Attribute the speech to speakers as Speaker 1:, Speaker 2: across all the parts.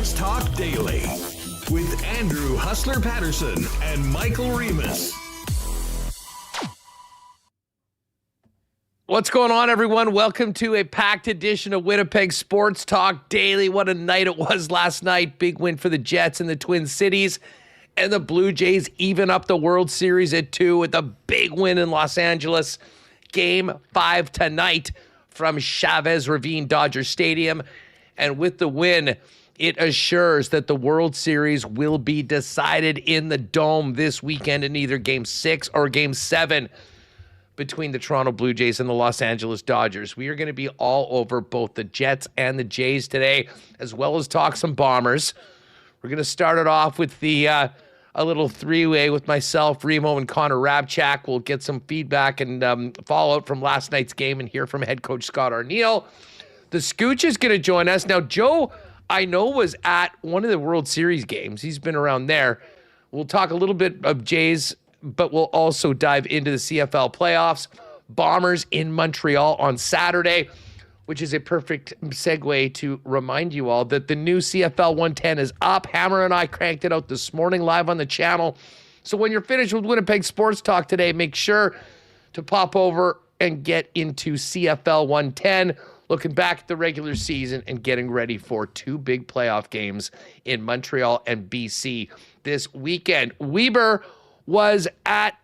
Speaker 1: Sports Talk Daily with Andrew Hustler Paterson and Michael Remis.
Speaker 2: What's going on, everyone? Welcome to a packed edition of Winnipeg Sports Talk Daily. What a night it was last night. Big win for the Jets in the Twin Cities. And the Blue Jays even up the World Series at 2 with a big win in Los Angeles. Game 5 tonight from Chavez Ravine Dodger Stadium. And with the win, it assures that the World Series will be decided in the Dome this weekend in either Game 6 or Game 7 between the Toronto Blue Jays and the Los Angeles Dodgers. We are going to be all over both the Jets and the Jays today, as well as talk some Bombers. We're going to start it off with a little three-way with myself, Remo, and Connor Rabchak. We'll get some feedback and fallout from last night's game and hear from head coach Scott Arniel. The Scooch is going to join us. Now, Joe, I know, was at one of the World Series games. He's been around there. We'll talk a little bit of Jays, but we'll also dive into the CFL playoffs. Bombers in Montreal on Saturday, which is a perfect segue to remind you all that the new CFL 110 is up. Hammer and I cranked it out this morning live on the channel. So when you're finished with Winnipeg Sports Talk today, make sure to pop over and get into CFL 110, looking back at the regular season and getting ready for two big playoff games in Montreal and BC this weekend. Wiebe was at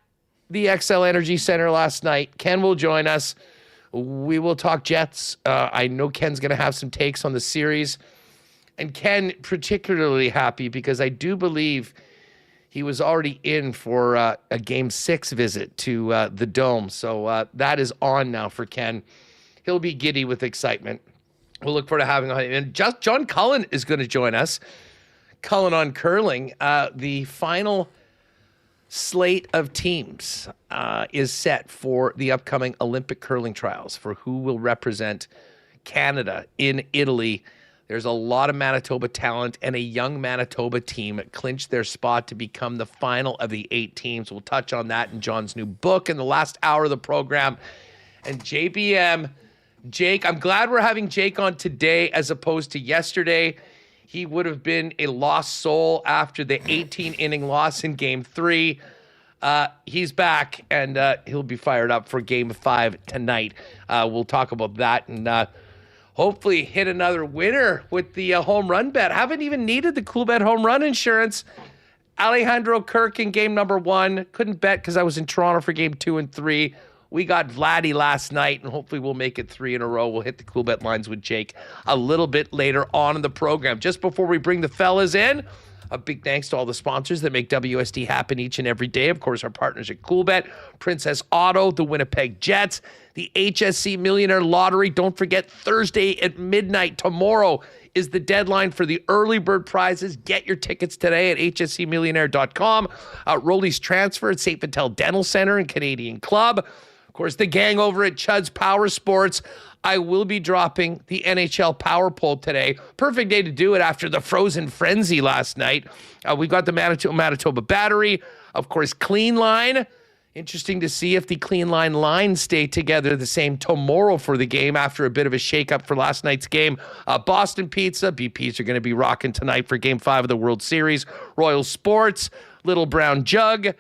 Speaker 2: the XL Energy Center last night. Ken will join us. We will talk Jets. I know Ken's going to have some takes on the series. And Ken, particularly happy because I do believe he was already in for a Game 6 visit to the Dome. So that is on now for Ken. He'll be giddy with excitement. We'll look forward to having him. And just John Cullen is going to join us. Cullen on curling. The final slate of teams is set for the upcoming Olympic curling trials for who will represent Canada in Italy. There's a lot of Manitoba talent, and a young Manitoba team clinched their spot to become the final of the 8 teams. We'll touch on that in John's new book in the last hour of the program. And JBM, Jake, I'm glad we're having Jake on today as opposed to yesterday. He would have been a lost soul after the 18-inning loss in Game 3. He's back, and he'll be fired up for Game 5 tonight. We'll talk about that and hopefully hit another winner with the home run bet. Haven't even needed the Coolbet home run insurance. Alejandro Kirk in Game number 1. Couldn't bet because I was in Toronto for Game 2 and 3. We got Vladdy last night, and hopefully we'll make it 3 in a row. We'll hit the Coolbet lines with Jake a little bit later on in the program. Just before we bring the fellas in, a big thanks to all the sponsors that make WSD happen each and every day. Of course, our partners at Coolbet, Princess Auto, the Winnipeg Jets, the HSC Millionaire Lottery. Don't forget, Thursday at midnight tomorrow is the deadline for the early bird prizes. Get your tickets today at hscmillionaire.com. Rolly's Transfer at St. Vital Dental Center and Canadian Club. Of course, the gang over at Chud's Power Sports. I will be dropping the NHL Power Poll today. Perfect day to do it after the frozen frenzy last night. We got the Manitoba Battery. Of course, Clean Line. Interesting to see if the Clean Line lines stay together the same tomorrow for the game after a bit of a shakeup for last night's game. Boston Pizza. BPs are going to be rocking tonight for Game 5 of the World Series. Royal Sports. Little Brown Jug.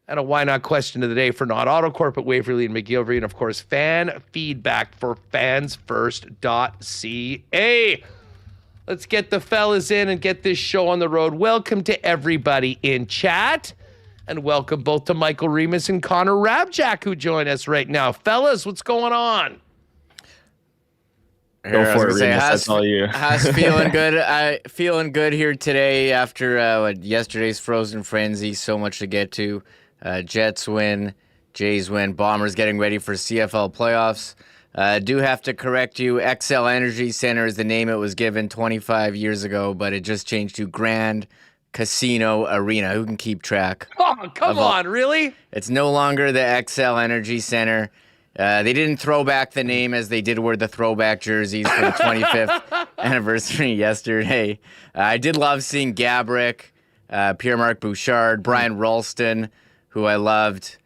Speaker 2: And a why not question of the day for Not Auto Corp at Waverly and McGillivray. And, of course, fan feedback for fansfirst.ca. Let's get the fellas in and get this show on the road. Welcome to everybody in chat. And welcome both to Michael Remis and Connor Rabchak, who join us right now. Fellas, what's going on?
Speaker 3: Go for it, Remis. That's all you.
Speaker 4: How's feeling good? Feeling good here today after yesterday's frozen frenzy. So much to get to. Jets win, Jays win, Bombers getting ready for CFL playoffs. Do have to correct you. XL Energy Center is the name it was given 25 years ago, but it just changed to Grand Casino Arena. Who can keep track?
Speaker 2: Oh, come on, really?
Speaker 4: It's no longer the XL Energy Center. They didn't throw back the name as they did wear the throwback jerseys for the 25th anniversary yesterday. I did love seeing Gabrick, Pierre-Marc Bouchard, Brian Ralston, who I loved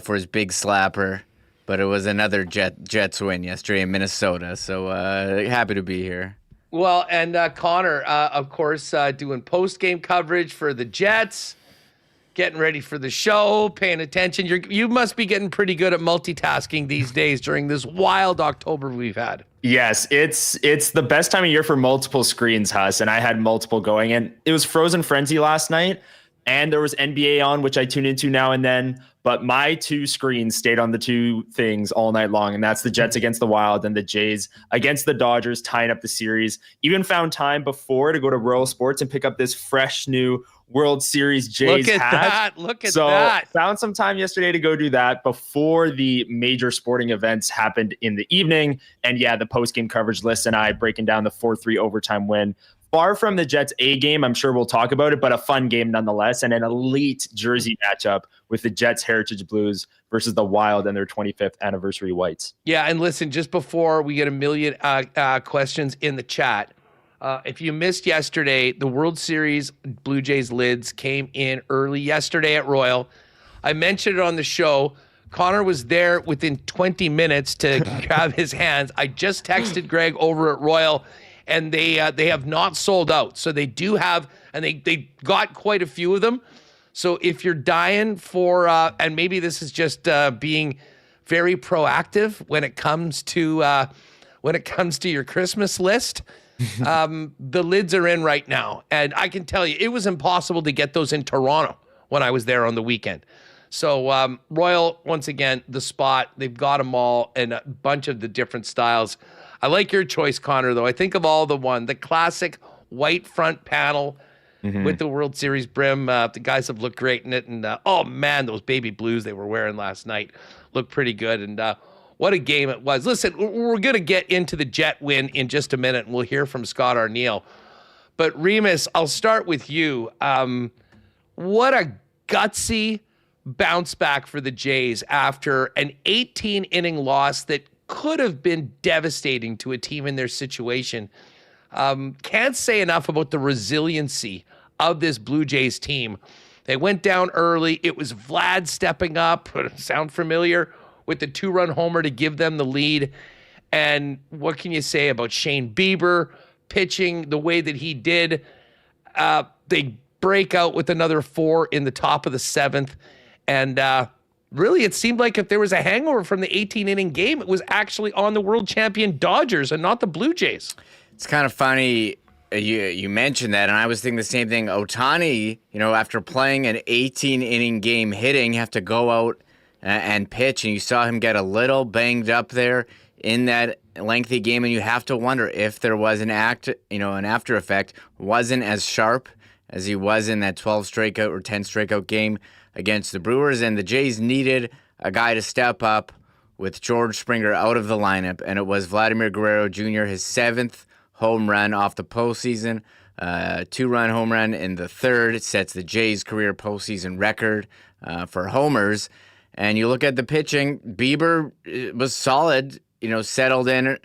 Speaker 4: for his big slapper. But it was another Jets win yesterday in Minnesota, so happy to be here.
Speaker 2: Well, and Connor, of course, doing post-game coverage for the Jets, getting ready for the show, paying attention. You must be getting pretty good at multitasking these days during this wild October we've had.
Speaker 3: Yes, it's the best time of year for multiple screens, Huss, and I had multiple going. And it was Frozen Frenzy last night, and there was NBA on, which I tune into now and then. But my two screens stayed on the two things all night long, and that's the Jets against the Wild and the Jays against the Dodgers, tying up the series. Even found time before to go to Royal Sports and pick up this fresh new World Series Jays hat.
Speaker 2: Look at that.
Speaker 3: Found some time yesterday to go do that before the major sporting events happened in the evening. And yeah, the post-game coverage list and I breaking down the 4-3 overtime win. Far from the Jets A game, I'm sure we'll talk about it, but a fun game nonetheless, and an elite jersey matchup with the Jets Heritage Blues versus the Wild and their 25th anniversary Whites.
Speaker 2: Yeah, and listen, just before we get a million questions in the chat, if you missed yesterday, the World Series Blue Jays lids came in early yesterday at Royal. I mentioned it on the show. Connor was there within 20 minutes to grab his hands. I just texted Greg over at Royal, and they have not sold out. So they do have, and they got quite a few of them. So if you're dying for, and maybe this is just being very proactive when it comes to your Christmas list, the lids are in right now. And I can tell you, it was impossible to get those in Toronto when I was there on the weekend. So Royal, once again, the spot, they've got them all in a bunch of the different styles. I like your choice, Connor, though. I think of all the classic white front panel with the World Series brim. The guys have looked great in it. And, oh, man, those baby blues they were wearing last night looked pretty good. And what a game it was. Listen, we're going to get into the Jet win in just a minute, and we'll hear from Scott Arniel. But, Remis, I'll start with you. What a gutsy bounce back for the Jays after an 18-inning loss that could have been devastating to a team in their situation. Can't say enough about the resiliency of this Blue Jays team. They went down early. It was Vlad stepping up, sound familiar, with the 2-run homer to give them the lead. And what can you say about Shane Bieber pitching the way that he did? They break out with another 4 in the top of the 7th. And really, it seemed like if there was a hangover from the 18-inning game, it was actually on the world champion Dodgers and not the Blue Jays.
Speaker 4: It's kind of funny you mentioned that, and I was thinking the same thing. Ohtani, after playing an 18-inning game hitting, have to go out and pitch, and you saw him get a little banged up there in that lengthy game, and you have to wonder if there was an after effect, wasn't as sharp as he was in that 12 strikeout or 10 strikeout game against the Brewers, and the Jays needed a guy to step up with George Springer out of the lineup, and it was Vladimir Guerrero Jr., his 7th home run off the postseason, 2-run home run in the 3rd. It sets the Jays' career postseason record for homers. And you look at the pitching, Bieber was solid, settled in,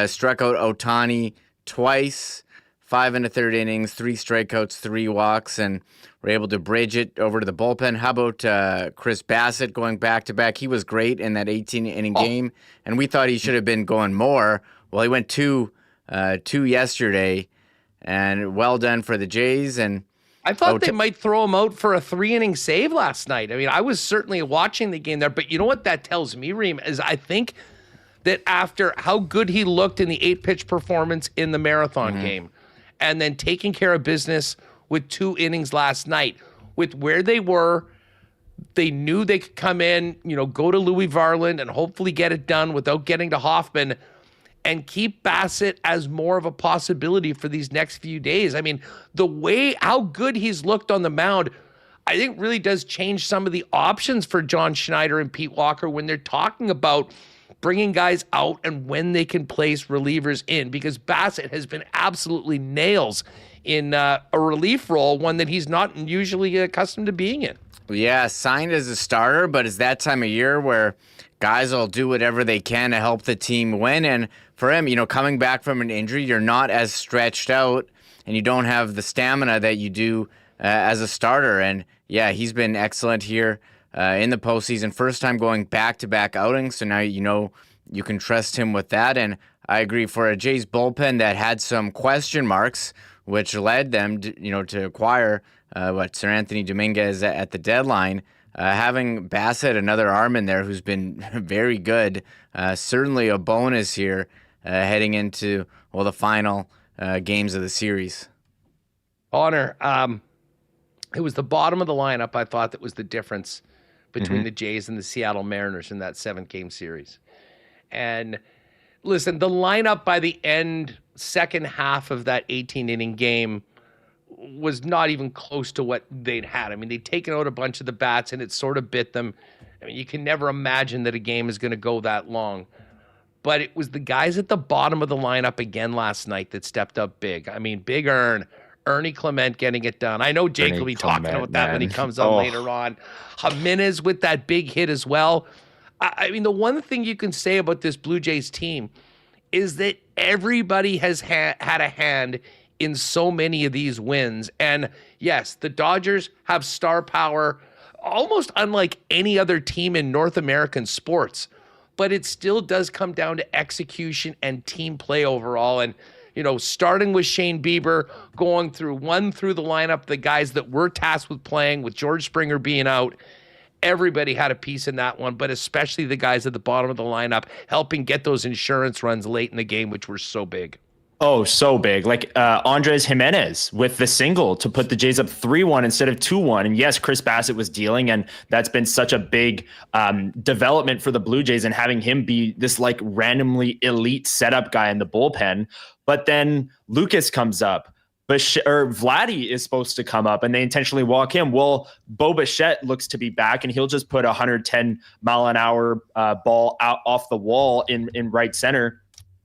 Speaker 4: struck out Ohtani twice, 5 1/3 innings, 3 strikeouts, 3 walks, and were able to bridge it over to the bullpen. How about Chris Bassett going back-to-back? He was great in that 18-inning game, and we thought he should have been going more. Well, he went two yesterday, and well done for the Jays. And
Speaker 2: I thought they might throw him out for a 3-inning save last night. I mean, I was certainly watching the game there, but you know what that tells me, Reem, is I think that after how good he looked in the 8-pitch performance in the marathon game, and then taking care of business with 2 innings last night, with where they were, they knew they could come in, go to Louis Varland and hopefully get it done without getting to Hoffman, and keep Bassett as more of a possibility for these next few days. I mean, how good he's looked on the mound, I think really does change some of the options for John Schneider and Pete Walker when they're talking about bringing guys out and when they can place relievers in, because Bassett has been absolutely nails in a relief role, one that he's not usually accustomed to being in.
Speaker 4: Yeah, signed as a starter, but it's that time of year where guys will do whatever they can to help the team win. And for him, coming back from an injury, you're not as stretched out and you don't have the stamina that you do as a starter. And yeah, he's been excellent here in the postseason. First time going back-to-back outings, so now you can trust him with that. And I agree. For a Jays bullpen that had some question marks, which led them, to acquire Sir Anthony Dominguez at the deadline. Having Bassett, another arm in there who's been very good, certainly a bonus here heading into the final games of the series.
Speaker 2: Honor, it was the bottom of the lineup, I thought, that was the difference between the Jays and the Seattle Mariners in that 7-game series. And listen, the lineup by the second half of that 18-inning game was not even close to what they'd had. I mean, they'd taken out a bunch of the bats, and it sort of bit them. I mean, you can never imagine that a game is going to go that long. But it was the guys at the bottom of the lineup again last night that stepped up big. I mean, Big Ernie Clement getting it done. I know Jake will be talking about that when he comes on later on. Jimenez with that big hit as well. I mean, the one thing you can say about this Blue Jays team is that everybody has had a hand in so many of these wins. And yes, the Dodgers have star power almost unlike any other team in North American sports. But it still does come down to execution and team play overall. And starting with Shane Bieber, going through the lineup, the guys that were tasked with playing, with George Springer being out, everybody had a piece in that one, but especially the guys at the bottom of the lineup helping get those insurance runs late in the game, which were so big.
Speaker 3: Oh, so big. Like Andres Jimenez with the single to put the Jays up 3-1 instead of 2-1. And yes, Chris Bassett was dealing, and that's been such a big development for the Blue Jays, and having him be this like randomly elite setup guy in the bullpen. But then Lucas comes up. Vladdy is supposed to come up, and they intentionally walk him. Well, Bo Bichette looks to be back, and he'll just put a 110-mile-an-hour ball out off the wall in right center.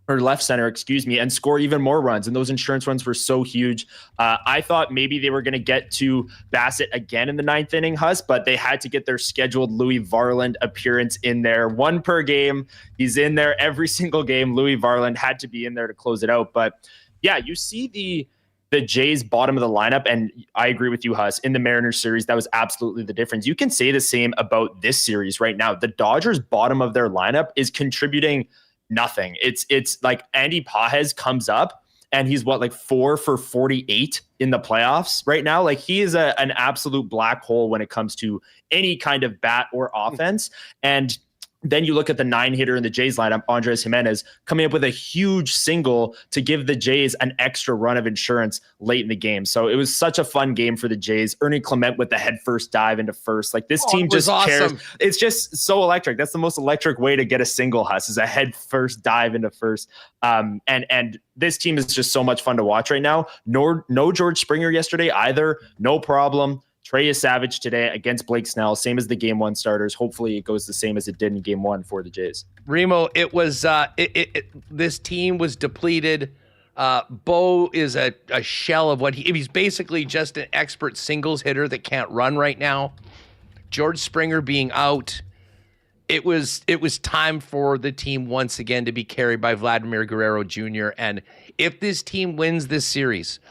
Speaker 3: Or left center, and score even more runs. And those insurance runs were so huge. I thought maybe they were going to get to Bassett again in the 9th inning, but they had to get their scheduled Louis Varland appearance in there. One per game. He's in there every single game. Louis Varland had to be in there to close it out. But yeah, you see the Jays bottom of the lineup, and I agree with you, Huss. In the Mariners series, that was absolutely the difference. You can say the same about this series right now. The Dodgers bottom of their lineup is contributing nothing. It's like Andy Pages comes up and he's 4 for 48 in the playoffs right now. Like, he is an absolute black hole when it comes to any kind of bat or offense. And then you look at the 9-hitter in the Jays lineup, Andres Jimenez, coming up with a huge single to give the Jays an extra run of insurance late in the game. So it was such a fun game for the Jays. Ernie Clement with the head first dive into first. Like, this team just cares. Awesome. It's just so electric. That's the most electric way to get a single, Huss, is a head first dive into first. And this team is just so much fun to watch right now. No George Springer yesterday either. No problem. Trey is savage today against Blake Snell, same as the Game 1 starters. Hopefully it goes the same as it did in Game 1 for the Jays.
Speaker 2: Remo, it was this team was depleted. Bo is a shell of what he's basically just an expert singles hitter that can't run right now. George Springer being out, it was time for the team once again to be carried by Vladimir Guerrero Jr. And if this team wins this series,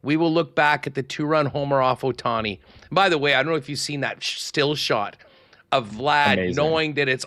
Speaker 2: we will look back at the 2-run homer off Ohtani. By the way, I don't know if you've seen that still shot of Vlad. Amazing. Knowing that it's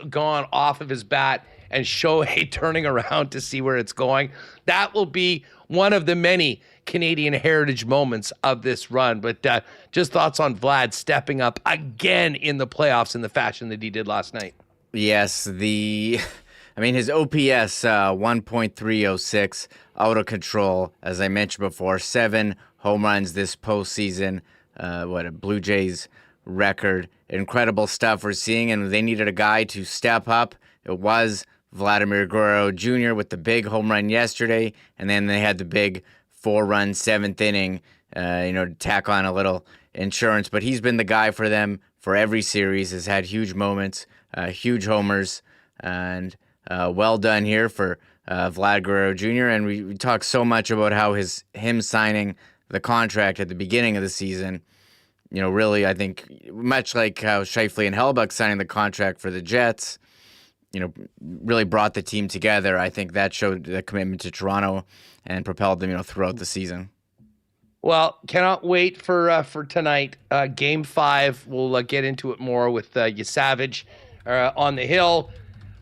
Speaker 2: gone off of his bat and Shohei turning around to see where it's going. That will be one of the many Canadian heritage moments of this run. But just thoughts on Vlad stepping up again in the playoffs in the fashion that he did last night.
Speaker 4: Yes, his OPS 1.306, out of control. As I mentioned before, 7 home runs this postseason. What a Blue Jays record. Incredible stuff we're seeing, and they needed a guy to step up. It was Vladimir Guerrero Jr. with the big home run yesterday, and then they had the big 4-run 7th inning, to tack on a little insurance. But he's been the guy for them for every series, has had huge moments, huge homers, and well done here for Vlad Guerrero Jr. And we talk so much about how him signing the contract at the beginning of the season, really, I think, much like how Scheifele and Hellbuck signing the contract for the Jets, really brought the team together. I think that showed the commitment to Toronto and propelled them, throughout the season.
Speaker 2: Well, cannot wait for tonight. Game 5, we'll get into it more with Savage on the hill.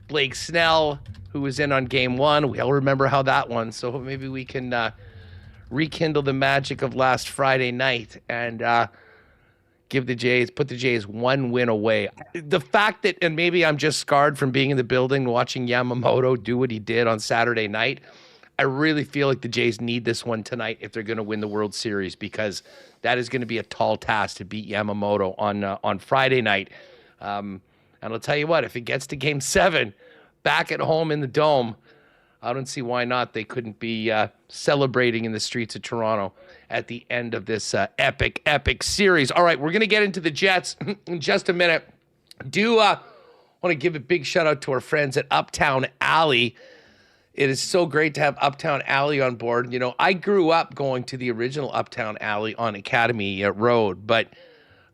Speaker 2: Blake Snell, who was in on game one. We all remember how that one. So maybe we can rekindle the magic of last Friday night and put the Jays one win away. The fact that, and maybe I'm just scarred from being in the building watching Yamamoto do what he did on Saturday night. I really feel like the Jays need this one tonight if they're going to win the World Series, because that is going to be a tall task to beat Yamamoto on Friday night. And I'll tell you what, if it gets to Game 7, back at home in the Dome, I don't see why not. They couldn't be celebrating in the streets of Toronto at the end of this epic series. All right, we're going to get into the Jets in just a minute. Do want to give a big shout out to our friends at Uptown Alley. It is so great to have Uptown Alley on board. You know, I grew up going to the original Uptown Alley on Academy Road, but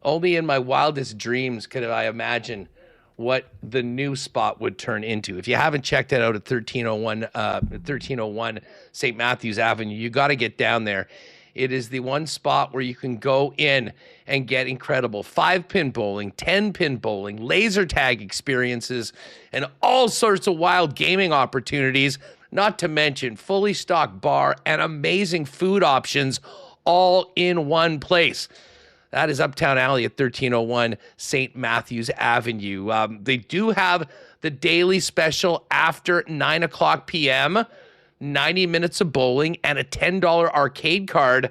Speaker 2: only in my wildest dreams could I imagine what the new spot would turn into. If you haven't checked it out at 1301 St. Matthews Avenue, you got to get down there. It is the one spot where you can go in and get incredible 5-pin bowling, 10-pin bowling, laser tag experiences, and all sorts of wild gaming opportunities, not to mention fully stocked bar and amazing food options all in one place. That is Uptown Alley at 1301 St. Matthews Avenue. They do have the daily special after 9 o'clock p.m., 90 minutes of bowling, and a $10 arcade card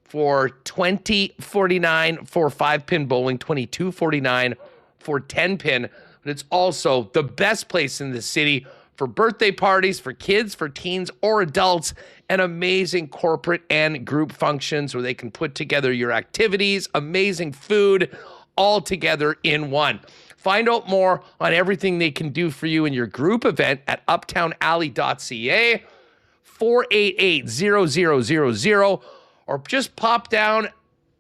Speaker 2: for $20.49 for 5-pin bowling, $22.49 for 10-pin. But it's also the best place in the city for birthday parties, for kids, for teens, or adults, and amazing corporate and group functions where they can put together your activities, amazing food, all together in one. Find out more on everything they can do for you in your group event at uptownalley.ca, 488-0000, or just pop down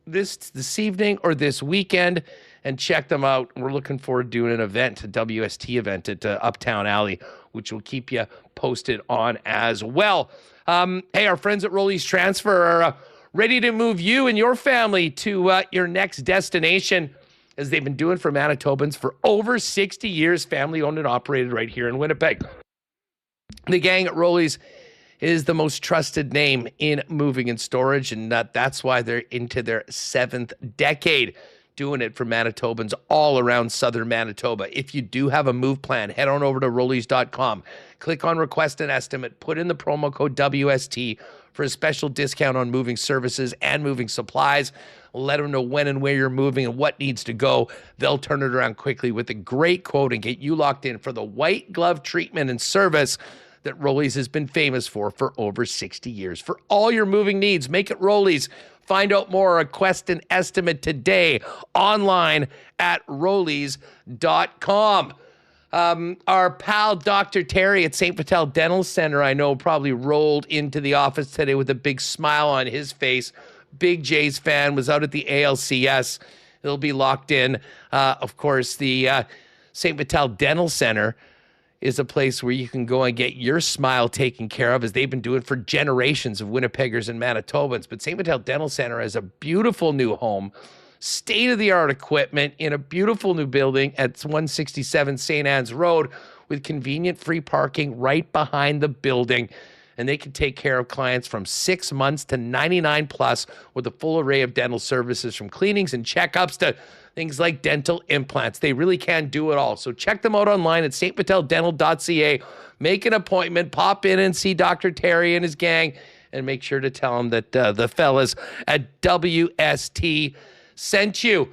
Speaker 2: this evening or this weekend and check them out. We're looking forward to doing an event, a WST event at Uptown Alley, which will keep you posted on as well. Hey, our friends at Rolly's Transfer are ready to move you and your family to your next destination, as they've been doing for Manitobans for over 60 years, family owned and operated right here in Winnipeg. The gang at Rolly's is the most trusted name in moving and storage, and that's why they're into their 7th decade, doing it for Manitobans all around southern Manitoba. If you do have a move plan, head on over to rollies.com. Click on Request an Estimate. Put in the promo code WST for a special discount on moving services and moving supplies. Let them know when and where you're moving and what needs to go. They'll turn it around quickly with a great quote and get you locked in for the white glove treatment and service that Rollies has been famous for over 60 years. For all your moving needs, make it Rollies. Find out more, request an estimate today online at rollies.com. Our pal Dr. Terry at St. Vital Dental Center, I know, probably rolled into the office today with a big smile on his face. Big Jays fan, was out at the ALCS. He'll be locked in. Of course, the St. Vital Dental Center is a place where you can go and get your smile taken care of, as they've been doing for generations of Winnipeggers and Manitobans. But St. Vital Dental Center has a beautiful new home, state-of-the-art equipment in a beautiful new building at 167 St. Anne's Road with convenient free parking right behind the building. And they can take care of clients from 6 months to 99 plus with a full array of dental services, from cleanings and checkups to things like dental implants. They really can do it all. So check them out online at stviteldental.ca. Make an appointment, pop in and see Dr. Terry and his gang, and make sure to tell them that the fellas at WST sent you.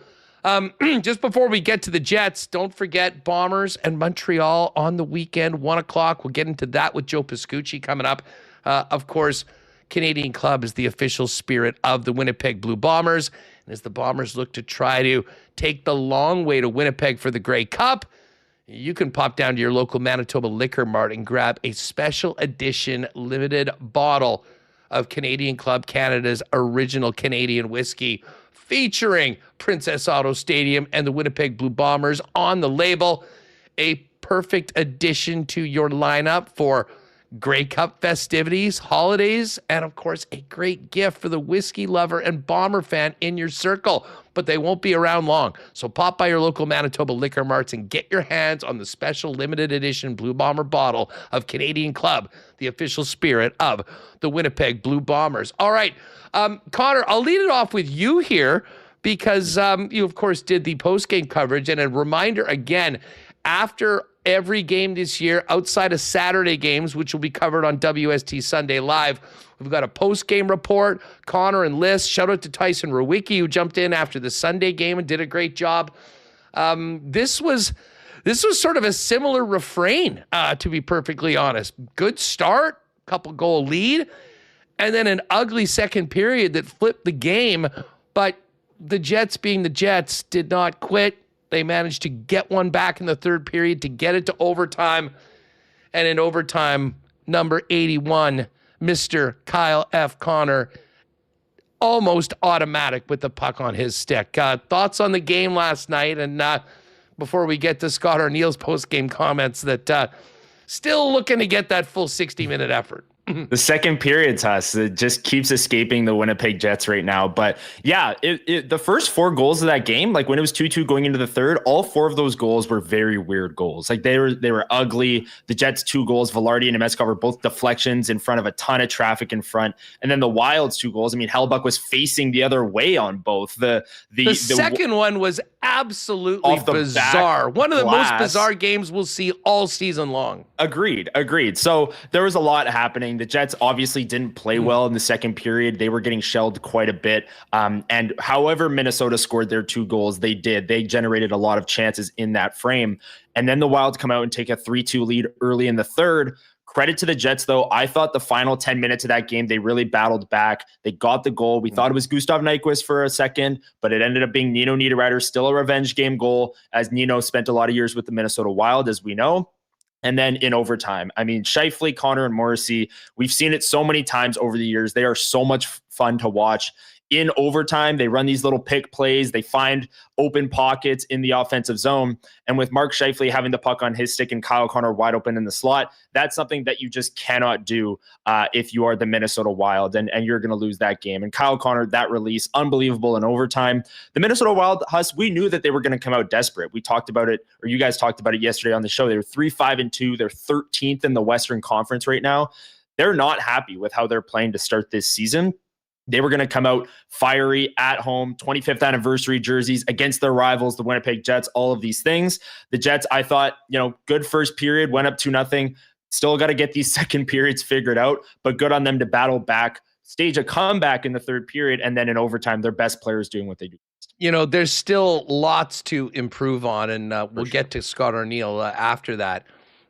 Speaker 2: Just before we get to the Jets, don't forget Bombers and Montreal on the weekend, 1 o'clock. We'll get into that with Joe Pascucci coming up. Of course, Canadian Club is the official spirit of the Winnipeg Blue Bombers. And as the Bombers look to try to take the long way to Winnipeg for the Grey Cup, you can pop down to your local Manitoba Liquor Mart and grab a special edition limited bottle of Canadian Club Canada's original Canadian whiskey, featuring Princess Auto Stadium and the Winnipeg Blue Bombers on the label. A perfect addition to your lineup for Grey Cup festivities, holidays, and of course, a great gift for the whiskey lover and Bomber fan in your circle. But they won't be around long. So pop by your local Manitoba liquor marts and get your hands on the special limited edition Blue Bomber bottle of Canadian Club, the official spirit of the Winnipeg Blue Bombers. All right, Connor, I'll lead it off with you here because you, of course, did the post-game coverage. And a reminder again, after every game this year, outside of Saturday games, which will be covered on WST Sunday Live, we've got a post-game report. Connor and Liz, shout out to Tyson Rowicki, who jumped in after the Sunday game and did a great job. This was sort of a similar refrain, to be perfectly honest. Good start, couple goal lead, and then an ugly second period that flipped the game. But the Jets, being the Jets, did not quit. They managed to get one back in the third period to get it to overtime. And in overtime, number 81, Mr. Kyle F. Connor, almost automatic with the puck on his stick. Thoughts on the game last night? And before we get to Scott Arniel's post-game comments, that still looking to get that full 60-minute effort.
Speaker 3: The second period's Huss. It just keeps escaping the Winnipeg Jets right now. But yeah, the first 4 goals of that game, like when it was 2-2 going into the third, all 4 of those goals were very weird goals. Like they were ugly. The Jets' 2 goals, Velarde and Nemeskov, were both deflections in front of a ton of traffic in front. And then the Wild's 2 goals, I mean, Hellbuck was facing the other way on both. The
Speaker 2: second one was absolutely bizarre. One of the most bizarre games we'll see all season long.
Speaker 3: Agreed. So there was a lot happening. The Jets obviously didn't play well in the second period. They were getting shelled quite a bit. And however Minnesota scored their 2 goals, they did. They generated a lot of chances in that frame. And then the Wild come out and take a 3-2 lead early in the third. Credit to the Jets, though. I thought the final 10 minutes of that game, they really battled back. They got the goal. We thought it was Gustav Nyquist for a second, but it ended up being Nino Niederreiter, still a revenge game goal, as Nino spent a lot of years with the Minnesota Wild, as we know. And then in overtime, I mean, Scheifele, Connor, and Morrissey, we've seen it so many times over the years. They are so much fun to watch. In overtime, they run these little pick plays. They find open pockets in the offensive zone. And with Mark Scheifele having the puck on his stick and Kyle Connor wide open in the slot, that's something that you just cannot do if you are the Minnesota Wild, and you're going to lose that game. And Kyle Connor, that release, unbelievable in overtime. The Minnesota Wild, Huss, we knew that they were going to come out desperate. We talked about it, or you guys talked about it yesterday on the show. They were 3-5-2. They're 13th in the Western Conference right now. They're not happy with how they're playing to start this season. They were going to come out fiery at home, 25th anniversary jerseys against their rivals, the Winnipeg Jets, all of these things. The Jets, I thought, good first period, went up 2-0. Still got to get these second periods figured out, but good on them to battle back, stage a comeback in the third period, and then in overtime, their best players doing what they do.
Speaker 2: There's still lots to improve on, and we'll get to Scott Arniel after that.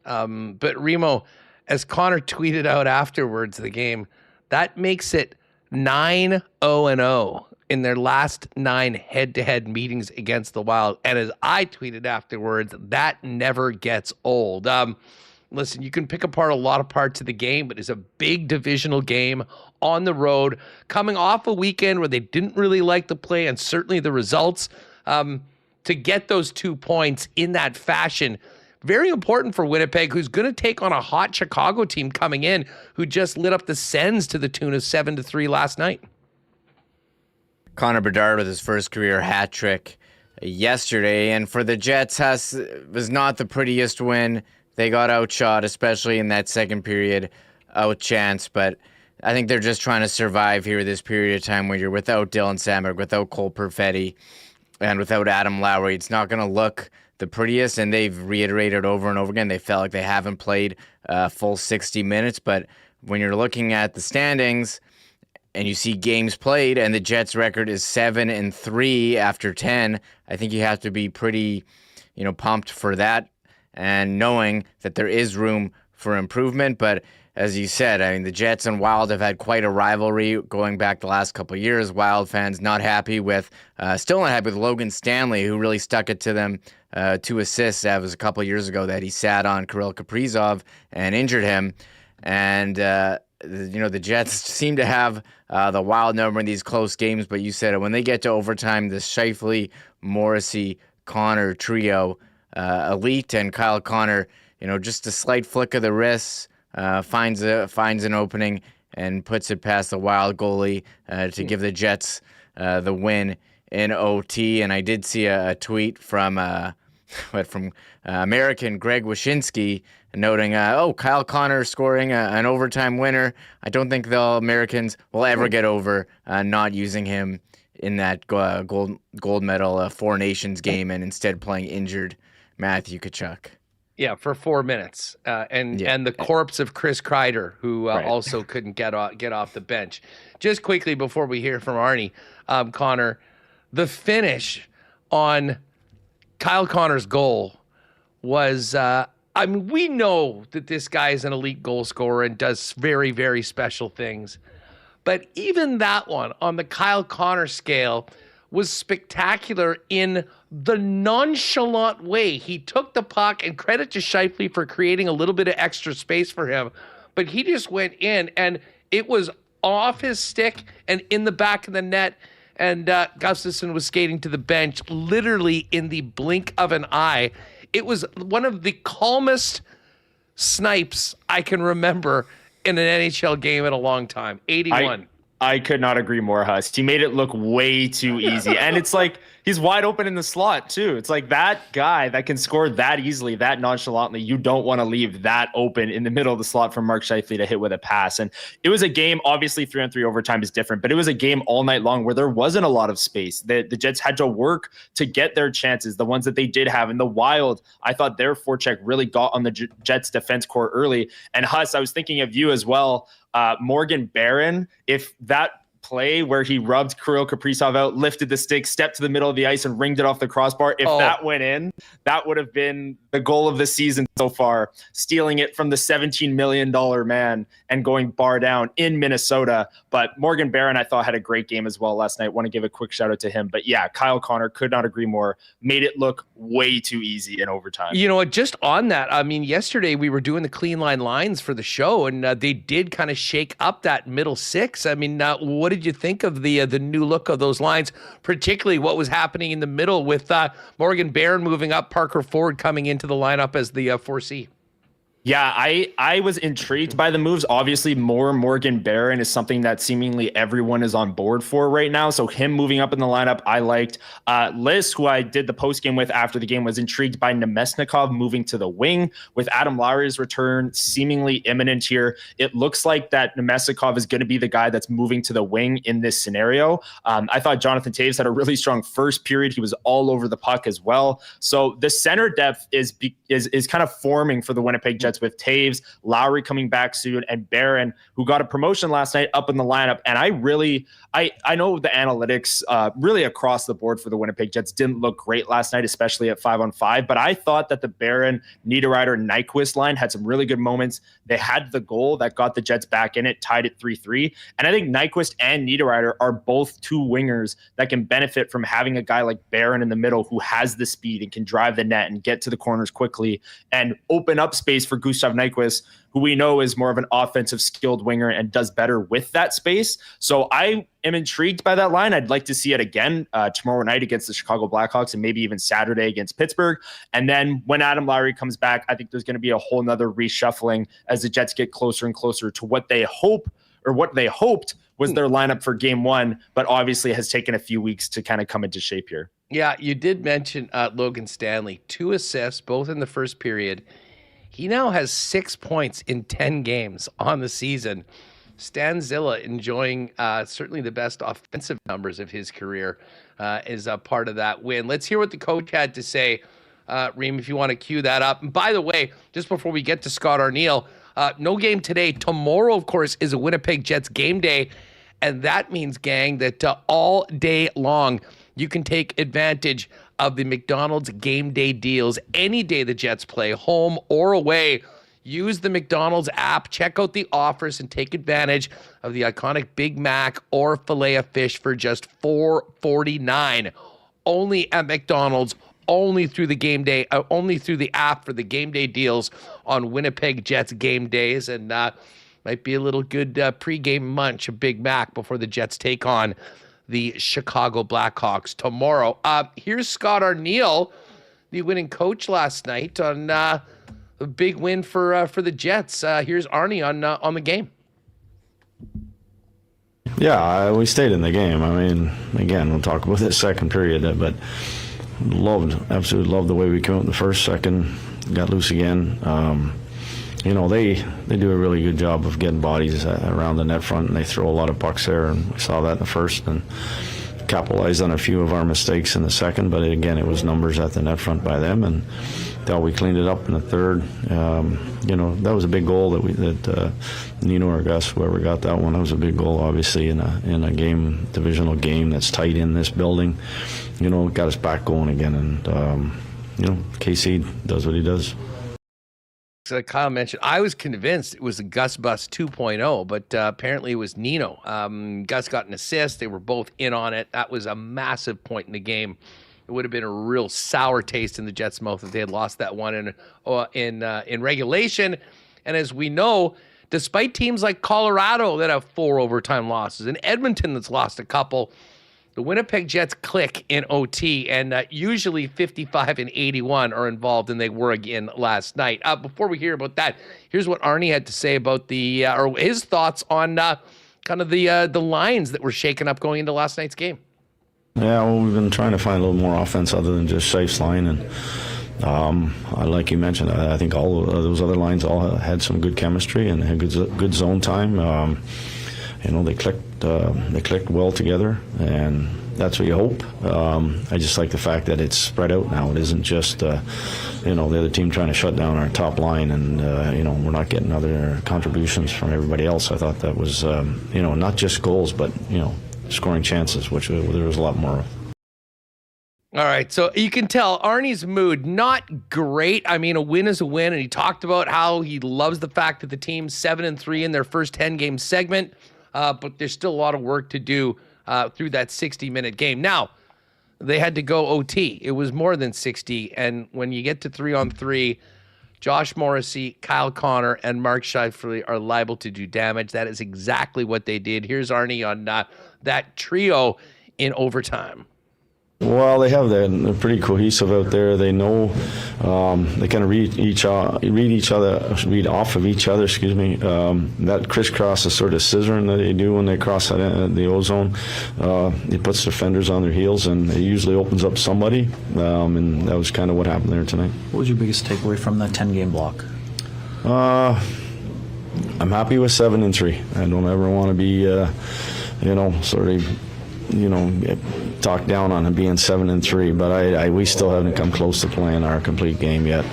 Speaker 2: But Remo, as Connor tweeted out afterwards the game, that makes it 9-0-0 in their last 9 head-to-head meetings against the Wild. And as I tweeted afterwards, that never gets old. Listen, you can pick apart a lot of parts of the game, but it's a big divisional game on the road, coming off a weekend where they didn't really like the play and certainly the results. To get those 2 points in that fashion, very important for Winnipeg, who's going to take on a hot Chicago team coming in, who just lit up the Sens to the tune of 7-3 last night.
Speaker 4: Connor Bedard with his first career hat trick yesterday. And for the Jets, it was not the prettiest win. They got outshot, especially in that second period, outchanced. But I think they're just trying to survive here this period of time where you're without Dylan Samberg, without Cole Perfetti, and without Adam Lowry. It's not going to look the prettiest, and they've reiterated over and over again they felt like they haven't played full 60 minutes. But when you're looking at the standings and you see games played and the Jets record is 7-3 after 10, I think you have to be pretty pumped for that and knowing that there is room for improvement. But as you said, I mean, the Jets and Wild have had quite a rivalry going back the last couple of years. Wild fans still not happy with Logan Stanley, who really stuck it to them. 2 assists. That was a couple of years ago that he sat on Kirill Kaprizov and injured him. And, the Jets seem to have the Wild number in these close games. But you said it, when they get to overtime, the Scheifele, Morrissey, Connor trio, elite, and Kyle Connor, just a slight flick of the wrist, finds an opening and puts it past the Wild goalie to give the Jets the win in OT. And I did see a tweet from American Greg Wyshynski noting, Kyle Connor scoring an overtime winner. I don't think the Americans will ever get over not using him in that gold medal Four Nations game and instead playing injured Matthew Tkachuk.
Speaker 2: Yeah, for 4 minutes, and the corpse of Chris Kreider, who also couldn't get off the bench. Just quickly before we hear from Arnie, Connor, the finish on Kyle Connor's goal was. We know that this guy is an elite goal scorer and does very, very special things, but even that one on the Kyle Connor scale was spectacular in the nonchalant way he took the puck, and credit to Scheifele for creating a little bit of extra space for him, but he just went in and it was off his stick and in the back of the net, and Gustafsson was skating to the bench literally in the blink of an eye. It was one of the calmest snipes I can remember in an NHL game in a long time. 81.
Speaker 3: I could not agree more, Huss. He made it look way too easy. And it's like he's wide open in the slot, too. It's like that guy that can score that easily, that nonchalantly, you don't want to leave that open in the middle of the slot for Mark Scheifele to hit with a pass. And it was a game, obviously 3-on-3 overtime is different, but it was a game all night long where there wasn't a lot of space. The Jets had to work to get their chances, the ones that they did have. And the Wild, I thought their forecheck really got on the Jets defense core early. And Huss, I was thinking of you as well. Morgan Barron, if that play where he rubbed Kirill Kaprizov out, lifted the stick, stepped to the middle of the ice and ringed it off the crossbar, if that went in, that would have been the goal of the season so far, stealing it from the $17 million man and going bar down in Minnesota. But Morgan Barron, I thought, had a great game as well last night. Want to give a quick shout out to him. But yeah, Kyle Connor, could not agree more. Made it look way too easy in overtime.
Speaker 2: You know what, just on that, I mean, yesterday we were doing the clean line lines for the show, and they did kind of shake up that middle six. I mean, what did you think of the new look of those lines, particularly what was happening in the middle with Morgan Barron moving up, Parker Ford coming into the lineup as the 4C?
Speaker 3: Yeah, I was intrigued by the moves. Obviously, more Morgan Barron is something that seemingly everyone is on board for right now. So him moving up in the lineup, I liked. Liz, who I did the postgame with after the game, was intrigued by Nemesnikov moving to the wing. With Adam Lowry's return seemingly imminent here, it looks like that Nemesnikov is going to be the guy that's moving to the wing in this scenario. I thought Jonathan Toews had a really strong first period. He was all over the puck as well. So the center depth is kind of forming for the Winnipeg Jets, with Toews, Lowry coming back soon, and Barron, who got a promotion last night, up in the lineup. And I know the analytics really across the board for the Winnipeg Jets didn't look great last night, especially at 5-on-5, but I thought that the Barron, Niederreiter, Nyquist line had some really good moments. They had the goal that got the Jets back in it, tied it 3-3. And I think Nyquist and Niederreiter are both two wingers that can benefit from having a guy like Barron in the middle who has the speed and can drive the net and get to the corners quickly and open up space for Gustav Nyquist, who we know is more of an offensive skilled winger and does better with that space. So I am intrigued by that line. I'd like to see it again tomorrow night against the Chicago Blackhawks and maybe even Saturday against Pittsburgh. And then when Adam Lowry comes back, I think there's going to be a whole nother reshuffling as the Jets get closer and closer to what they hoped was their lineup for game one, but obviously has taken a few weeks to kind of come into shape here.
Speaker 2: Yeah, you did mention Logan Stanley, 2 assists, both in the first period. He now has 6 points in 10 games on the season. Stanzilla enjoying certainly the best offensive numbers of his career is a part of that win. Let's hear what the coach had to say. Reem, if you want to cue that up. And by the way, just before we get to Scott Arniel, no game today. Tomorrow, of course, is a Winnipeg Jets game day. And that means, gang, that all day long, you can take advantage of the McDonald's game day deals any day the Jets play, home or away. Use the McDonald's app, check out the offers, and take advantage of the iconic Big Mac or Filet-O-Fish for just $4.49. Only at McDonald's, only through the game day, only through the app for the game day deals on Winnipeg Jets game days. And might be a little good pregame munch, a Big Mac, before the Jets take on the Chicago Blackhawks tomorrow. Here's Scott Arniel, the winning coach last night, on the a big win for the Jets. Here's Arnie on the game.
Speaker 5: Yeah, we stayed in the game. I mean, again, we'll talk about this second period, but absolutely loved the way we came out in the first, second, got loose again. They do a really good job of getting bodies around the net front, and they throw a lot of pucks there, and we saw that in the first, and capitalized on a few of our mistakes in the second, but again, it was numbers at the net front by them, and we cleaned it up in the third. That was a big goal that Nino or Gus, whoever got that one, that was a big goal, obviously, in a game, divisional game that's tight in this building. Got us back going again, and KC does what he does.
Speaker 2: So Kyle mentioned, I was convinced it was a Gus Bus 2.0, but apparently it was Nino. Gus got an assist. They were both in on it. That was a massive point in the game. It would have been a real sour taste in the Jets' mouth if they had lost that one in regulation. And as we know, despite teams like Colorado that have 4 overtime losses and Edmonton that's lost a couple, the Winnipeg Jets click in OT, and usually 55 and 81 are involved, and they were again last night. Before we hear about that, here's what Arnie had to say about or his thoughts on kind of the lines that were shaken up going into last night's game.
Speaker 5: Yeah, well, we've been trying to find a little more offense other than just Shife's line, and like you mentioned, I think all of those other lines all had some good chemistry and had good zone time. They clicked well together, and that's what you hope. I just like the fact that it's spread out now. It isn't just the other team trying to shut down our top line, and we're not getting other contributions from everybody else. I thought that was not just goals, but scoring chances, which there was a lot more of.
Speaker 2: All right, so you can tell Arnie's mood not great. I mean, a win is a win, and he talked about how he loves the fact that the team's 7-3 in their first 10-game segment. But there's still a lot of work to do through that 60-minute game. Now, they had to go OT. It was more than 60, and when you get to 3-on-3, Josh Morrissey, Kyle Connor, and Mark Scheifele are liable to do damage. That is exactly what they did. Here's Arnie on that trio in overtime.
Speaker 5: Well, they have that. They're pretty cohesive out there. They know they kind of read off of each other. Excuse me. That crisscross is sort of scissoring that they do when they cross the ozone. It puts defenders on their heels, and it usually opens up somebody. And that was kind of what happened there tonight.
Speaker 6: What was your biggest takeaway from the 10-game block?
Speaker 5: I'm happy with 7-3. I don't ever want to be, talk down on it being 7-3, but we still haven't come close to playing our complete game yet.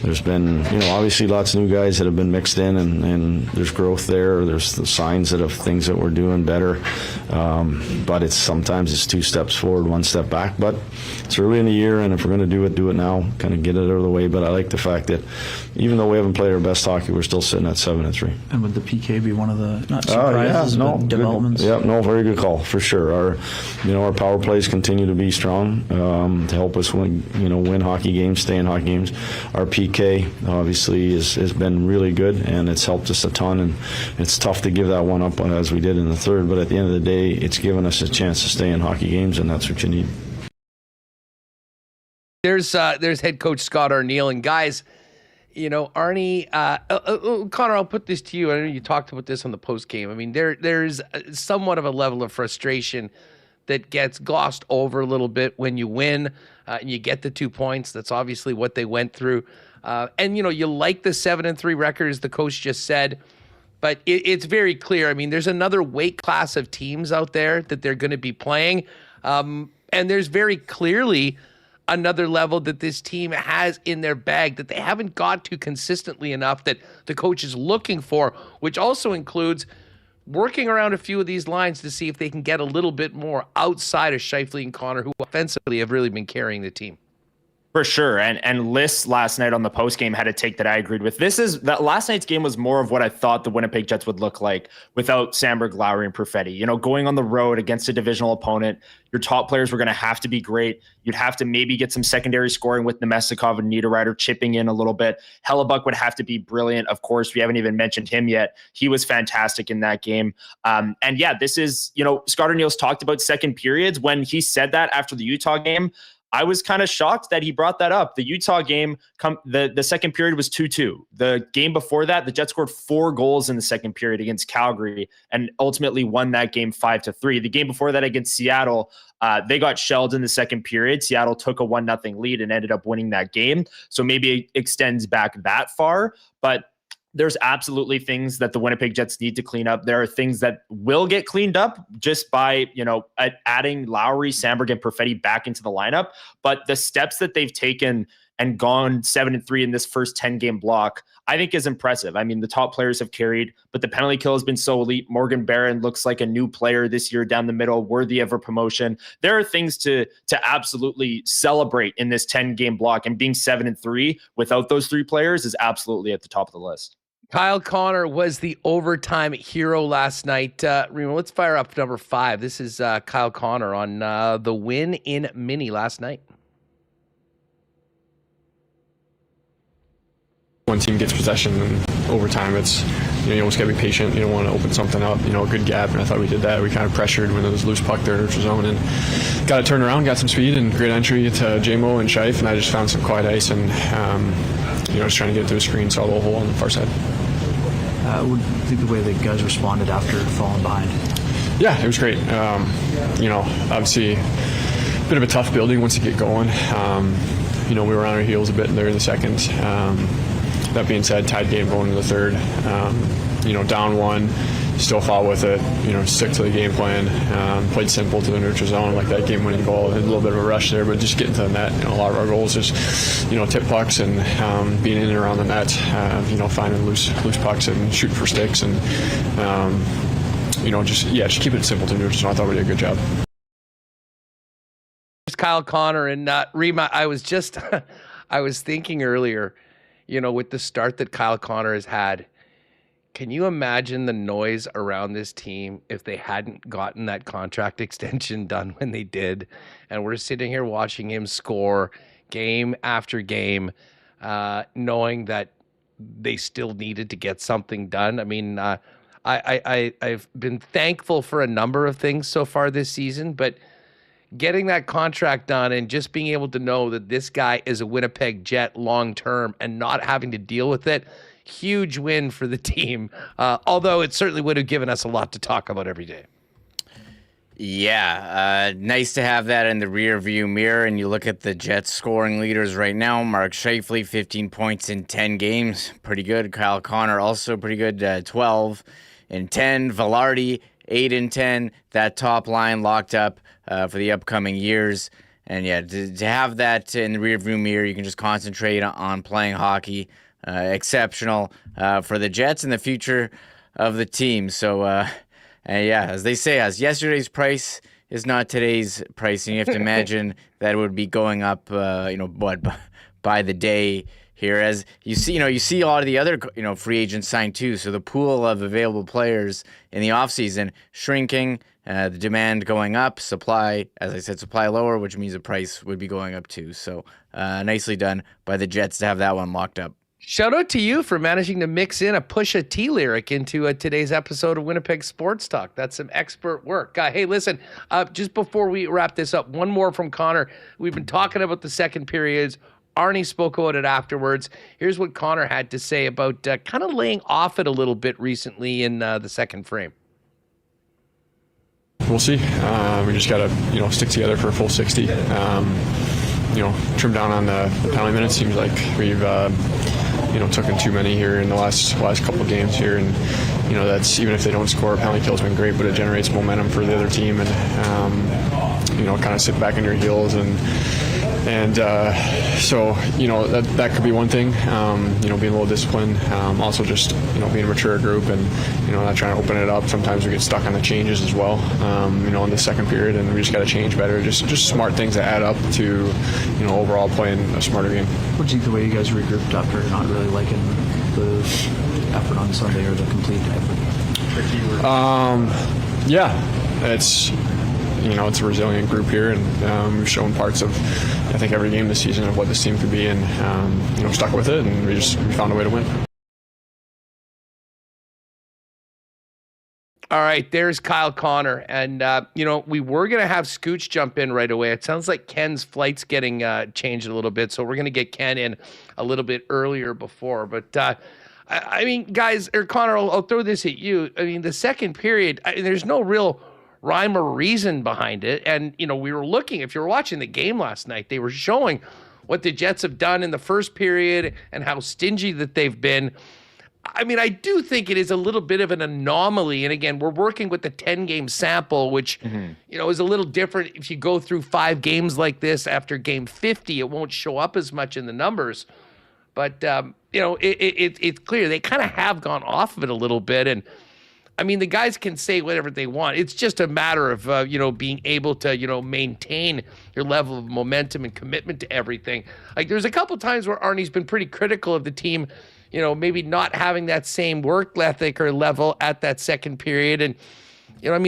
Speaker 5: There's been, obviously lots of new guys that have been mixed in, and there's growth there. There's the signs of things that we're doing better. But sometimes it's 2 steps forward, 1 step back. But it's early in the year, and if we're going to do it now, kind of get it out of the way. But I like the fact that even though we haven't played our best hockey, we're still sitting at 7-3.
Speaker 6: And would the PK be one of the, not surprises, but developments?
Speaker 5: Very good call, for sure. Our power plays continue to be strong to help us win hockey games, stay in hockey games. Our PK obviously has been really good, and it's helped us a ton, and it's tough to give that one up as we did in the third, but at the end of the day, it's given us a chance to stay in hockey games, and that's what you need.
Speaker 2: There's head coach Scott Arniel, and guys, Arnie, Connor, I'll put this to you. I know you talked about this on the post game. I mean, there's somewhat of a level of frustration that gets glossed over a little bit when you win and you get the 2 points. That's obviously what they went through. And you like the 7-3 record, as the coach just said, but it's very clear. I mean, there's another weight class of teams out there that they're going to be playing. And there's very clearly another level that this team has in their bag that they haven't got to consistently enough that the coach is looking for, which also includes working around a few of these lines to see if they can get a little bit more outside of Scheifele and Connor, who offensively have really been carrying the team.
Speaker 3: For sure. And Liss last night on the post game had a take that I agreed with. That last night's game was more of what I thought the Winnipeg Jets would look like without Sandberg, Lowry, and Perfetti. Going on the road against a divisional opponent, your top players were going to have to be great. You'd have to maybe get some secondary scoring with Nemestikov and Niederreiter chipping in a little bit. Hellebuck would have to be brilliant. Of course, we haven't even mentioned him yet. He was fantastic in that game. And yeah, this is, Scott Arniel's talked about second periods. When he said that after the Utah game, I was kind of shocked that he brought that up. The Utah game, the second period was 2-2. The game before that, the Jets scored 4 goals in the second period against Calgary and ultimately won that game 5-3. The game before that against Seattle, they got shelled in the second period. Seattle took a 1-0 lead and ended up winning that game. So maybe it extends back that far, but there's absolutely things that the Winnipeg Jets need to clean up. There are things that will get cleaned up just by, adding Lowry, Sandberg, and Perfetti back into the lineup. But the steps that they've taken and gone 7-3 in this first 10-game block, I think is impressive. I mean, the top players have carried, but the penalty kill has been so elite. Morgan Barron looks like a new player this year down the middle, worthy of a promotion. There are things to absolutely celebrate in this 10-game block, and being 7-3 without those 3 players is absolutely at the top of the list.
Speaker 2: Kyle Connor was the overtime hero last night. Remo, let's fire up number 5. This is Kyle Connor on the win in Mini last night.
Speaker 7: One team gets possession in overtime, it's, you almost got to be patient. You don't want to open something up, a good gap, and I thought we did that. We kind of pressured when there was a loose puck there in neutral zone and got it turned around, got some speed and great entry to JMO and Scheif, and I just found some quiet ice and, just trying to get to a screen, saw the hole on the far side.
Speaker 6: What do you think the way the guys responded after falling behind?
Speaker 7: Yeah, it was great. Obviously a bit of a tough building once you get going. We were on our heels a bit there in the second. That being said, tied game going into the third. Down 1, still fought with it. Stick to the game plan. Played simple to the neutral zone, like that game-winning goal. A little bit of a rush there, but just getting to the net. A lot of our goals is, tip pucks and being in and around the net. Finding loose pucks and shooting for sticks and just keep it simple to neutral zone. I thought we did a good job.
Speaker 2: Kyle Connor and Rima. I was thinking earlier, with the start that Kyle Connor has had, can you imagine the noise around this team if they hadn't gotten that contract extension done when they did? And we're sitting here watching him score game after game, knowing that they still needed to get something done. I mean, I've been thankful for a number of things so far this season, but getting that contract done and just being able to know that this guy is a Winnipeg Jet long-term and not having to deal with it, huge win for the team. Although it certainly would have given us a lot to talk about every day.
Speaker 4: Yeah, nice to have that in the rear view mirror. And you look at the Jets scoring leaders right now. Mark Scheifele, 15 points in 10 games. Pretty good. Kyle Connor, also pretty good, 12 in 10. Velarde, 8 in 10. That top line locked up for the upcoming years. And yeah, to have that in the rearview mirror, you can just concentrate on playing hockey. Exceptional for the Jets and the future of the team. So, as they say, as yesterday's price is not today's price, and you have to imagine that it would be going up, by the day here. As you see, you see a lot of the other, free agents signed too. So the pool of available players in the offseason shrinking, the demand going up, supply, as I said, supply lower, which means the price would be going up too. So nicely done by the Jets to have that one locked up.
Speaker 2: Shout out to you for managing to mix in a Pusha T lyric into today's episode of Winnipeg Sports Talk. That's some expert work. Hey, listen, just before we wrap this up, one more from Connor. We've been talking about the second periods. Arnie spoke about it afterwards. Here's what Connor had to say about kind of laying off it a little bit recently in the second frame.
Speaker 7: We'll see. We just got to, stick together for a full 60. Trim down on the penalty minutes. Seems like we've, taken too many here in the last couple of games here, and that's, even if they don't score, penalty kill's been great, but it generates momentum for the other team, and kind of sit back on your heels and so that could be one thing. Being a little disciplined, also just being a mature group and not trying to open it up. Sometimes we get stuck on the changes as well. In the second period, and we just got to change better. Just smart things that add up to overall playing a smarter game.
Speaker 6: What do you think the way you guys regrouped after not really liking the effort on Sunday or the complete effort?
Speaker 7: It's a resilient group here, and we've shown parts of, I think, every game this season of what this team could be, and stuck with it, and we found a way to win.
Speaker 2: All right, there's Kyle Connor. And, we were going to have Scooch jump in right away. It sounds like Ken's flight's getting changed a little bit, so we're going to get Ken in a little bit earlier before. But, guys, or Connor, I'll throw this at you. I mean, the second period, there's no real rhyme or reason behind it. And, we were looking, if you were watching the game last night, they were showing what the Jets have done in the first period and how stingy that they've been. I mean, I do think it is a little bit of an anomaly. And again, we're working with the 10-game sample, which, is a little different. If you go through 5 games like this after game 50, it won't show up as much in the numbers. But, it's clear they kind of have gone off of it a little bit. And, I mean, the guys can say whatever they want. It's just a matter of, being able to, maintain your level of momentum and commitment to everything. Like, there's a couple times where Arnie's been pretty critical of the team, maybe not having that same work ethic or level at that second period. And,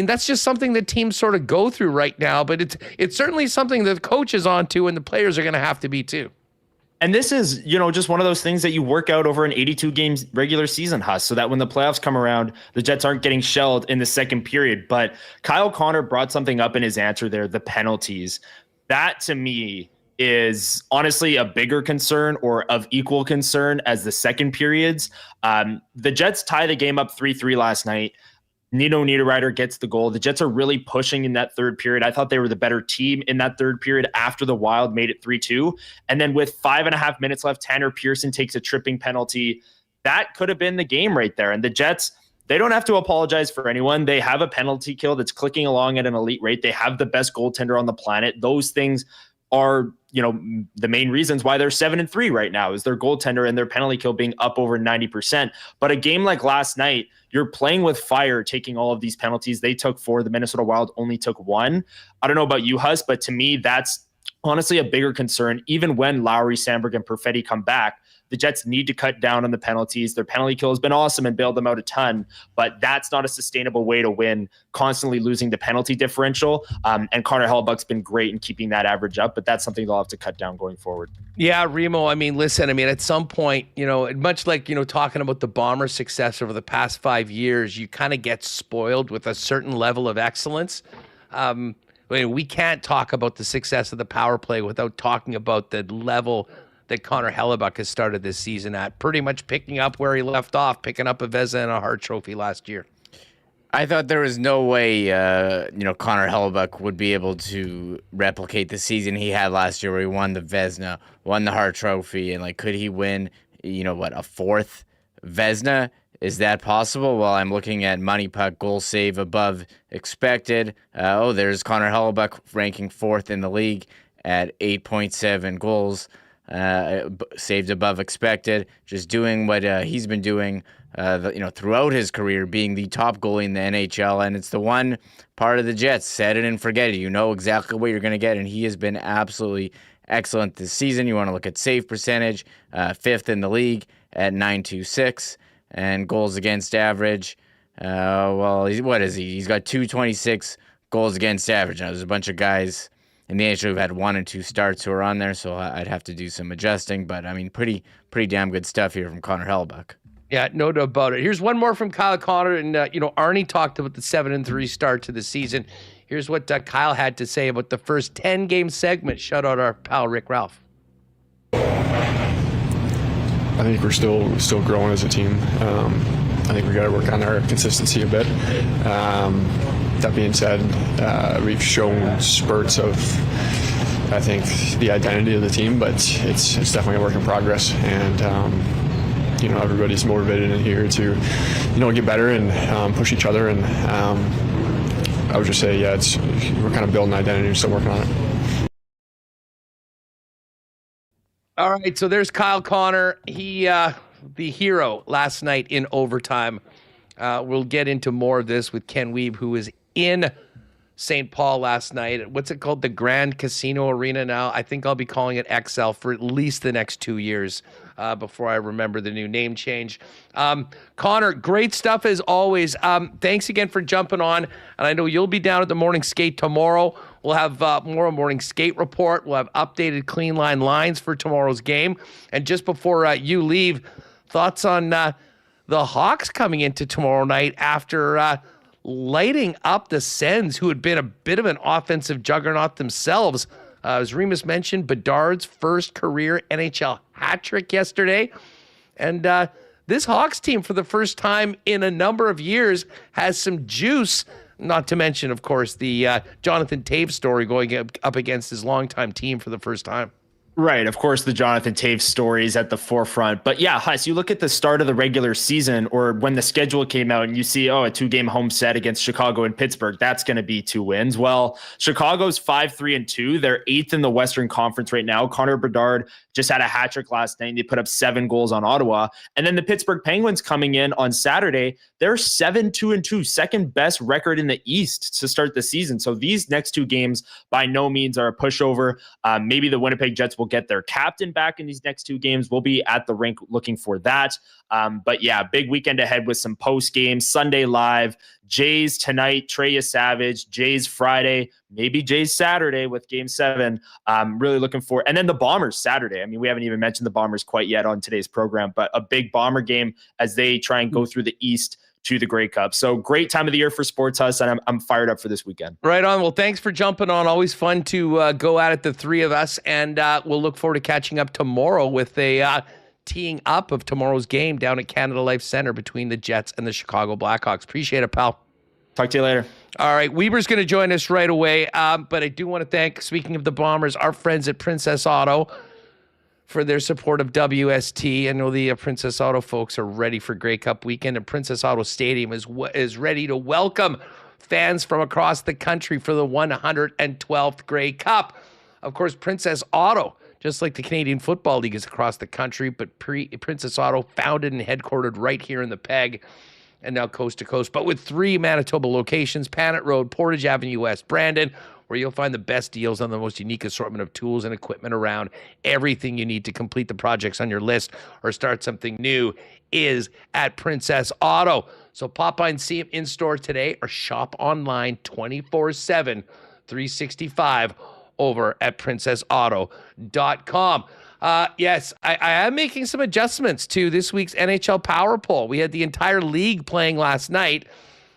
Speaker 2: that's just something that teams sort of go through right now. But it's certainly something that the coach is on to and the players are going to have to be too.
Speaker 3: And this is, just one of those things that you work out over an 82 games regular season, Huss, so that when the playoffs come around, the Jets aren't getting shelled in the second period. But Kyle Connor brought something up in his answer there, the penalties. That to me is honestly a bigger concern or of equal concern as the second periods. The Jets tie the game up 3-3 last night. Nino Niederreiter gets the goal. The Jets are really pushing in that third period. I thought they were the better team in that third period after the Wild made it 3-2. And then with 5.5 minutes left, Tanner Pearson takes a tripping penalty. That could have been the game right there. And the Jets, they don't have to apologize for anyone. They have a penalty kill that's clicking along at an elite rate. They have the best goaltender on the planet. Those things are, the main reasons why they're 7-3 right now is their goaltender and their penalty kill being up over 90%. But a game like last night, you're playing with fire, taking all of these penalties. They took 4. The Minnesota Wild only took 1. I don't know about you, Huss, but to me, that's honestly a bigger concern. Even when Lowry, Sandberg, and Perfetti come back, the Jets need to cut down on the penalties. Their penalty kill has been awesome and bailed them out a ton, but that's not a sustainable way to win, constantly losing the penalty differential. And Connor Hellebuyck's been great in keeping that average up, but that's something they'll have to cut down going forward.
Speaker 2: Yeah, Remo, listen, at some point, much like, talking about the Bombers' success over the past 5 years, you kind of get spoiled with a certain level of excellence. We can't talk about the success of the power play without talking about the level that Connor Hellebuyck has started this season at, pretty much picking up where he left off, picking up a Vezina and a Hart Trophy last year.
Speaker 4: I thought there was no way, Connor Hellebuyck would be able to replicate the season he had last year where he won the Vezina, won the Hart Trophy, and, could he win, a 4th Vezina? Is that possible? Well, I'm looking at Money Puck goal save above expected. There's Connor Hellebuyck ranking 4th in the league at 8.7 goals. Saved above expected, just doing what he's been doing, throughout his career, being the top goalie in the NHL. And it's the one part of the Jets, set it and forget it. You know exactly what you're going to get, and he has been absolutely excellent this season. You want to look at save percentage, 5th in the league at .926, and goals against average. What is he? He's got 226 goals against average. Now, there's a bunch of guys in the NHL who've had 1 and 2 starts who are on there, so I'd have to do some adjusting. But, pretty damn good stuff here from Connor Hellebuyck.
Speaker 2: Yeah, no doubt about it. Here's one more from Kyle Connor. And, Arnie talked about the 7-3 start to the season. Here's what Kyle had to say about the first 10-game segment. Shout out our pal, Rick Ralph.
Speaker 7: I think we're still growing as a team. I think we got to work on our consistency a bit. That being said, we've shown spurts of, I think, the identity of the team, but it's definitely a work in progress. And everybody's motivated in here to get better and push each other. And I would just say, we're kind of building identity and still working on it.
Speaker 2: All right, so there's Kyle Connor. He, the hero last night in overtime. We'll get into more of this with Ken Wiebe, who was in St. Paul last night. What's it called? The Grand Casino Arena now. I think I'll be calling it XL for at least the next 2 years before I remember the new name change. Connor, great stuff as always. Thanks again for jumping on. And I know you'll be down at the morning skate tomorrow. We'll have more morning skate report. We'll have updated clean line lines for tomorrow's game. And just before you leave, thoughts on the Hawks coming into tomorrow night after lighting up the Sens, who had been a bit of an offensive juggernaut themselves. As Remis mentioned, Bedard's first career NHL hat trick yesterday. And this Hawks team, for the first time in a number of years, has some juice. Not to mention, of course, the Jonathan Toews story going up against his longtime team for the first time.
Speaker 3: Right. Of course, the Jonathan Toews story is at the forefront. But yeah, Huss, you look at the start of the regular season or when the schedule came out and you see, a 2-game home set against Chicago and Pittsburgh, that's going to be 2 wins. Well, Chicago's 5-3-2. They're 8th in the Western Conference right now. Connor Bedard just had a hat trick last night. They put up 7 goals on Ottawa. And then the Pittsburgh Penguins coming in on Saturday, they're 7-2-2, second best record in the East to start the season. So these next 2 games by no means are a pushover. Maybe the Winnipeg Jets will get their captain back in these next 2 games. We'll be at the rink looking for that. But yeah, big weekend ahead with some post games. Sunday live, Jays tonight, Trey Savage, Jays Friday, maybe Jays Saturday with Game 7. Really looking for, and then the Bombers Saturday. I mean, we haven't even mentioned the Bombers quite yet on today's program, but a big Bomber game as they try and go through the East to the Grey Cup. So great time of the year for Sports House, and I'm fired up for this weekend.
Speaker 2: Right on. Well, thanks for jumping on. Always fun to go at it, the 3 of us, and we'll look forward to catching up tomorrow with a teeing up of tomorrow's game down at Canada Life Center between the Jets and the Chicago Blackhawks. Appreciate it, pal.
Speaker 3: Talk to you later. All
Speaker 2: right, Wieber's going to join us right away, but I do want to thank, speaking of the Bombers, our friends at Princess Auto for their support of WST. I know the Princess Auto folks are ready for Grey Cup weekend, and Princess Auto Stadium is ready to welcome fans from across the country for the 112th Grey Cup. Of course, Princess Auto, just like the Canadian Football League, is across the country, but Princess Auto, founded and headquartered right here in the Peg, and now coast to coast, but with 3 Manitoba locations: Panet Road, Portage Avenue West, Brandon, where you'll find the best deals on the most unique assortment of tools and equipment around. Everything you need to complete the projects on your list or start something new is at Princess Auto. So pop by and see them in store today or shop online 24/7, 365 over at princessauto.com. Yes, I am making some adjustments to this week's NHL Power Poll. We had the entire league playing last night.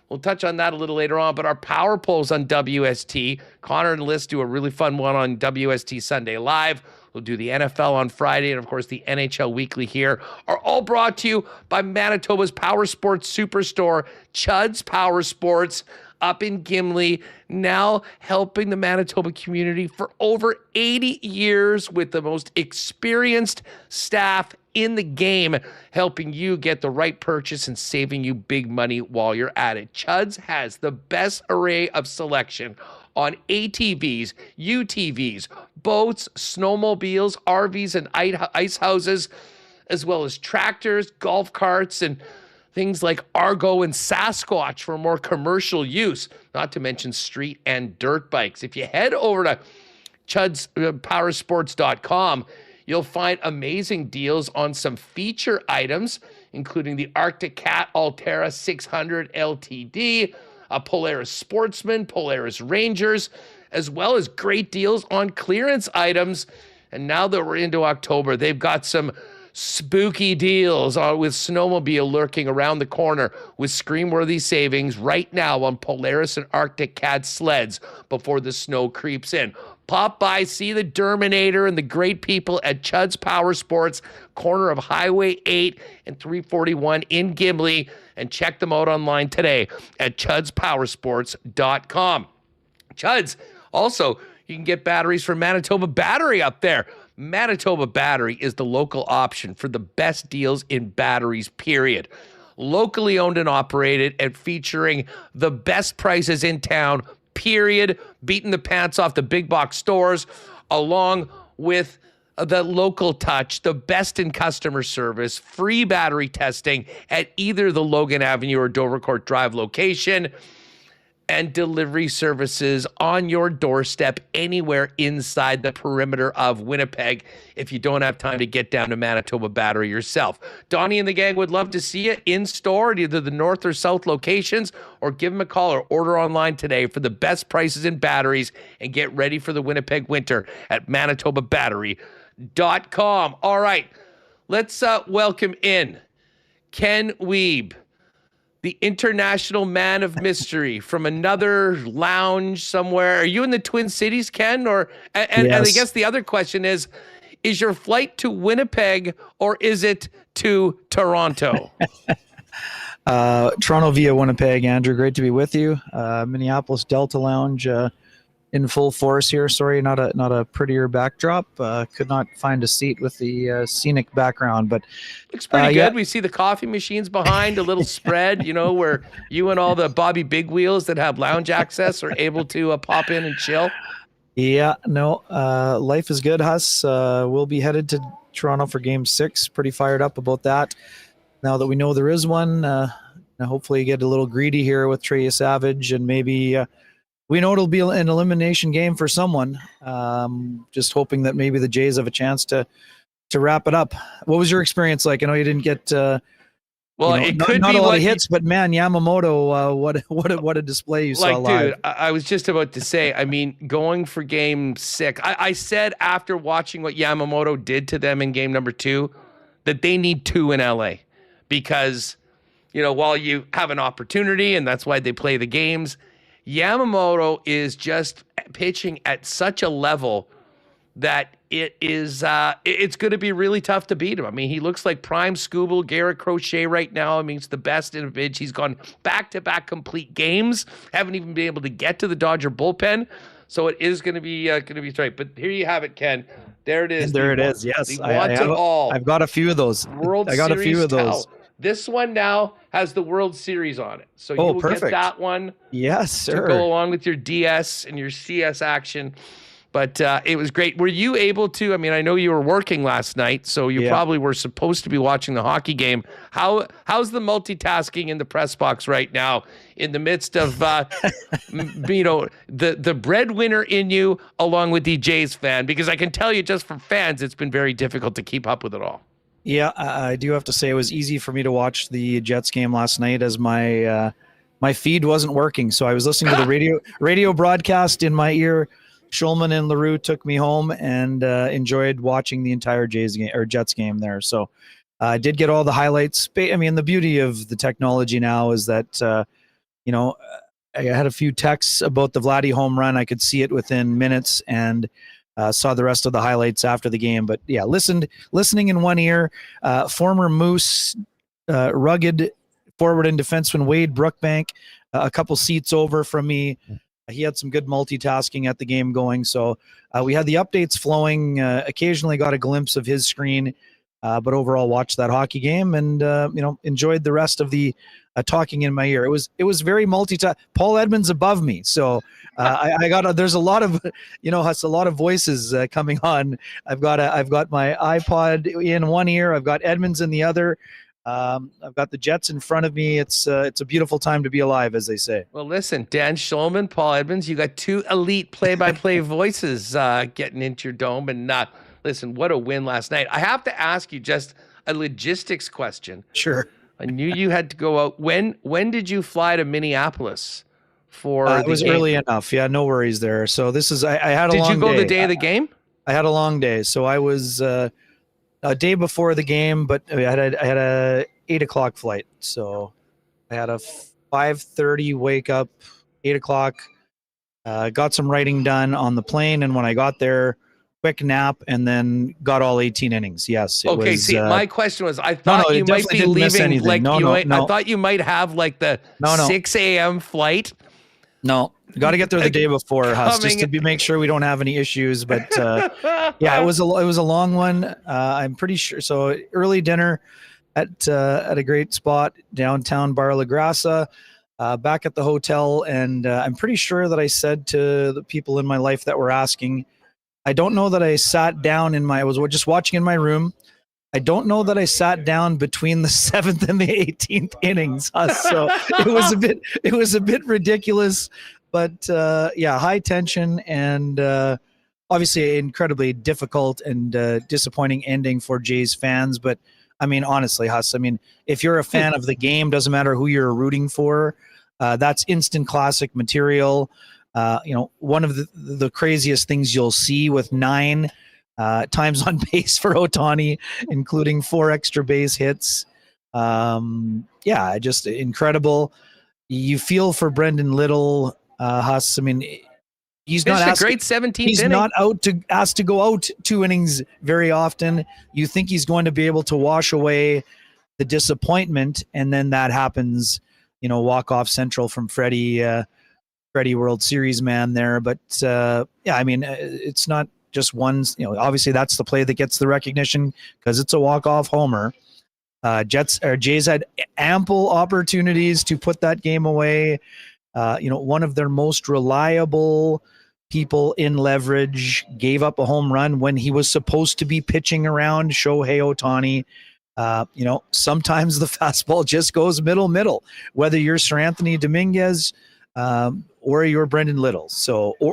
Speaker 2: We'll touch on that a little later on, but our Power Polls on WST, Connor and Liz do a really fun one on WST Sunday Live. We'll do the NFL on Friday, and of course the NHL Weekly here, are all brought to you by Manitoba's Power Sports Superstore, Chud's Power Sports, up in Gimli, now helping the Manitoba community for over 80 years with the most experienced staff in the game, helping you get the right purchase and saving you big money while you're at it. Chud's has the best array of selection on ATVs, UTVs, boats, snowmobiles, RVs, and ice houses, as well as tractors, golf carts, and things like Argo and Sasquatch for more commercial use, not to mention street and dirt bikes. If you head over to chudspowersports.com, you'll find amazing deals on some feature items, including the Arctic Cat Altera 600 LTD, a Polaris Sportsman, Polaris Rangers, as well as great deals on clearance items. And now that we're into October, they've got some spooky deals with snowmobile lurking around the corner with scream-worthy savings right now on Polaris and Arctic Cat sleds before the snow creeps in. Pop by, see the Derminator and the great people at Chud's Power Sports, corner of Highway 8 and 341 in Gimli, and check them out online today at chudspowersports.com. Chud's, also, you can get batteries from Manitoba Battery up there. Manitoba Battery is the local option for the best deals in batteries, period. Locally owned and operated and featuring the best prices in town, period. Beating the pants off the big box stores, along with the local touch, the best in customer service, free battery testing at either the Logan Avenue or Dovercourt Drive location, and delivery services on your doorstep anywhere inside the perimeter of Winnipeg if you don't have time to get down to Manitoba Battery yourself. Donnie and the gang would love to see you in store at either the north or south locations, or give them a call or order online today for the best prices in batteries and get ready for the Winnipeg winter at manitobabattery.com. All right, let's welcome in Ken Wiebe, the international man of mystery from another lounge somewhere. Are you in the Twin Cities, Ken? And I guess the other question is your flight to Winnipeg or is it to Toronto?
Speaker 6: Toronto via Winnipeg. Andrew, great to be with you. Minneapolis Delta Lounge in full force here. Sorry, not a prettier backdrop. Could not find a seat with the scenic background, but
Speaker 2: looks pretty good. We see the coffee machines behind, a little spread, where you and all the Bobby Big Wheels that have lounge access are able to pop in and chill.
Speaker 6: Yeah, no, life is good, Huss. We'll be headed to Toronto for Game 6. Pretty fired up about that. Now that we know there is one, hopefully get a little greedy here with Trey Savage, and maybe we know it'll be an elimination game for someone. Just hoping that maybe the Jays have a chance to wrap it up. What was your experience like? I know you didn't get
Speaker 2: it could
Speaker 6: not
Speaker 2: be
Speaker 6: a lot of hits, but man, Yamamoto, what a display you saw live.
Speaker 2: Dude, I was just about to say, going for Game 6, I said after watching what Yamamoto did to them in Game number 2 that they need 2 in LA. Because, while you have an opportunity, and that's why they play the games, Yamamoto is just pitching at such a level that it's going to be really tough to beat him. He looks like prime Scooble, Garrett Crochet right now. It's the best in a pitch. He's gone back-to-back complete games. Haven't even been able to get to the Dodger bullpen. So it is going to be tight. But here you have it, Ken. There it is.
Speaker 6: And there it is. Yes,
Speaker 2: I've
Speaker 6: got a few of those. A few of those.
Speaker 2: This one now has the World Series on it. So you will
Speaker 6: perfect.
Speaker 2: get that one.
Speaker 6: Yes, sir.
Speaker 2: To go along with your DS and your CS action. But it was great. Were you able to, I know you were working last night, so you probably were supposed to be watching the hockey game. How's the multitasking in the press box right now in the midst of, the breadwinner in you along with the Jays fan? Because I can tell you just for fans, it's been very difficult to keep up with it all.
Speaker 6: Yeah, I do have to say it was easy for me to watch the Jets game last night as my feed wasn't working. So I was listening to the radio broadcast in my ear. Schulman and LaRue took me home and enjoyed watching the entire Jets game there. So I did get all the highlights. The beauty of the technology now is that, I had a few texts about the Vladdy home run. I could see it within minutes and saw the rest of the highlights after the game. But yeah, listening in one ear, former Moose, rugged forward and defenseman Wade Brookbank, a couple seats over from me. He had some good multitasking at the game going. So we had the updates flowing, occasionally got a glimpse of his screen, but overall watched that hockey game and, enjoyed the rest of the talking in my ear. It was very Paul Edmonds above me. So there's a lot of, it's a lot of voices coming on. I've got my iPod in one ear. I've got Edmonds in the other. I've got the Jets in front of me. It's a beautiful time to be alive, as they say.
Speaker 2: Well, listen, Dan Schulman, Paul Edmonds, you got 2 elite play-by-play voices getting into your dome. And listen, what a win last night. I have to ask you just a logistics question.
Speaker 6: Sure.
Speaker 2: I knew you had to go out. When did you fly to Minneapolis for
Speaker 6: it was
Speaker 2: game?
Speaker 6: Early enough. Yeah, no worries there. So this is, I had a long day.
Speaker 2: Did you go the day of the game?
Speaker 6: I had a long day. So I was a day before the game, but I had a 8:00 flight. So I had a 5:30 wake up, 8:00, got some writing done on the plane. And when I got there, quick nap, and then got all 18 innings. Yes.
Speaker 2: My question was, I thought you might be leaving. I thought you might have like the 6 a.m. flight.
Speaker 6: No, got to get there the day before, Huss, just to make sure we don't have any issues. But yeah, it was a long one. I'm pretty sure. So early dinner at a great spot downtown Bar La Grassa, back at the hotel, and I'm pretty sure that I said to the people in my life that were asking, I don't know that I sat down I was just watching in my room. I don't know that I sat down between the 7th and the 18th innings. So it was a bit ridiculous, but yeah, high tension and obviously incredibly difficult and disappointing ending for Jays fans. But honestly, Huss, if you're a fan of the game, doesn't matter who you're rooting for, that's instant classic material. One of the craziest things you'll see with 9 times on base for Ohtani, including 4 extra base hits. Yeah, just incredible. You feel for Brendan Little, Huss. I mean, he's
Speaker 2: Finished
Speaker 6: not
Speaker 2: a
Speaker 6: asked,
Speaker 2: great 17th
Speaker 6: he's
Speaker 2: inning.
Speaker 6: not asked to go out 2 innings very often. You think he's going to be able to wash away the disappointment, and then that happens. Walk off central from Freddie World Series man there. But yeah, I mean, it's not just one. Obviously that's the play that gets the recognition because it's a walk off homer. Jays had ample opportunities to put that game away. One of their most reliable people in leverage gave up a home run when he was supposed to be pitching around Shohei Ohtani. Sometimes the fastball just goes middle, whether you're Sir Anthony Dominguez or you're Brendan Little,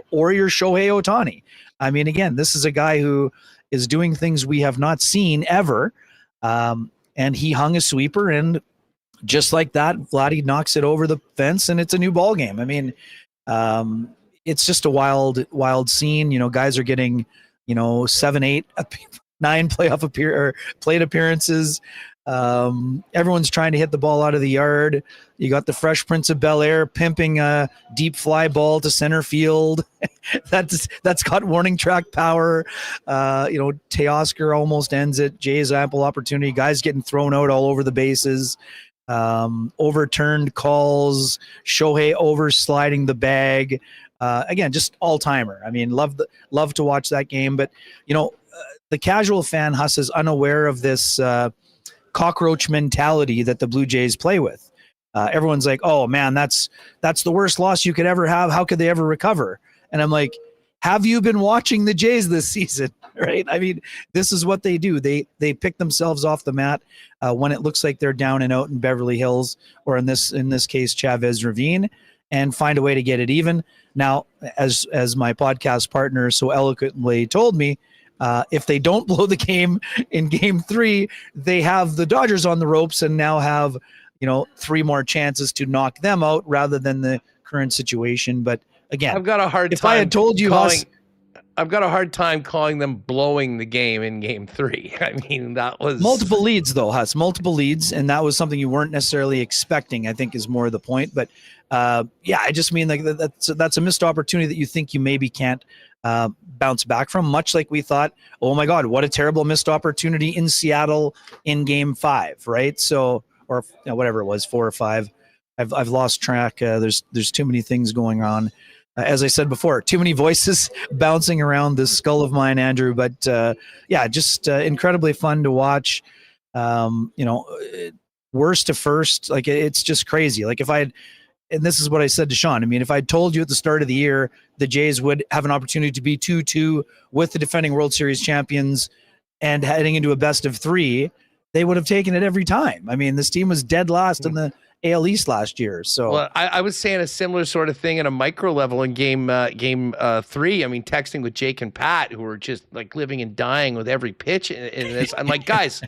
Speaker 6: or you're Shohei Ohtani. I mean, again, this is a guy who is doing things we have not seen ever. And he hung a sweeper, and just like that, Vladdy knocks it over the fence, and it's a new ball game. I mean, it's just a wild scene. Guys are getting, 7, 8, 9 plate appearances. Everyone's trying to hit the ball out of the yard. You got the Fresh Prince of Bel-Air pimping a deep fly ball to center field. that's got warning track power. Teoscar almost ends it. Jay's ample opportunity. Guys getting thrown out all over the bases. Overturned calls. Shohei oversliding the bag. Again, just all timer. I mean, love to watch that game. But the casual fan, Huss, is unaware of this cockroach mentality that the Blue Jays play with. Everyone's like, oh man, that's the worst loss you could ever have. How could they ever recover? And I'm like, have you been watching the Jays this season? Right? I mean, this is what they do. They pick themselves off the mat when it looks like they're down and out in Beverly Hills, or in this case, Chavez Ravine, and find a way to get it even. Now, as my podcast partner so eloquently told me, if they don't blow the game in Game 3, they have the Dodgers on the ropes and now have 3 more chances to knock them out rather than the current situation. But again,
Speaker 2: I've got a hard time.
Speaker 6: If I had told you,
Speaker 2: I've got a hard time calling them blowing the game in Game 3. I mean, that was
Speaker 6: multiple leads, though, Huss. Multiple leads, and that was something you weren't necessarily expecting, I think, is more the point. But yeah, I just mean like that's a missed opportunity that you think you maybe can't bounce back from, much like we thought, oh my God, what a terrible missed opportunity in Seattle in Game 5, right? So, or whatever it was, 4 or 5. I've lost track. There's too many things going on. As I said before, too many voices bouncing around this skull of mine, Andrew. But yeah, just incredibly fun to watch. Worst to first, like it's just crazy. Like and this is what I said to Sean. I mean, if I'd told you at the start of the year the Jays would have an opportunity to be 2-2 with the defending World Series champions and heading into a best of 3, they would have taken it every time. I mean, this team was dead last in the AL East last year. So
Speaker 2: well, I was saying a similar sort of thing at a micro level in game 3. I mean, texting with Jake and Pat, who were just like living and dying with every pitch in this. I'm like, guys,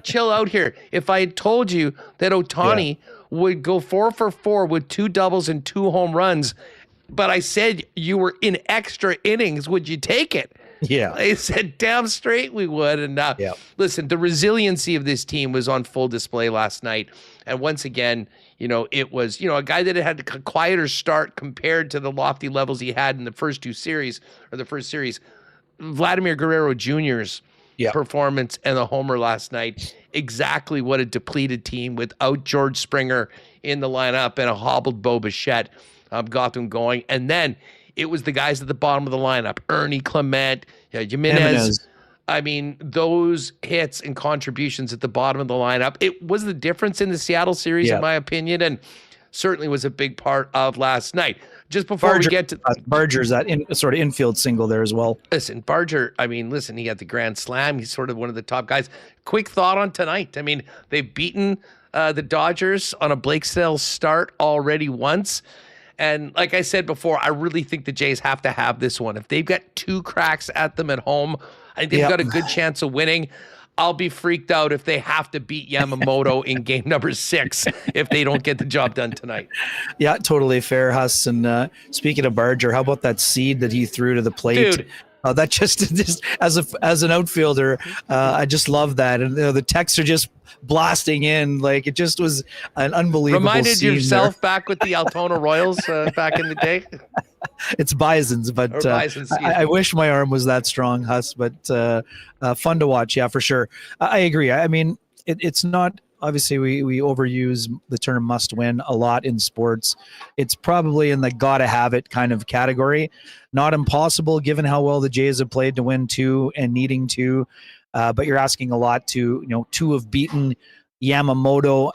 Speaker 2: chill out here. If I had told you that Ohtani would go 4 for 4 with 2 doubles and 2 home runs, but I said you were in extra innings, would you take it?
Speaker 6: Yeah.
Speaker 2: I said damn straight we would. And listen, the resiliency of this team was on full display last night. And once again, it was, a guy that had a quieter start compared to the lofty levels he had in the first series. Vladimir Guerrero Jr.'s performance and the homer last night, exactly what a depleted team without George Springer in the lineup and a hobbled Bo Bichette got them going. And then it was the guys at the bottom of the lineup, Ernie Clement, Jimenez. I mean, those hits and contributions at the bottom of the lineup, it was the difference in the Seattle series, in my opinion, and certainly was a big part of last night. Just before we get to
Speaker 6: Barger's that sort of infield single there as well.
Speaker 2: Listen, Barger, he had the grand slam. He's sort of one of the top guys. Quick thought on tonight. I mean, they've beaten the Dodgers on a Blake Snell start already once. And like I said before, I really think the Jays have to have this one. If they've got 2 cracks at them at home, I think they've got a good chance of winning. I'll be freaked out if they have to beat Yamamoto in game number 6 if they don't get the job done tonight.
Speaker 6: Yeah, totally fair, Huss. And speaking of Barger, how about that seed that he threw to the plate?
Speaker 2: Dude,
Speaker 6: That just as an outfielder, I just love that, and the texts are just blasting in. Like, it just was an unbelievable.
Speaker 2: Reminded
Speaker 6: scene
Speaker 2: yourself
Speaker 6: there.
Speaker 2: back with the Altona Royals back in the day.
Speaker 6: It's Bisons, but
Speaker 2: Bisons,
Speaker 6: I wish my arm was that strong, Huss. But fun to watch, yeah, for sure. I agree. I mean, it's not. Obviously, we overuse the term must win a lot in sports. It's probably in the gotta have it kind of category. Not impossible given how well the Jays have played to win 2 and needing to. But you're asking a lot to have beaten Yamamoto,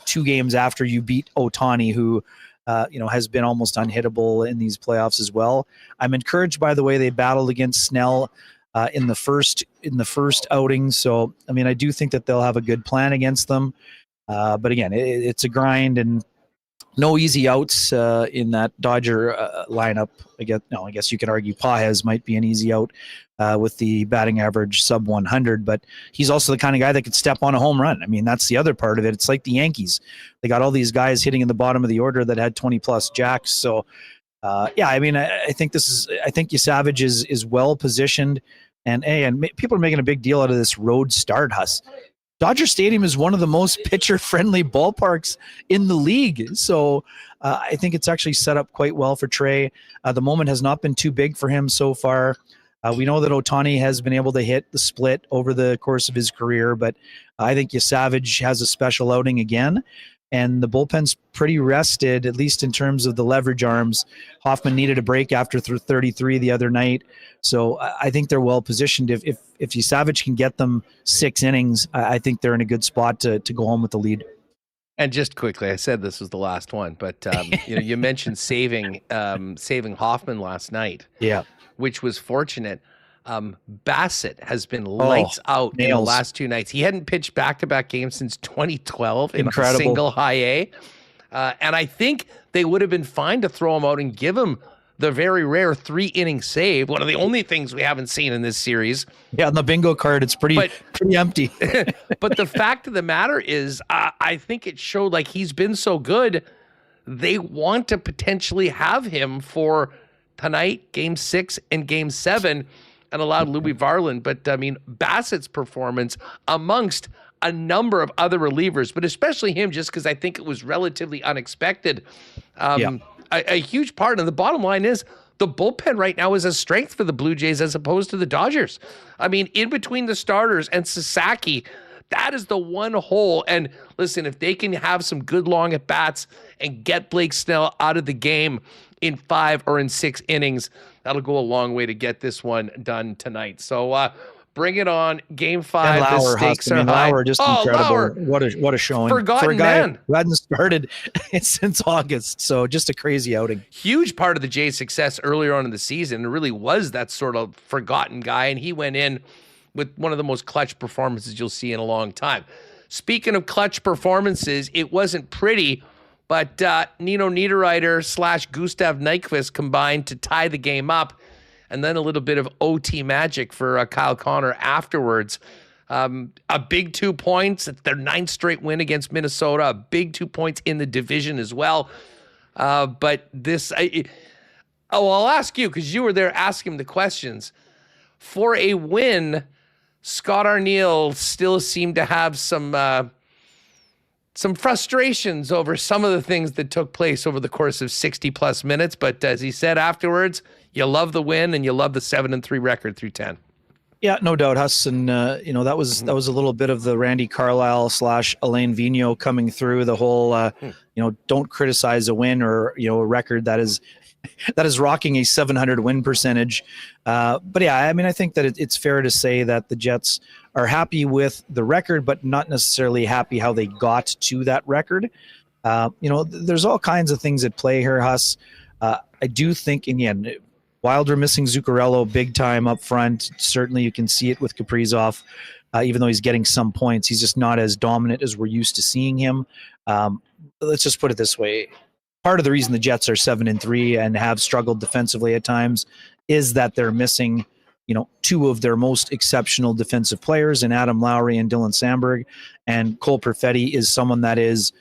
Speaker 6: 2 games after you beat Ohtani, who has been almost unhittable in these playoffs as well. I'm encouraged by the way they battled against Snell in the first outing. So, I mean, I do think that they'll have a good plan against them. But again, it's a grind and no easy outs in that Dodger lineup. I guess you could argue Pajes might be an easy out with the batting average sub 100, but he's also the kind of guy that could step on a home run. I mean, that's the other part of it. It's like the Yankees. They got all these guys hitting in the bottom of the order that had 20 plus jacks. So, I mean, I think Savage is well positioned. And people are making a big deal out of this road start, Huss. Dodger Stadium is one of the most pitcher-friendly ballparks in the league. So I think it's actually set up quite well for Trey. The moment has not been too big for him so far. We know that Ohtani has been able to hit the split over the course of his career, but I think Savage has a special outing again. And the bullpen's pretty rested, at least in terms of the leverage arms. Hoffman needed a break after 33 the other night. So I think they're well positioned. If Savage can get them 6 innings, I think they're in a good spot to go home with the lead.
Speaker 2: And just quickly, I said this was the last one, but you mentioned saving Hoffman last night.
Speaker 6: Yeah,
Speaker 2: which was fortunate. Bassett has been lights out in the last 2 nights. He hadn't pitched back-to-back games since 2012 in a single high A. And I think they would have been fine to throw him out and give him the very rare 3-inning save, one of the only things we haven't seen in this series.
Speaker 6: Yeah, on the bingo card, it's pretty empty.
Speaker 2: But the fact of the matter is, I think it showed, like, he's been so good, they want to potentially have him for tonight, Game 6 and Game 7, and allowed Louis Varland. But, I mean, Bassett's performance amongst a number of other relievers, but especially him, just because I think it was relatively unexpected. A huge part. And the bottom line is the bullpen right now is a strength for the Blue Jays as opposed to the Dodgers. I mean, in between the starters and Sasaki, that is the one hole. And listen, if they can have some good long at-bats and get Blake Snell out of the game in 5 or in 6 innings, that'll go a long way to get this one done tonight. So bring it on. Game 5,
Speaker 6: Lauer,
Speaker 2: the stakes are high.
Speaker 6: Lauer, just incredible.
Speaker 2: Lauer.
Speaker 6: What a showing.
Speaker 2: Forgotten
Speaker 6: for a guy
Speaker 2: man.
Speaker 6: who hadn't started since August. So just a crazy outing.
Speaker 2: Huge part of the Jays' success earlier on in the season. It really was that sort of forgotten guy, and he went in with one of the most clutch performances you'll see in a long time. Speaking of clutch performances, it wasn't pretty, but Nino Niederreiter / Gustav Nyquist combined to tie the game up, and then a little bit of OT magic for Kyle Connor afterwards. A big 2 points. It's their 9th straight win against Minnesota. A big 2 points in the division as well. But this, I'll ask you, because you were there asking the questions. For a win, Scott Arniel still seemed to have some frustrations over some of the things that took place over the course of 60-plus minutes. But as he said afterwards, you love the win and you love the 7-3 record through 10.
Speaker 6: Yeah, no doubt, Huss. And, that was a little bit of the Randy Carlyle / Alain Vigneault coming through the whole, don't criticize a win or, a record that is rocking a 700 win percentage. But yeah, I mean, I think that it's fair to say that the Jets are happy with the record, but not necessarily happy how they got to that record. There's all kinds of things at play here, Huss. I do think, again, Wilder missing Zuccarello big time up front. Certainly you can see it with Kaprizov. Even though he's getting some points, he's just not as dominant as we're used to seeing him. Let's just put it this way. Part of the reason the Jets are 7-3 and have struggled defensively at times is that they're missing two of their most exceptional defensive players in Adam Lowry and Dylan Sandberg. And Cole Perfetti is someone that is,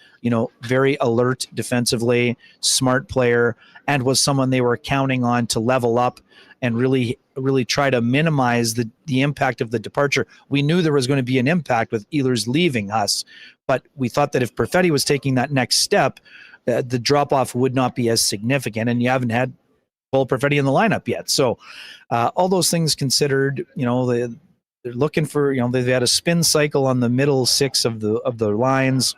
Speaker 6: very alert defensively, smart player, and was someone they were counting on to level up and really try to minimize the impact of the departure. We knew there was going to be an impact with Ehlers leaving us, but we thought that if Perfetti was taking that next step, the drop-off would not be as significant, and you haven't had Cole Perfetti in the lineup yet. So all those things considered, they're looking for, they've had a spin cycle on the middle six of the lines.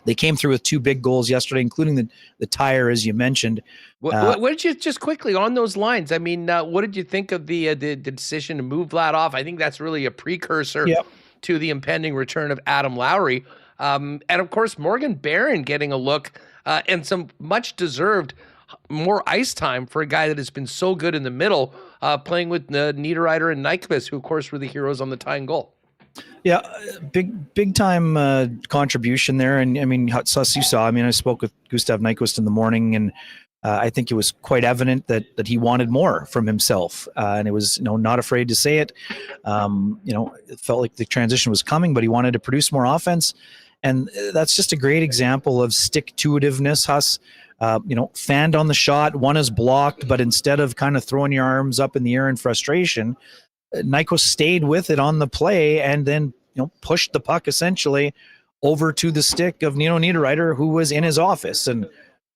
Speaker 6: They came through with 2 big goals yesterday, including the tire, as you mentioned.
Speaker 2: What did you, just quickly on those lines? I mean, what did you think of the decision to move Vlad off? I think that's really a precursor to the impending return of Adam Lowry. And of course, Morgan Barron getting a look and some much deserved more ice time for a guy that has been so good in the middle, playing with Niederreiter and Nyquist, who of course were the heroes on the tying goal.
Speaker 6: Yeah, big time contribution there. And I mean, Sus, you saw, I spoke with Gustav Nyquist in the morning, and I think it was quite evident that he wanted more from himself. And it was, not afraid to say it. It felt like the transition was coming, but he wanted to produce more offense. And that's just a great example of stick-to-itiveness, Huss. Fanned on the shot, one is blocked, but instead of kind of throwing your arms up in the air in frustration, Nyquist stayed with it on the play and then, pushed the puck essentially over to the stick of Nino Niederreiter, who was in his office. And,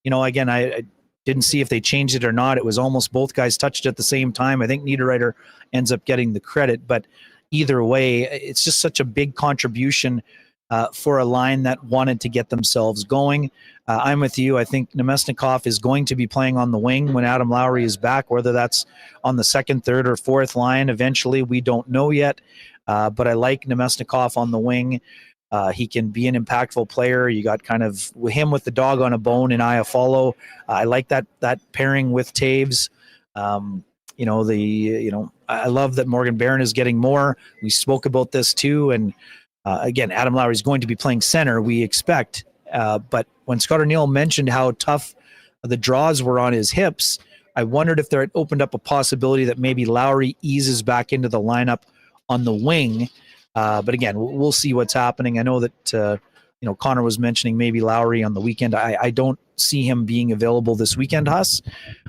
Speaker 6: again, I didn't see if they changed it or not. It was almost both guys touched at the same time. I think Niederreiter ends up getting the credit, but either way, it's just such a big contribution for a line that wanted to get themselves going. I'm with you. I think Nemesnikov is going to be playing on the wing when Adam Lowry is back, whether that's on the second, third, or fourth line. Eventually, we don't know yet, but I like Nemesnikov on the wing. He can be an impactful player. You got kind of him with the dog on a bone in Iafallo. I like that pairing with Taves. I love that Morgan Barron is getting more. We spoke about this too, and again, Adam Lowry is going to be playing center, we expect. But when Scott Arniel mentioned how tough the draws were on his hips, I wondered if there had opened up a possibility that maybe Lowry eases back into the lineup on the wing. But again, we'll see what's happening. I know that Connor was mentioning maybe Lowry on the weekend. I don't see him being available this weekend, Huss.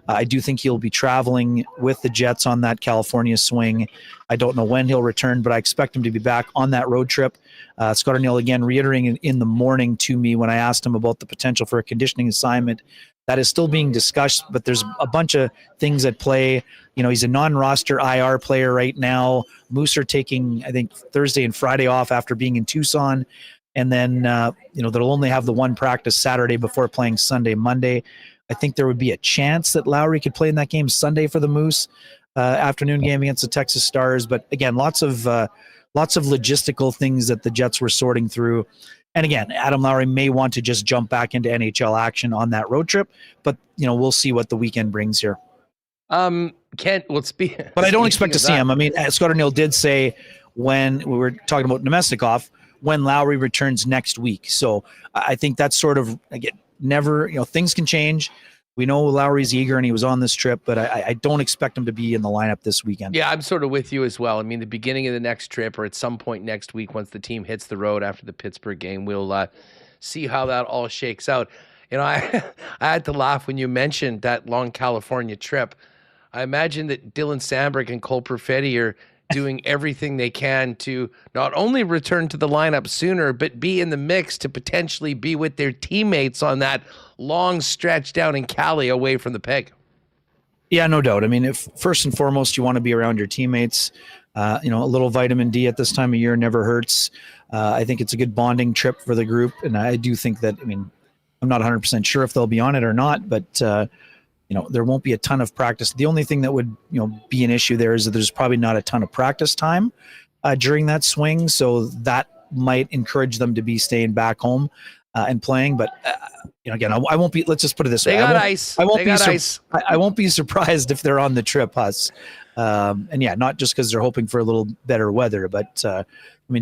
Speaker 6: I do think he'll be traveling with the Jets on that California swing. I don't know when he'll return, but I expect him to be back on that road trip. Scott Arniel, again, reiterating in the morning to me when I asked him about the potential for a conditioning assignment. That is still being discussed, but there's a bunch of things at play. He's a non-roster IR player right now. Moose are taking, I think, Thursday and Friday off after being in Tucson. And then, they'll only have the one practice Saturday before playing Sunday, Monday. I think there would be a chance that Lowry could play in that game Sunday for the Moose afternoon game against the Texas Stars. But again, lots of logistical things that the Jets were sorting through. And again, Adam Lowry may want to just jump back into NHL action on that road trip, but we'll see what the weekend brings here.
Speaker 2: Kent,
Speaker 6: but I don't expect to see him. I mean, Scott Arniel did say when we were talking about Nemesnikov, when Lowry returns next week. So I think that's sort of, again, never, things can change. We know Lowry's eager and he was on this trip, but I don't expect him to be in the lineup this weekend.
Speaker 2: Yeah, I'm sort of with you as well. I mean, the beginning of the next trip or at some point next week, once the team hits the road after the Pittsburgh game, we'll see how that all shakes out. I had to laugh when you mentioned that long California trip. I imagine that Dylan Sandberg and Cole Perfetti are doing everything they can to not only return to the lineup sooner, but be in the mix to potentially be with their teammates on that long stretch down in Cali away from the peg.
Speaker 6: Yeah, no doubt. I mean, if first and foremost, you want to be around your teammates, a little vitamin D at this time of year never hurts. I think it's a good bonding trip for the group. And I do think that, I'm not 100% sure if they'll be on it or not, but there won't be a ton of practice. The only thing that would, be an issue there is that there's probably not a ton of practice time during that swing. So that might encourage them to be staying back home and playing. But, again, I won't be, let's just put it this way.
Speaker 2: They got ice.
Speaker 6: I won't be surprised if they're on the trip, Huss. And yeah, not just because they're hoping for a little better weather, but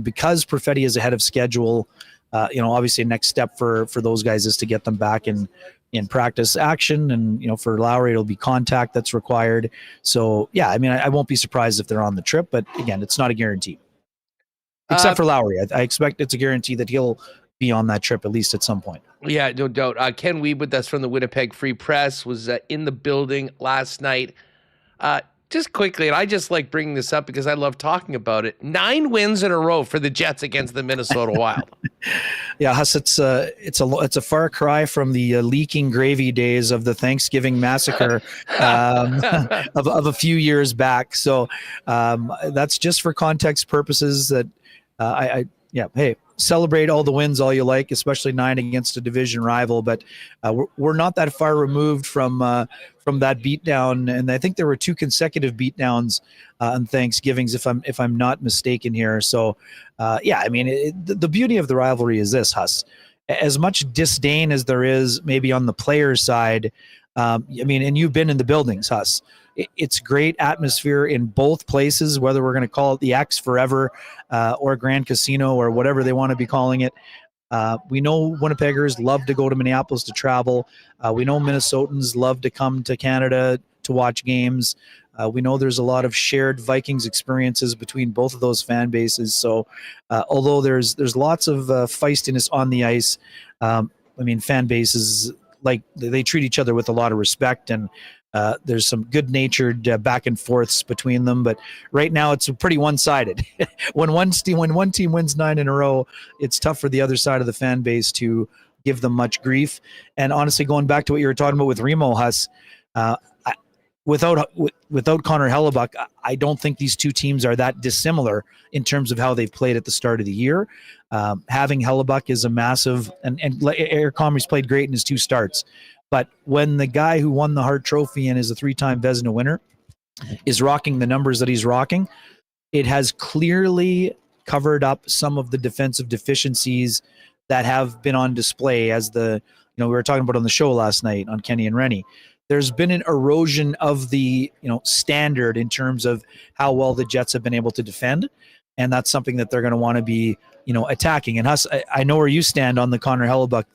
Speaker 6: because Perfetti is ahead of schedule, obviously next step for those guys is to get them back and, in practice action, and for Lowry it'll be contact that's required. So yeah, I mean, I won't be surprised if they're on the trip, but again, it's not a guarantee. Except for Lowry, I expect it's a guarantee that he'll be on that trip at least at some point.
Speaker 2: Yeah, no doubt. Ken Wiebe, that's from the Winnipeg Free Press, was in the building last night. Just quickly, and I just like bringing this up because I love talking about it. 9 wins in a row for the Jets against the Minnesota Wild.
Speaker 6: Yeah, Huss, it's a far cry from the leaking gravy days of the Thanksgiving massacre of a few years back. So that's just for context purposes. That hey, celebrate all the wins all you like, especially 9 against a division rival. But we're not that far removed from that beatdown, and I think there were 2 consecutive beatdowns on Thanksgivings, if I'm not mistaken here. So yeah, I mean, the beauty of the rivalry is this, Huss. As much disdain as there is maybe on the players' side, I mean, and you've been in the buildings, Huss. It's great atmosphere in both places, whether we're going to call it the X forever or Grand Casino or whatever they want to be calling it. We know Winnipeggers love to go to Minneapolis to travel. We know Minnesotans love to come to Canada to watch games. We know there's a lot of shared Vikings experiences between both of those fan bases. So although there's lots of feistiness on the ice, I mean, fan bases, like, they treat each other with a lot of respect, and there's some good-natured back and forths between them, but right now it's pretty one-sided. when one team wins 9 in a row, it's tough for the other side of the fan base to give them much grief. And honestly, going back to what you were talking about with Remo, Huss, without Connor Hellebuck, I don't think these two teams are that dissimilar in terms of how they've played at the start of the year. Having Hellebuck is a massive, and Eric Comrie's played great in his 2 starts. But when the guy who won the Hart Trophy and is a 3-time Vezina winner is rocking the numbers that he's rocking, it has clearly covered up some of the defensive deficiencies that have been on display, as we were talking about on the show last night on Kenny and Rennie. There's been an erosion of the standard in terms of how well the Jets have been able to defend, and that's something that they're going to want to be attacking. And Huss, I know where you stand on the Connor Hellebuck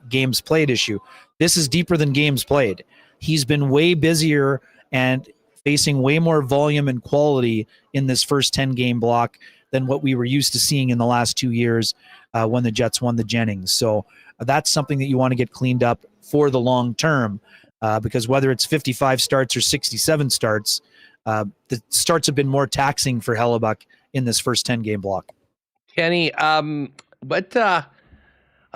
Speaker 6: games played issue. This is deeper than games played. He's been way busier and facing way more volume and quality in this first 10-game block than what we were used to seeing in the last 2 years when the Jets won the Jennings. So that's something that you want to get cleaned up for the long term, because whether it's 55 starts or 67 starts, the starts have been more taxing for Hellebuck in this first 10-game block.
Speaker 2: Kenny, I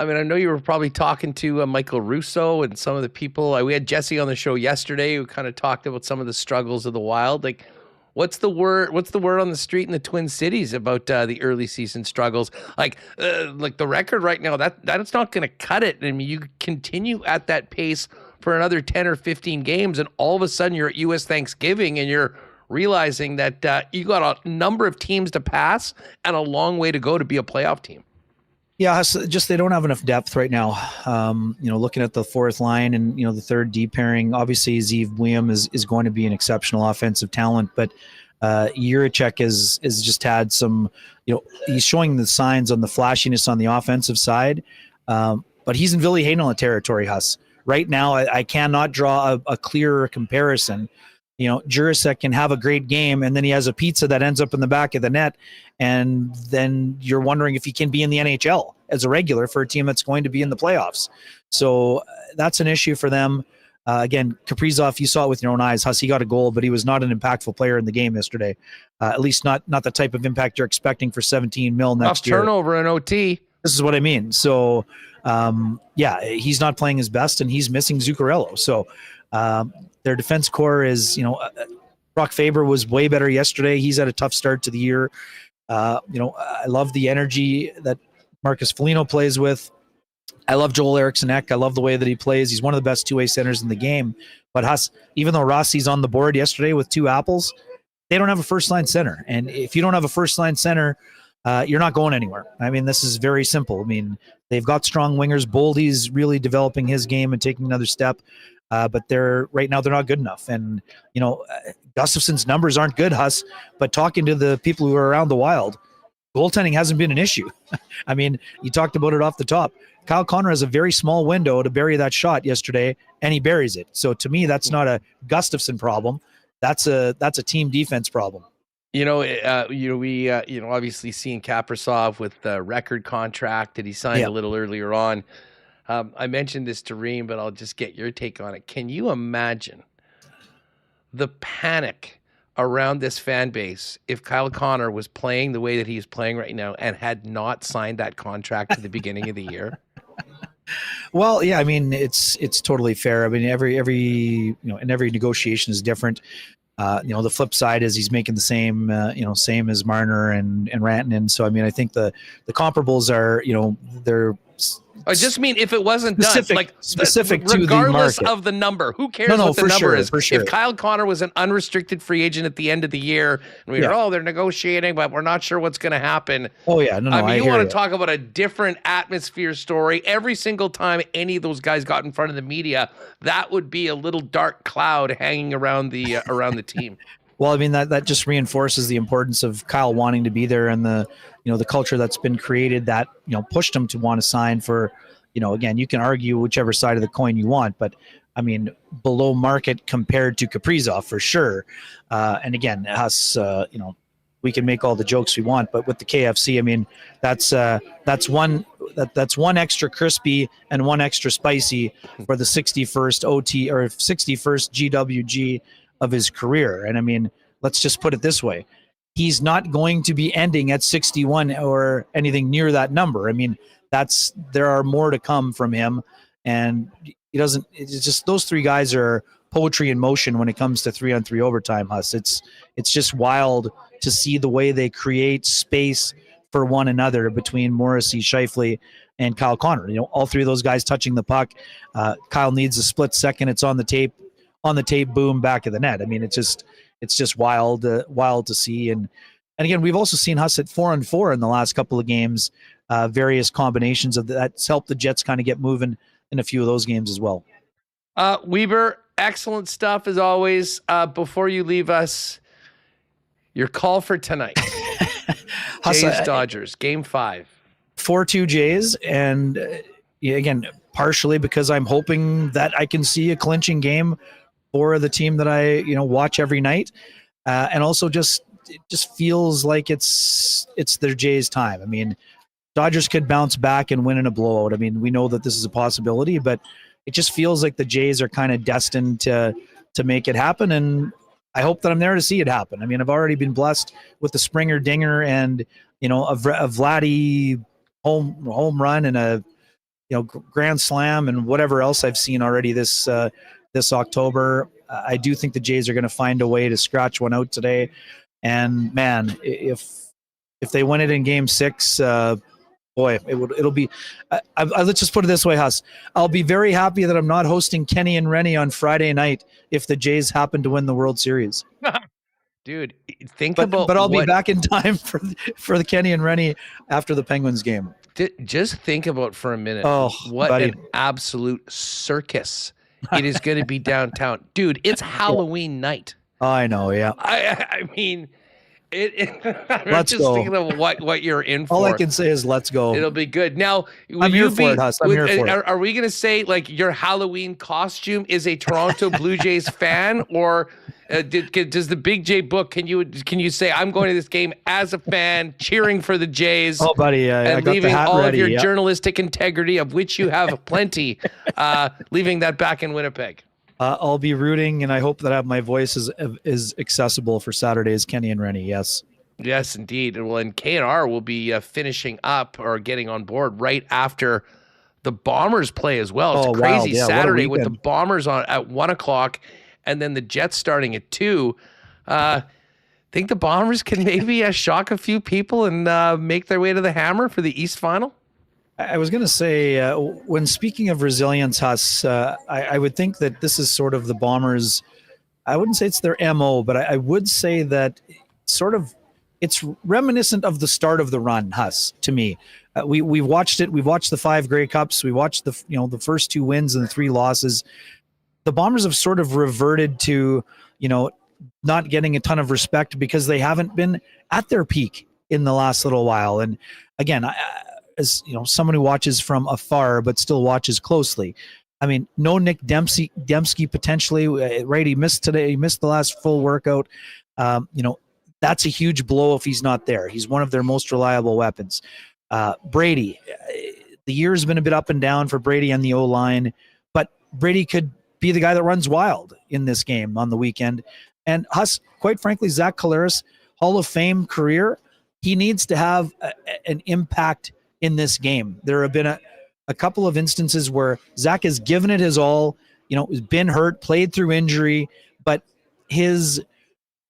Speaker 2: mean, I know you were probably talking to Michael Russo and some of the people. We had Jesse on the show yesterday who kind of talked about some of the struggles of the Wild. Like, what's the word on the street in the Twin Cities about the early season struggles? Like the record right now, that's not going to cut it. I mean, you continue at that pace for another 10 or 15 games, and all of a sudden you're at U.S. Thanksgiving and you're realizing that you got a number of teams to pass and a long way to go to be a playoff team.
Speaker 6: Yeah, just they don't have enough depth right now. Looking at the 4th line and the 3rd D pairing, obviously Zeev William is going to be an exceptional offensive talent, but Juracek has just had some, he's showing the signs on the flashiness on the offensive side, but he's in Ville Heinola territory, Huss. Right now, I cannot draw a clearer comparison. Juracek can have a great game, and then he has a pizza that ends up in the back of the net, and then you're wondering if he can be in the NHL as a regular for a team that's going to be in the playoffs. So that's an issue for them. Again, Kaprizov, you saw it with your own eyes. Huss, he got a goal, but he was not an impactful player in the game yesterday. At least not the type of impact you're expecting for $17 million next year.
Speaker 2: Turnover in OT.
Speaker 6: This is what I mean. So, yeah, he's not playing his best, and he's missing Zuccarello. So, their defense core is, Brock Faber was way better yesterday. He's had a tough start to the year. I love the energy that Marcus Foligno plays with. I love Joel Eriksson-Ek. I love the way that he plays. He's one of the best 2-way centers in the game. But Huss, even though Rossi's on the board yesterday with 2 apples, they don't have a first-line center. And if you don't have a first-line center, you're not going anywhere. I mean, this is very simple. I mean, they've got strong wingers. Boldy's really developing his game and taking another step. But right now they're not good enough. And, Gustafson's numbers aren't good, Huss. But talking to the people who are around the Wild, goaltending hasn't been an issue. I mean, you talked about it off the top. Kyle Connor has a very small window to bury that shot yesterday, and he buries it. So to me, that's not a Gustafsson problem. That's a team defense problem.
Speaker 2: We obviously seen Kaprizov with the record contract that he signed a little earlier on. I mentioned this to Reem, but I'll just get your take on it. Can you imagine the panic around this fan base if Kyle Connor was playing the way that he's playing right now and had not signed that contract at the beginning of the year?
Speaker 6: Well, yeah, I mean, it's totally fair. I mean, every negotiation is different. The flip side is he's making the same as Marner and Rantanen. So, I mean, I think the comparables are, they're.
Speaker 2: I just mean if it wasn't
Speaker 6: specific to the
Speaker 2: regardless
Speaker 6: market.
Speaker 2: of the number, who cares what the number is?
Speaker 6: For sure.
Speaker 2: If Kyle Connor was an unrestricted free agent at the end of the year, and we heard, they're negotiating, but we're not sure what's going to happen.
Speaker 6: Oh yeah, no,
Speaker 2: I mean, you want to
Speaker 6: talk.
Speaker 2: talk about a different atmosphere story. Every single time any of those guys got in front of the media, that would be a little dark cloud hanging around the team.
Speaker 6: Well, I mean, that just reinforces the importance of Kyle wanting to be there and the culture that's been created that, pushed him to want to sign for, again, you can argue whichever side of the coin you want, but I mean, below market compared to Kaprizov for sure. And again, us, we can make all the jokes we want, but with the KFC, I mean, that's one extra crispy and one extra spicy for the 61st OT or 61st GWG of his career. And I mean, let's just put it this way. He's not going to be ending at 61 or anything near that number. I mean, there are more to come from him. And it's just, those three guys are poetry in motion when it comes to 3-on-3 overtime, Huss. It's just wild to see the way they create space for one another between Morrissey, Scheifele, and Kyle Connor. All three of those guys touching the puck. Kyle needs a split second. It's on the tape, boom, back of the net. I mean, it's just wild to see. And again, we've also seen Huss at 4-on-4 in the last couple of games, various combinations of that's helped the Jets kind of get moving in a few of those games as well.
Speaker 2: Wiebe, excellent stuff as always. Before you leave us, your call for tonight. Jays Dodgers, game 5.
Speaker 6: 4-2 Jays. And again, partially because I'm hoping that I can see a clinching game for the team that I, watch every night. And also it just feels like it's their Jays time. I mean, Dodgers could bounce back and win in a blowout. I mean, we know that this is a possibility, but it just feels like the Jays are kind of destined to make it happen. And I hope that I'm there to see it happen. I mean, I've already been blessed with the Springer dinger and, a Vladdy home run and a, grand slam and whatever else I've seen already this October. I do think the Jays are going to find a way to scratch one out today. And man, if they win it in game 6, boy, it'll be. Let's just put it this way, Huss. I'll be very happy that I'm not hosting Kenny and Rennie on Friday night if the Jays happen to win the World Series.
Speaker 2: Dude,
Speaker 6: but I'll be back in time for the Kenny and Rennie after the Penguins game.
Speaker 2: Just think about for a minute.
Speaker 6: Buddy.
Speaker 2: An absolute circus it is going to be downtown, dude. It's Halloween night.
Speaker 6: I know, yeah.
Speaker 2: I mean.
Speaker 6: Let's
Speaker 2: just
Speaker 6: go.
Speaker 2: thinking of what you're in for.
Speaker 6: All I can say is let's go.
Speaker 2: It'll be good. Now,
Speaker 6: I'm here for it, Huss. I'm here for it.
Speaker 2: Are we going to say like your Halloween costume is a Toronto Blue Jays fan, or does the Big J book? Can you say I'm going to this game as a fan, cheering for the Jays?
Speaker 6: Oh, buddy, I
Speaker 2: and
Speaker 6: got
Speaker 2: leaving
Speaker 6: the hat
Speaker 2: all
Speaker 6: ready,
Speaker 2: of your journalistic integrity, of which you have plenty, leaving that back in Winnipeg.
Speaker 6: I'll be rooting, and I hope that my voice is accessible for Saturday's Kenny and Rennie. Yes.
Speaker 2: Yes, indeed. Well, and K&R will be finishing up or getting on board right after the Bombers play as well. It's crazy Saturday with the Bombers on at 1:00, and then the Jets starting at 2. Think the Bombers can maybe shock a few people and make their way to the Hammer for the East Final?
Speaker 6: I was going to say, when speaking of resilience, Huss, I would think that this is sort of the Bombers. I wouldn't say it's their MO, but I would say that sort of it's reminiscent of the start of the run, Huss, to me. We've watched it. We've watched the 5 Grey Cups. We watched the first 2 wins and the 3 losses. The Bombers have sort of reverted to, not getting a ton of respect because they haven't been at their peak in the last little while. And again, as you know, someone who watches from afar but still watches closely, I mean, no Nick Dembski potentially, right? He missed today. He missed the last full workout. That's a huge blow if he's not there. He's one of their most reliable weapons. Brady, the year's been a bit up and down for Brady and the O-line, but Brady could be the guy that runs wild in this game on the weekend. And Huss, quite frankly, Zach Collaros, Hall of Fame career, he needs to have an impact in this game. There have been a couple of instances where Zach has given it his all, has been hurt, played through injury, but his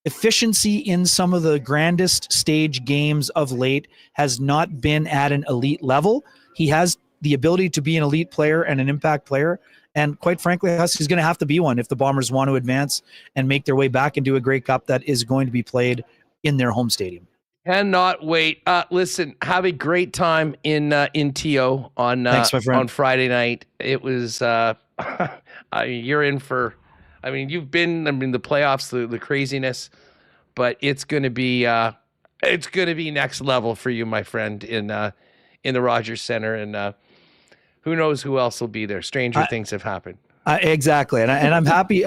Speaker 6: efficiency in some of the grandest stage games of late has not been at an elite level. He has the ability to be an elite player and an impact player. And quite frankly, he's going to have to be one if the Bombers want to advance and make their way back into a Grey Cup that is going to be played in their home stadium.
Speaker 2: Cannot wait. Listen, have a great time in TO on
Speaker 6: Thanks, my friend.
Speaker 2: On Friday night. It was you're in for. I mean, you've been. I mean, the playoffs, the craziness, but it's going to be next level for you, my friend, in the Rogers Center, and who knows who else will be there. Stranger things have happened.
Speaker 6: Exactly. And I'm happy.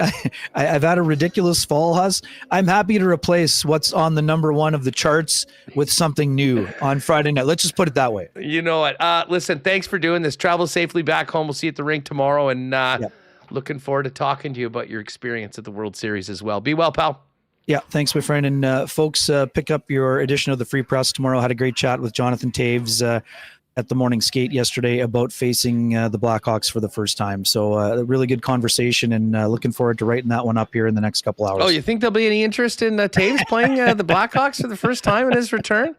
Speaker 6: I've had a ridiculous fall, Huss. I'm happy to replace what's on the number one of the charts with something new on Friday night. Let's just put it that way.
Speaker 2: You know what? Listen, thanks for doing this. Travel safely back home. We'll see you at the rink tomorrow. And looking forward to talking to you about your experience at the World Series as well. Be well, pal.
Speaker 6: Yeah, thanks, my friend. And folks, pick up your edition of the Free Press tomorrow. Had a great chat with Jonathan Taves at the morning skate yesterday about facing the Blackhawks for the first time. So a really good conversation, and looking forward to writing that one up here in the next couple hours.
Speaker 2: Oh, you think there'll be any interest in Taves playing the Blackhawks for the first time in his return?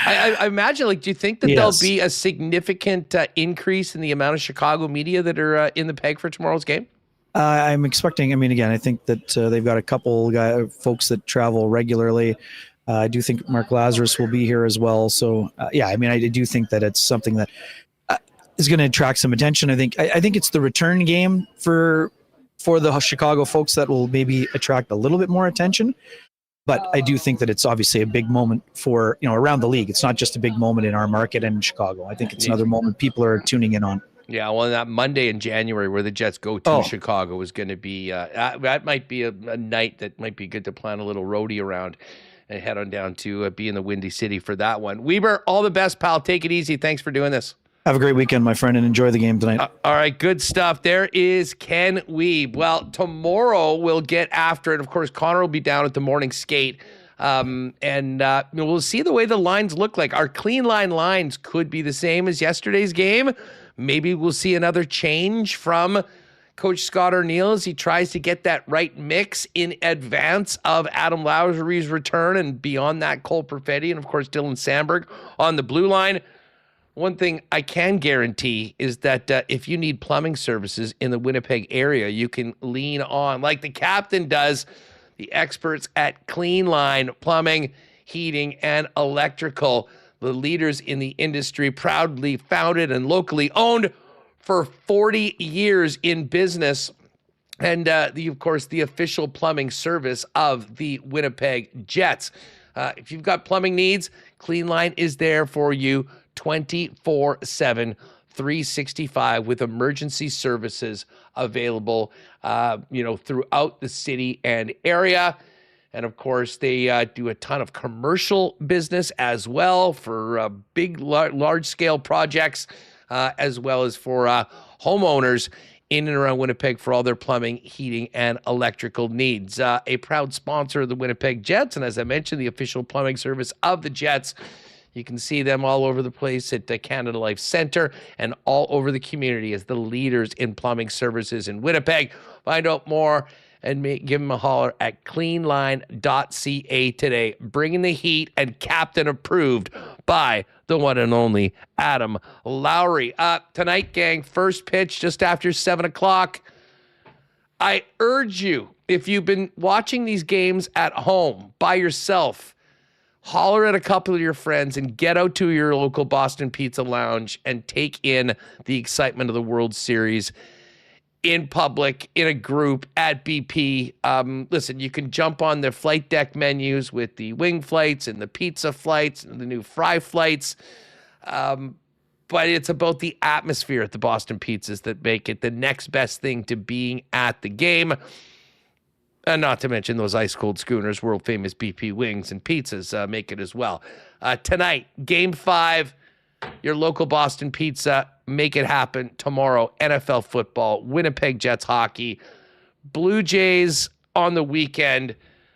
Speaker 2: I imagine, do you think that there'll be a significant increase in the amount of Chicago media that are in the peg for tomorrow's game?
Speaker 6: I'm expecting, again, I think that they've got a couple folks that travel regularly. I do think Mark Lazarus will be here as well. So, I do think that it's something that is going to attract some attention. I think it's the return game for the Chicago folks that will maybe attract a little bit more attention. But I do think that it's obviously a big moment for, around the league. It's not just a big moment in our market and in Chicago. I think it's another moment people are tuning in on. Yeah,
Speaker 2: well, that Monday in January where the Jets go to Chicago is going to be that might be a night that might be good to plan a little roadie around and head on down to be in the Windy City for that one. Wiebe, all the best, pal. Take it easy. Thanks for doing this.
Speaker 6: Have a great weekend, my friend, and enjoy the game tonight.
Speaker 2: All right, good stuff. There is Ken Wiebe. Well, tomorrow we'll get after it. Of course, Connor will be down at the morning skate. And we'll see the way the lines look like. Our clean line lines could be the same as yesterday's game. Maybe we'll see another change from Coach Scott Arniel as he tries to get that right mix in advance of Adam Lowry's return, and beyond that, Cole Perfetti and, of course, Dylan Sandberg on the blue line. One thing I can guarantee is that if you need plumbing services in the Winnipeg area, you can lean on, like the captain does, the experts at Clean Line Plumbing, Heating, and Electrical, the leaders in the industry, proudly founded and locally owned for 40 years in business, and of course, the official plumbing service of the Winnipeg Jets. If you've got plumbing needs, Clean Line is there for you 24/7, 365 with emergency services available, throughout the city and area. And of course, they do a ton of commercial business as well for big, large-scale projects, as well as for homeowners in and around Winnipeg for all their plumbing, heating, and electrical needs. A proud sponsor of the Winnipeg Jets, and as I mentioned, the official plumbing service of the Jets. You can see them all over the place at the Canada Life Center and all over the community as the leaders in plumbing services in Winnipeg. Find out more and give them a holler at cleanline.ca today. Bringing the heat and captain approved by the one and only Adam Lowry. Tonight, gang, first pitch just after 7 o'clock. I urge you, if you've been watching these games at home by yourself, holler at a couple of your friends and get out to your local Boston Pizza Lounge and take in the excitement of the World Series. in public, in a group at BP. Listen, you can jump on their flight deck menus with the wing flights and the pizza flights and the new fry flights. But it's about the atmosphere at the Boston Pizzas that make it the next best thing to being at the game. And not to mention those ice cold schooners, world famous BP wings and pizzas make it as well. Tonight, Game 5, your local Boston Pizza. Make it happen tomorrow. NFL football, Winnipeg Jets hockey, Blue Jays on the weekend.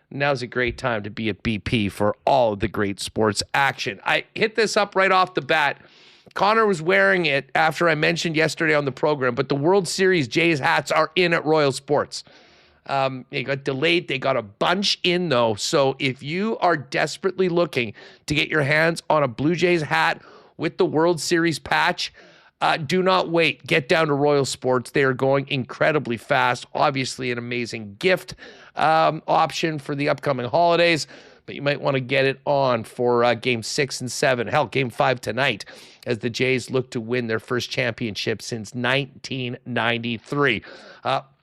Speaker 2: Now's a great time to be at BP for all of the great sports action. I hit this up right off the bat. Connor was wearing it after I mentioned yesterday on the program, but the World Series Jays hats are in at Royal Sports. They got delayed. They got a bunch in, though. So if you are desperately looking to get your hands on a Blue Jays hat with the World Series patch, do not wait. Get down to Royal Sports. They are going incredibly fast. Obviously, an amazing gift option for the upcoming holidays, but you might want to get it on for Game 6 and 7. Hell, Game 5 tonight, as the Jays look to win their first championship since 1993.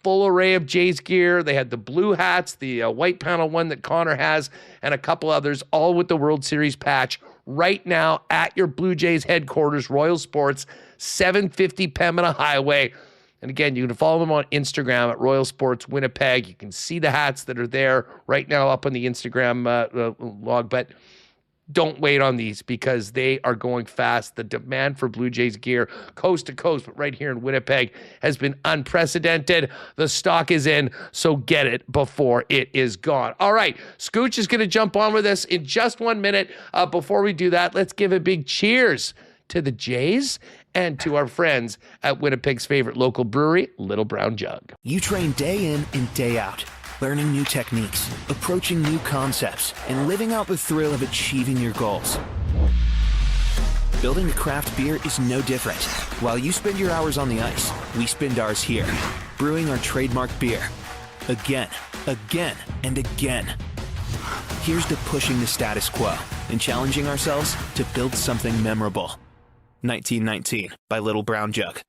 Speaker 2: Full array of Jays gear. They had the blue hats, the white panel one that Connor has, and a couple others, all with the World Series patch right now at your Blue Jays headquarters, Royal Sports, 750 Pembina Highway. And again, you can follow them on Instagram at Royal Sports Winnipeg. You can see the hats that are there right now up on the Instagram log. But don't wait on these because they are going fast. The demand for Blue Jays gear, coast to coast, but right here in Winnipeg, has been unprecedented. The stock is in, so get it before it is gone. All right, Scooch is going to jump on with us in just 1 minute. Before we do that, let's give a big cheers to the Jays and to our friends at Winnipeg's favorite local brewery, Little Brown Jug.
Speaker 8: You train day in and day out, learning new techniques, approaching new concepts, and living out the thrill of achieving your goals. Building a craft beer is no different. While you spend your hours on the ice, we spend ours here, brewing our trademark beer. Again, and again. Here's to pushing the status quo and challenging ourselves to build something memorable. 1919 by Little Brown Jug.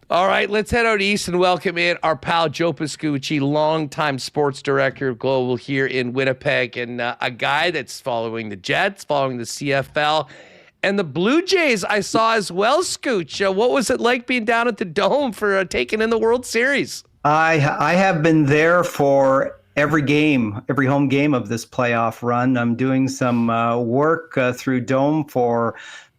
Speaker 2: All right, let's head out east and welcome in our pal Joe Pascucci, longtime sports director of Global here in Winnipeg, and a guy that's following the Jets, following the CFL, and the Blue Jays I saw as well, Scooch. What was it like being down at the Dome for taking in the World Series?
Speaker 9: I have been there for every game, every home game of this playoff run. I'm doing some work through Dome for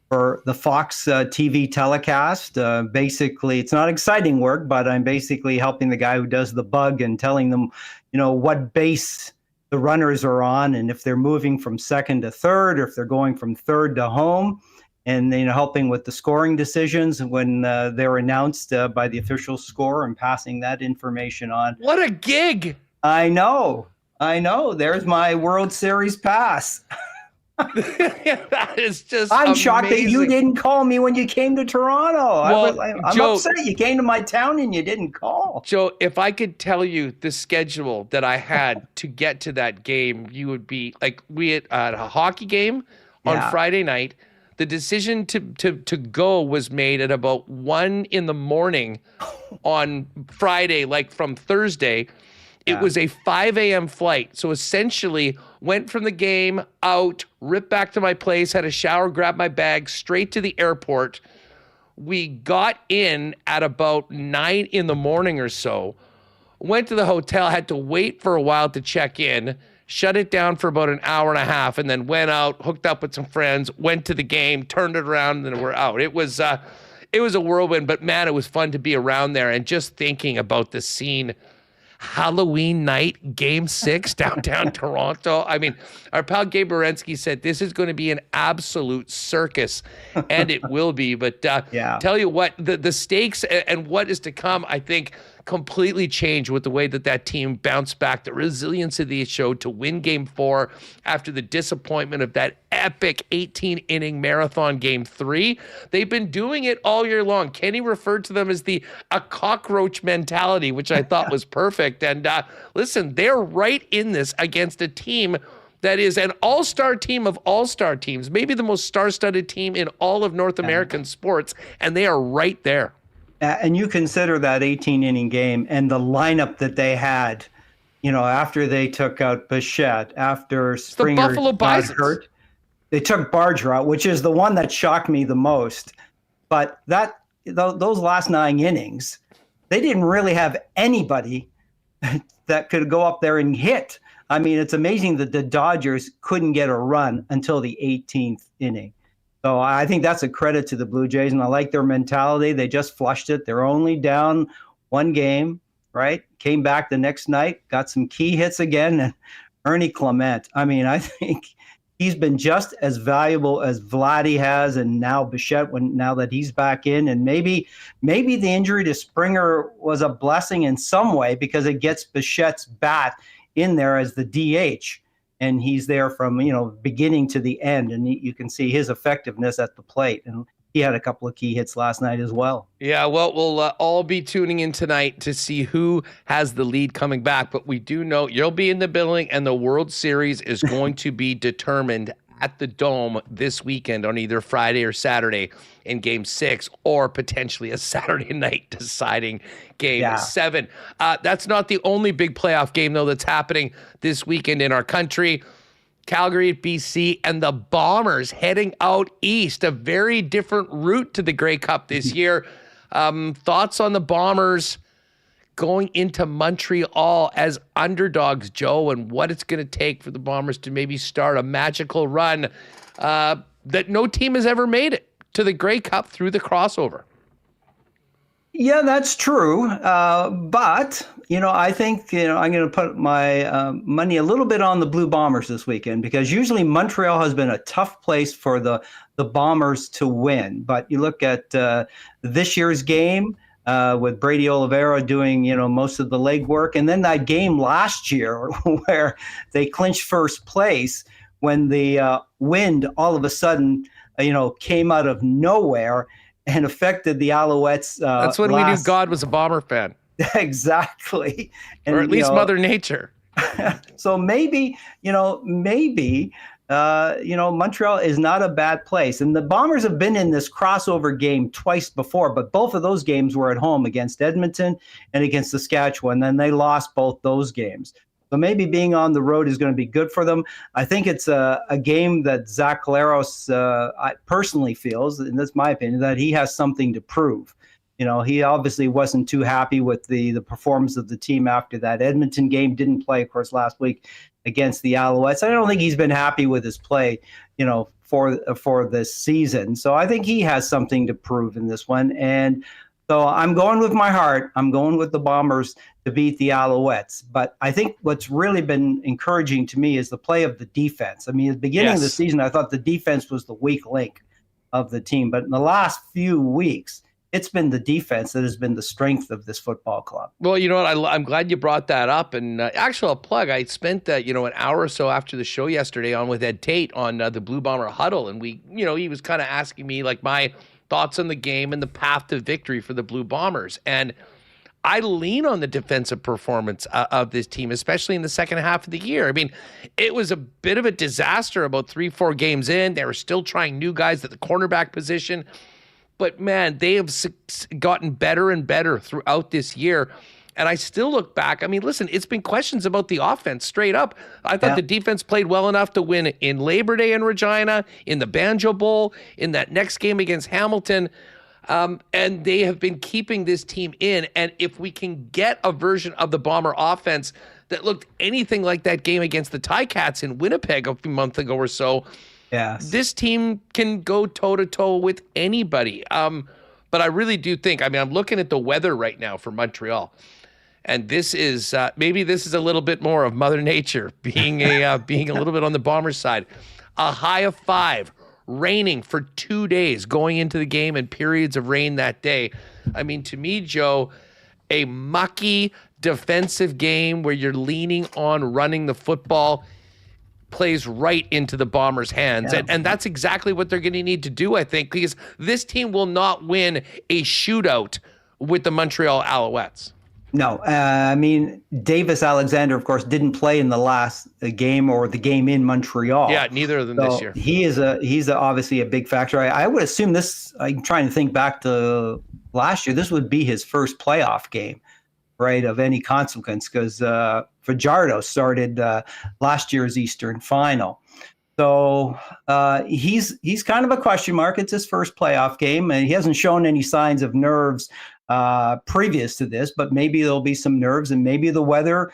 Speaker 9: the Fox TV telecast. Basically, it's not exciting work, but I'm basically helping the guy who does the bug and telling them, what base the runners are on and if they're moving from second to third or if they're going from third to home. And helping with the scoring decisions when they're announced by the official score and passing that information on.
Speaker 2: What a gig!
Speaker 9: I know. There's my World Series pass.
Speaker 2: That is just
Speaker 9: I'm
Speaker 2: amazing.
Speaker 9: shocked that you didn't call me when you came to Toronto.
Speaker 2: Well,
Speaker 9: I'm
Speaker 2: Joe,
Speaker 9: upset you came to my town and you didn't call.
Speaker 2: Joe, if I could tell you the schedule that I had to get to that game, you would be like, we had a hockey game on Friday night. The decision to go was made at about 1 a.m. on Friday, like from Thursday. It was a 5 a.m. flight. So essentially went from the game out, ripped back to my place, had a shower, grabbed my bag, straight to the airport. We got in at about 9 a.m. or so, went to the hotel, had to wait for a while to check in, shut it down for about an hour and a half, and then went out, hooked up with some friends, went to the game, turned it around, and then we're out. It was a whirlwind, but man, it was fun to be around there. And just thinking about the scene, Halloween night, Game 6, downtown Toronto. I mean, our pal Gabe Berensky said this is going to be an absolute circus, and it will be. But tell you what, the stakes and what is to come, I think, completely changed with the way that team bounced back, the resilience of the show to win Game 4 after the disappointment of that epic 18-inning marathon Game 3. They've been doing it all year long. Kenny referred to them as a cockroach mentality, which I thought was perfect. And listen, they're right in this against a team that is an all-star team of all-star teams, maybe the most star-studded team in all of North American sports, and they are right there.
Speaker 9: And you consider that 18-inning game and the lineup that they had, after they took out Bichette, after Springer got hurt. They took Barger out, which is the one that shocked me the most. But those last 9 innings, they didn't really have anybody that could go up there and hit. I mean, it's amazing that the Dodgers couldn't get a run until the 18th inning. So I think that's a credit to the Blue Jays, and I like their mentality. They just flushed it. They're only down 1 game, right? Came back the next night, got some key hits again, and Ernie Clement. I mean, I think he's been just as valuable as Vladdy has, and now Bichette, now that he's back in. And maybe the injury to Springer was a blessing in some way because it gets Bichette's bat in there as the DH. And he's there from, beginning to the end. And you can see his effectiveness at the plate. And he had a couple of key hits last night as well.
Speaker 2: Yeah, well, we'll all be tuning in tonight to see who has the lead coming back. But we do know you'll be in the building, and the World Series is going to be determined at the Dome this weekend on either Friday or Saturday in Game 6, or potentially a Saturday night deciding Game 7. That's not the only big playoff game, though, that's happening this weekend in our country. Calgary at BC, and the Bombers heading out east, a very different route to the Grey Cup this year. Thoughts on the Bombers going into Montreal as underdogs, Joe, and what it's going to take for the Bombers to maybe start a magical run that no team has ever made it to the Grey Cup through the crossover.
Speaker 9: Yeah, that's true. But, I think, I'm going to put my money a little bit on the Blue Bombers this weekend, because usually Montreal has been a tough place for the Bombers to win. But you look at this year's game with Brady Oliveira doing, most of the legwork. And then that game last year where they clinched first place when the wind all of a sudden, came out of nowhere and affected the Alouettes.
Speaker 2: That's when we knew God was a Bomber fan.
Speaker 9: Exactly. And,
Speaker 2: or at least Mother Nature.
Speaker 9: So maybe Montreal is not a bad place. And the Bombers have been in this crossover game twice before, but both of those games were at home against Edmonton and against Saskatchewan, and they lost both those games. So maybe being on the road is going to be good for them. I think it's a game that Zach Collaros personally feels, and that's my opinion, that he has something to prove. He obviously wasn't too happy with the performance of the team after that Edmonton game. Didn't play, of course, last week against the Alouettes. I don't think he's been happy with his play, for this season. So I think he has something to prove in this one. And so I'm going with my heart. I'm going with the Bombers to beat the Alouettes. But I think what's really been encouraging to me is the play of the defense. I mean, at the beginning of the season, I thought the defense was the weak link of the team. But in the last few weeks, it's been the defense that has been the strength of this football club.
Speaker 2: Well, you know what? I'm glad you brought that up. And actually, a plug. I spent an hour or so after the show yesterday on with Ed Tate on the Blue Bomber Huddle, and he was kind of asking me like my thoughts on the game and the path to victory for the Blue Bombers. And I lean on the defensive performance of this team, especially in the second half of the year. I mean, it was a bit of a disaster about 3-4 games in. They were still trying new guys at the cornerback position. But, man, they have gotten better and better throughout this year. And I still look back. I mean, listen, it's been questions about the offense straight up. I thought the defense played well enough to win in Labor Day in Regina, in the Banjo Bowl, in that next game against Hamilton. And they have been keeping this team in. And if we can get a version of the Bomber offense that looked anything like that game against the Ticats in Winnipeg a few months ago or so, this team can go toe-to-toe with anybody. But I really do think, I'm looking at the weather right now for Montreal. And this is maybe this is a little bit more of Mother Nature being a little bit on the Bombers side. A high of 5, raining for 2 days, going into the game and periods of rain that day. I mean, to me, Joe, a mucky defensive game where you're leaning on running the football plays right into the Bombers' hands. And that's exactly what they're going to need to do, I think, because this team will not win a shootout with the Montreal Alouettes.
Speaker 9: No, I mean, Davis Alexander, of course, didn't play in the last game or the game in Montreal.
Speaker 2: Yeah, neither of them this year.
Speaker 9: He's obviously a big factor. I would assume this. I'm trying to think back to last year. This would be his first playoff game, right, of any consequence, because Fajardo started last year's Eastern Final. So he's kind of a question mark. It's his first playoff game, and he hasn't shown any signs of nerves previous to this, but maybe there'll be some nerves, and maybe the weather,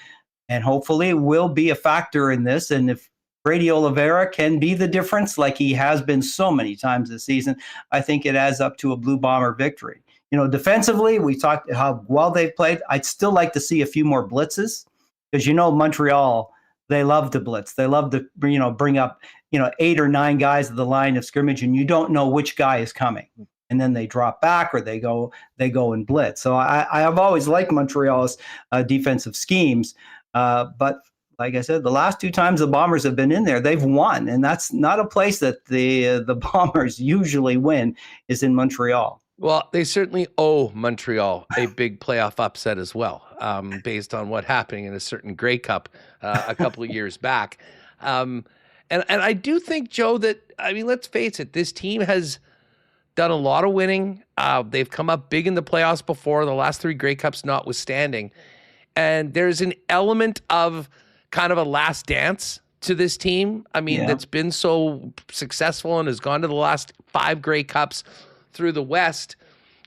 Speaker 9: and hopefully will be a factor in this. And if Brady Oliveira can be the difference like he has been so many times this season, I think it adds up to a Blue Bomber victory. Defensively, we talked how well they've played. I'd still like to see a few more blitzes, because Montreal, they love to blitz. They love to bring up 8 or 9 guys at the line of scrimmage, and you don't know which guy is coming. And then they drop back, or they go and blitz. So I have always liked Montreal's defensive schemes. But like I said, the last 2 times the Bombers have been in there, they've won. And that's not a place that the Bombers usually win, is in Montreal.
Speaker 2: Well, they certainly owe Montreal a big playoff upset as well, based on what happened in a certain Grey Cup a couple of years back. And I do think, Joe, that, let's face it, this team has done a lot of winning. They've come up big in the playoffs before, the last 3 Grey Cups notwithstanding. And there's an element of kind of a last dance to this team. That's been so successful and has gone to the last 5 Grey Cups through the West.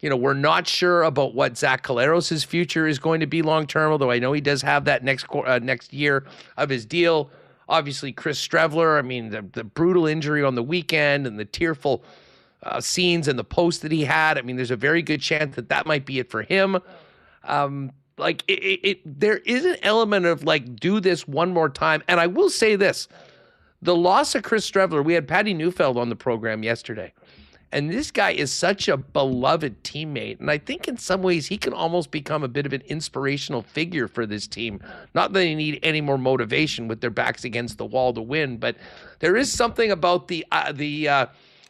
Speaker 2: We're not sure about what Zach Collaros' future is going to be long-term, although I know he does have that next year of his deal. Obviously, Chris Streveler, the brutal injury on the weekend and the tearful scenes and the post that he had. There's a very good chance that might be it for him. There is an element of do this one more time. And I will say this, the loss of Chris Streveler, we had Patty Neufeld on the program yesterday, and this guy is such a beloved teammate. And I think in some ways he can almost become a bit of an inspirational figure for this team. Not that they need any more motivation with their backs against the wall to win, but there is something about the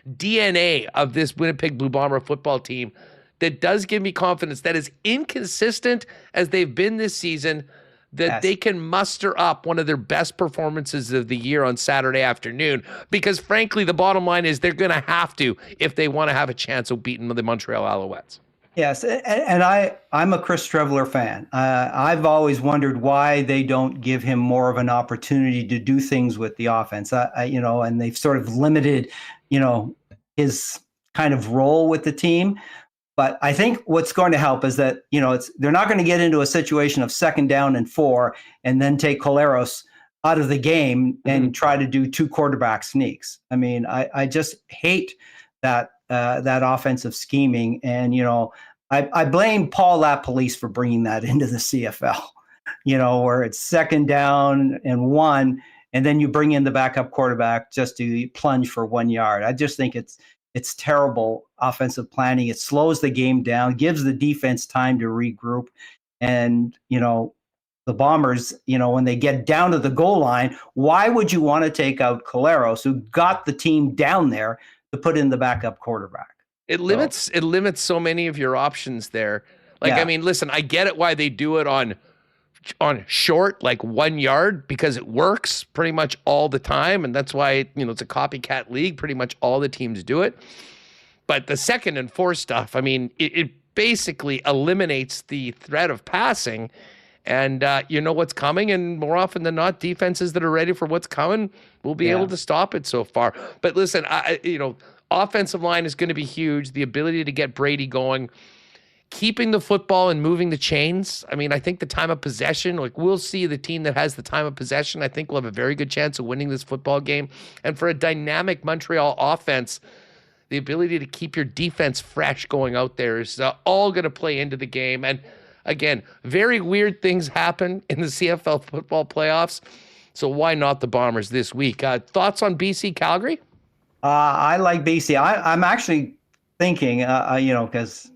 Speaker 2: DNA of this Winnipeg Blue Bomber football team that does give me confidence that, as inconsistent as they've been this season, that they can muster up one of their best performances of the year on Saturday afternoon. Because frankly, the bottom line is they're going to have to if they want to have a chance of beating the Montreal Alouettes.
Speaker 9: Yes, and I'm a Chris Streveler fan. I've always wondered why they don't give him more of an opportunity to do things with the offense. And they've sort of limited, his kind of role with the team. But I think what's going to help is that, they're not going to get into a situation of 2nd down and 4 and then take Collaros out of the game and try to do 2 quarterback sneaks. I just hate that offensive scheming. And, I blame Paul LaPolice for bringing that into the CFL, where it's 2nd down and 1, and then you bring in the backup quarterback just to plunge for 1 yard. I just think it's terrible offensive planning. It slows the game down, gives the defense time to regroup. And, the Bombers, when they get down to the goal line, why would you want to take out Collaros, who got the team down there, to put in the backup quarterback? It limits
Speaker 2: so many of your options there. Listen, I get it why they do it on short, 1 yard, because it works pretty much all the time. And that's why, it's a copycat league. Pretty much all the teams do it. But the 2nd and 4 stuff, it basically eliminates the threat of passing. And you know what's coming. And more often than not, defenses that are ready for what's coming will be able to stop it so far. But listen, offensive line is going to be huge. The ability to get Brady going, keeping the football and moving the chains. I think the time of possession, we'll see the team that has the time of possession. I think we'll have a very good chance of winning this football game. And for a dynamic Montreal offense, the ability to keep your defense fresh going out there is all going to play into the game. And again, very weird things happen in the CFL football playoffs. So why not the Bombers this week? Thoughts on BC Calgary?
Speaker 9: I like BC. I'm actually thinking, because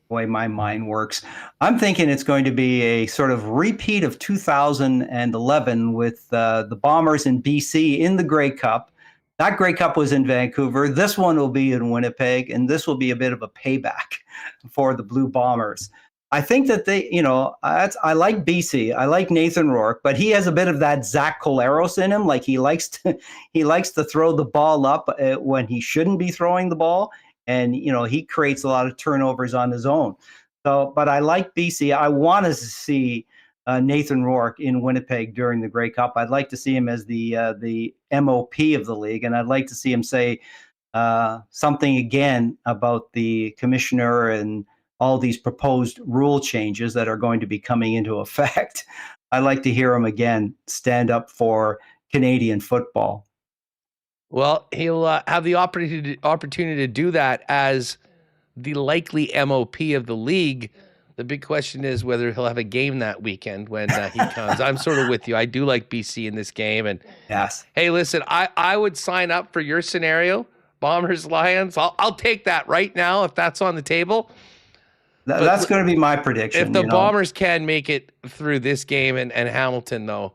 Speaker 9: the way my mind works, I'm thinking it's going to be a sort of repeat of 2011 with the Bombers in BC in the Grey Cup. That Grey Cup was in Vancouver. This one will be in Winnipeg, and this will be a bit of a payback for the Blue Bombers. I think that I like BC. I like Nathan Rourke, but he has a bit of that Zach Collaros in him. Like he likes to throw the ball up when he shouldn't be throwing the ball, and he creates a lot of turnovers on his own. So, but I like BC. I want to see Nathan Rourke in Winnipeg during the Grey Cup. I'd like to see him as the MOP of the league, and I'd like to see him say something again about the commissioner and all these proposed rule changes that are going to be coming into effect. I'd like to hear him again stand up for Canadian football.
Speaker 2: Well, he'll have the opportunity to do that as the likely MOP of the league. The big question is whether he'll have a game that weekend when he comes. I'm sort of with you. I do like BC in this game. And
Speaker 9: yes.
Speaker 2: Hey, listen, I would sign up for your scenario, Bombers, Lions. I'll take that right now if that's on the table.
Speaker 9: That's going to be my prediction.
Speaker 2: If the Bombers can make it through this game and Hamilton, though,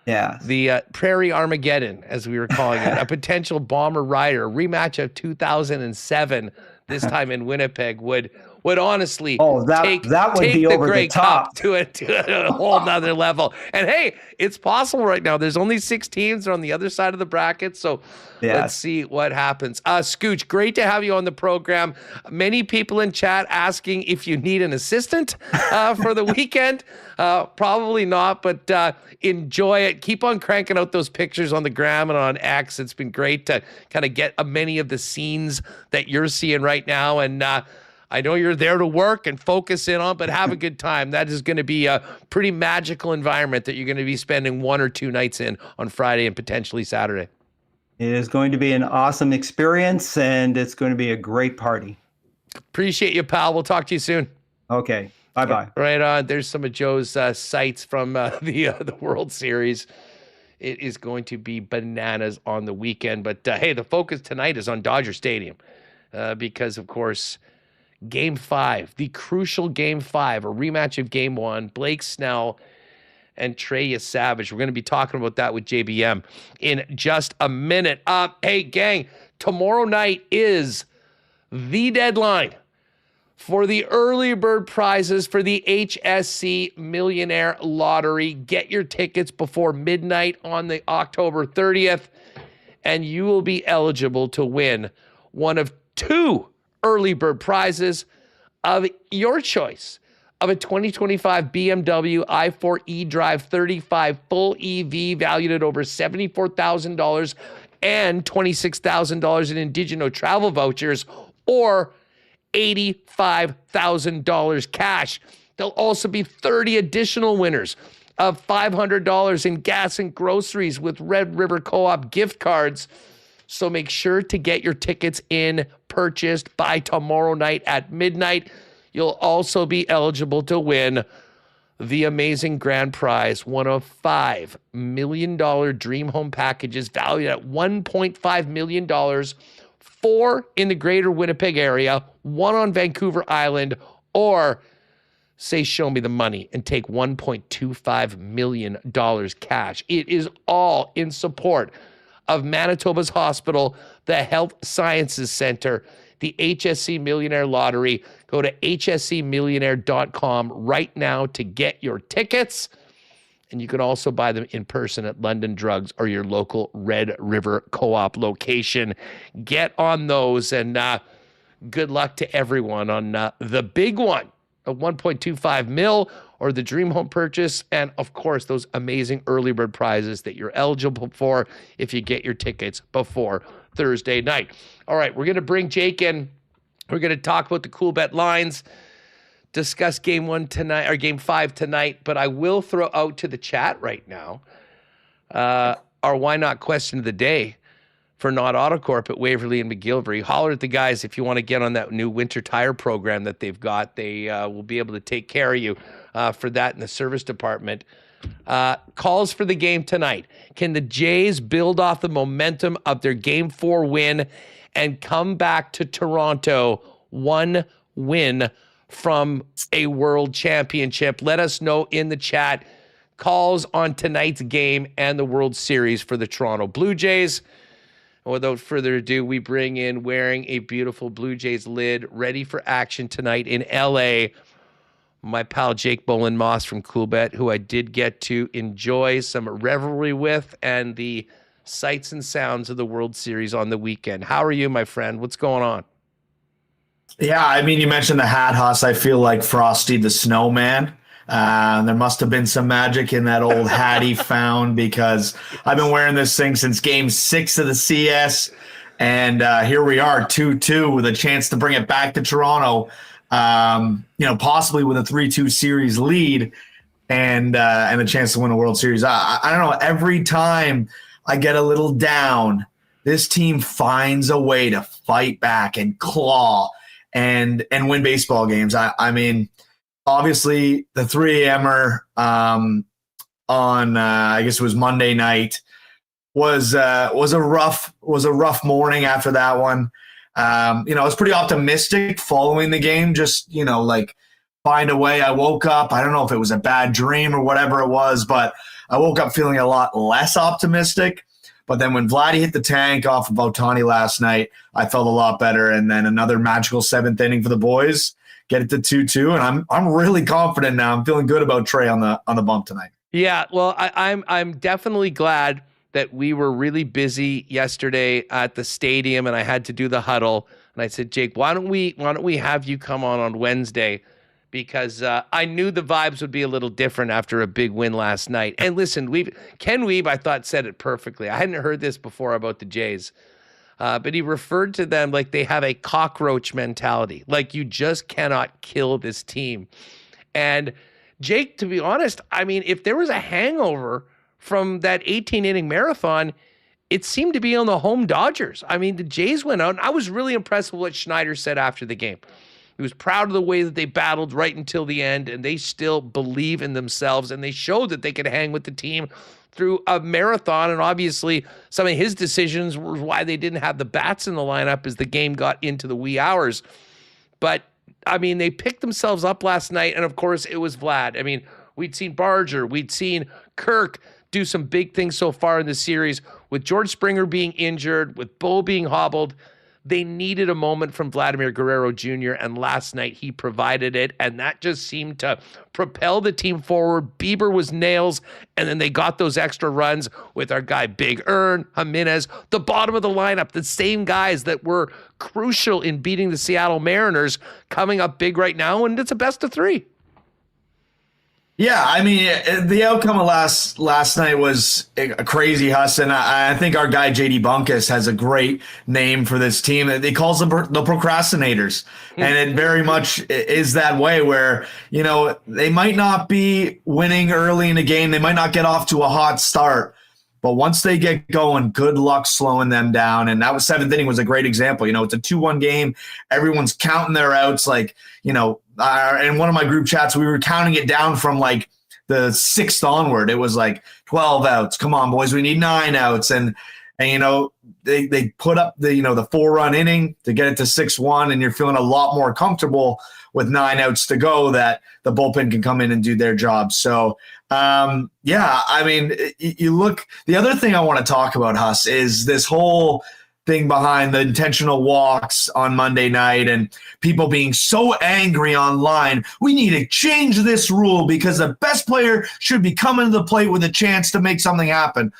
Speaker 9: yeah,
Speaker 2: the Prairie Armageddon, as we were calling it, a potential Bomber Rider rematch of 2007, this time in Winnipeg, would honestly take
Speaker 9: be
Speaker 2: the
Speaker 9: over
Speaker 2: Grey
Speaker 9: the top
Speaker 2: Cup to a whole nother level. And hey, it's possible right now. There's only 6 teams on the other side of the bracket, so let's see what happens. Scooch, great to have you on the program. Many people in chat asking if you need an assistant for the weekend. Probably not, but enjoy it. Keep on cranking out those pictures on the gram and on X. It's been great to kind of get many of the scenes that you're seeing right now, and I know you're there to work and focus in on, but have a good time. That is going to be a pretty magical environment that you're going to be spending 1 or 2 nights in on Friday and potentially Saturday.
Speaker 9: It is going to be an awesome experience, and it's going to be a great party.
Speaker 2: Appreciate you, pal. We'll talk to you soon.
Speaker 9: Okay. Bye-bye.
Speaker 2: Right on. There's some of Joe's sights from the World Series. It is going to be bananas on the weekend. But, hey, the focus tonight is on Dodger Stadium because, of course, Game 5, the crucial Game 5, a rematch of Game 1, Blake Snell and Trey Savage. We're going to be talking about that with JBM in just a minute. Hey, gang, tomorrow night is the deadline for the early bird prizes for the HSC Millionaire Lottery. Get your tickets before midnight on the October 30th, and you will be eligible to win one of 2 early bird prizes of your choice of a 2025 BMW i4 eDrive 35 full EV valued at over $74,000 and $26,000 in Indigeno travel vouchers, or $85,000 cash. There'll also be 30 additional winners of $500 in gas and groceries with Red River Co-op gift cards. So make sure to get your tickets purchased by tomorrow night at midnight. You'll also be eligible to win the amazing grand prize, one of $5 million dream home packages valued at $1.5 million, 4 in the greater Winnipeg area, 1 on Vancouver Island, or say, show me the money and take $1.25 million cash. It is all in support of Manitoba's Hospital, the Health Sciences Center, the HSC Millionaire Lottery. Go to hscmillionaire.com right now to get your tickets. And you can also buy them in person at London Drugs or your local Red River Co-op location. Get on those, and good luck to everyone on the big one, a 1.25 mil, or the dream home purchase, and of course those amazing early bird prizes that you're eligible for if you get your tickets before Thursday night. All right, we're going to bring Jake in. We're going to talk about the Coolbet lines, discuss Game 1 tonight, or Game 5 tonight, but I will throw out to the chat right now our why not question of the day for Not Autocorp at Waverly and McGillivray. Holler at the guys if you want to get on that new winter tire program that they've got. They will be able to take care of you for that in the service department. Calls for the game tonight. Can the Jays build off the momentum of their Game 4 win and come back to Toronto 1 win from a world championship? Let us know in the chat. Calls on tonight's game and the World Series for the Toronto Blue Jays. And without further ado, we bring in, wearing a beautiful Blue Jays lid, ready for action tonight in LA, my pal Jake Bolin Moss from Coolbet, who I did get to enjoy some revelry with and the sights and sounds of the World Series on the weekend. How are you, my friend? What's going on?
Speaker 10: Yeah, I mean, you mentioned the hat, Huss. I feel like Frosty the Snowman. There must have been some magic in that old hat he found, because I've been wearing this thing since Game 6 of the CS, and here we are, 2-2, with a chance to bring it back to Toronto, possibly with a 3-2 series lead and a chance to win a World Series. I don't know, every time I get a little down, this team finds a way to fight back and claw and win baseball games. I mean, obviously the 3 a.m.er on I guess it was Monday night was a rough morning after that one. I was pretty optimistic following the game, just find a way. I woke up, I don't know if it was a bad dream or whatever it was, but I woke up feeling a lot less optimistic. But then when Vladdy hit the tank off of Ohtani last night, I felt a lot better. And then another magical 7th inning for the boys, get it to 2-2, and I'm really confident now. I'm feeling good about Trey on the bump tonight.
Speaker 2: Yeah, well, I'm definitely glad that we were really busy yesterday at the stadium, and I had to do the huddle. And I said, Jake, why don't we have you come on Wednesday? Because I knew the vibes would be a little different after a big win last night. And listen, Ken Wiebe, I thought, said it perfectly. I hadn't heard this before about the Jays, but he referred to them like they have a cockroach mentality. Like, you just cannot kill this team. And Jake, to be honest, I mean, if there was a hangover from that 18-inning marathon, it seemed to be on the home Dodgers. I mean, the Jays went out, and I was really impressed with what Schneider said after the game. He was proud of the way that they battled right until the end, and they still believe in themselves, and they showed that they could hang with the team through a marathon. And obviously, some of his decisions were why they didn't have the bats in the lineup as the game got into the wee hours. But, I mean, they picked themselves up last night, and of course, it was Vlad. I mean, we'd seen Barger, we'd seen Kirk do some big things so far in the series. With George Springer being injured, with Bo being hobbled, they needed a moment from Vladimir Guerrero Jr., and last night he provided it, and that just seemed to propel the team forward. Bieber was nails, and then they got those extra runs with our guy Big Earn, Jimenez, the bottom of the lineup, the same guys that were crucial in beating the Seattle Mariners, coming up big right now, and it's a best of 3.
Speaker 10: Yeah, I mean, the outcome of last night was a crazy, Huss, and I think our guy JD Bunkus has a great name for this team. He calls them the procrastinators, and it very much is that way where, they might not be winning early in the game. They might not get off to a hot start, but once they get going, good luck slowing them down. And that was 7th inning was a great example. It's a 2-1 game. Everyone's counting their outs in one of my group chats, we were counting it down from like the 6th onward. It was like 12 outs. Come on, boys, we need 9 outs. And they put up the 4-run inning to get it to 6-1, and you're feeling a lot more comfortable with 9 outs to go that the bullpen can come in and do their job. So, I mean, you look. The other thing I want to talk about, Huss, is this whole thing behind the intentional walks on Monday night and people being so angry online. We need to change this rule because the best player should be coming to the plate with a chance to make something happen.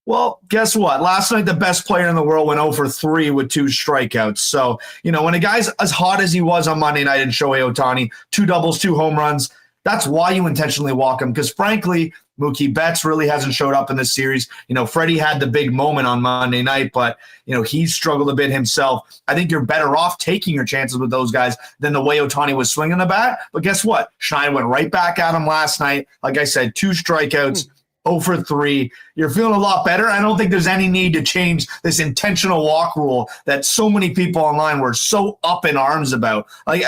Speaker 10: Well, guess what? Last night, the best player in the world went 0 for 3 with 2 strikeouts. So, when a guy's as hot as he was on Monday night in Shohei Ohtani, 2 doubles, 2 home runs, that's why you intentionally walk him. Because frankly, Mookie Betts really hasn't showed up in this series. Freddie had the big moment on Monday night, but, he's struggled a bit himself. I think you're better off taking your chances with those guys than the way Ohtani was swinging the bat. But guess what? Schneider went right back at him last night. Like I said, 2 strikeouts. 0 for 3. You're feeling a lot better. I don't think there's any need to change this intentional walk rule that so many people online were so up in arms about. Like,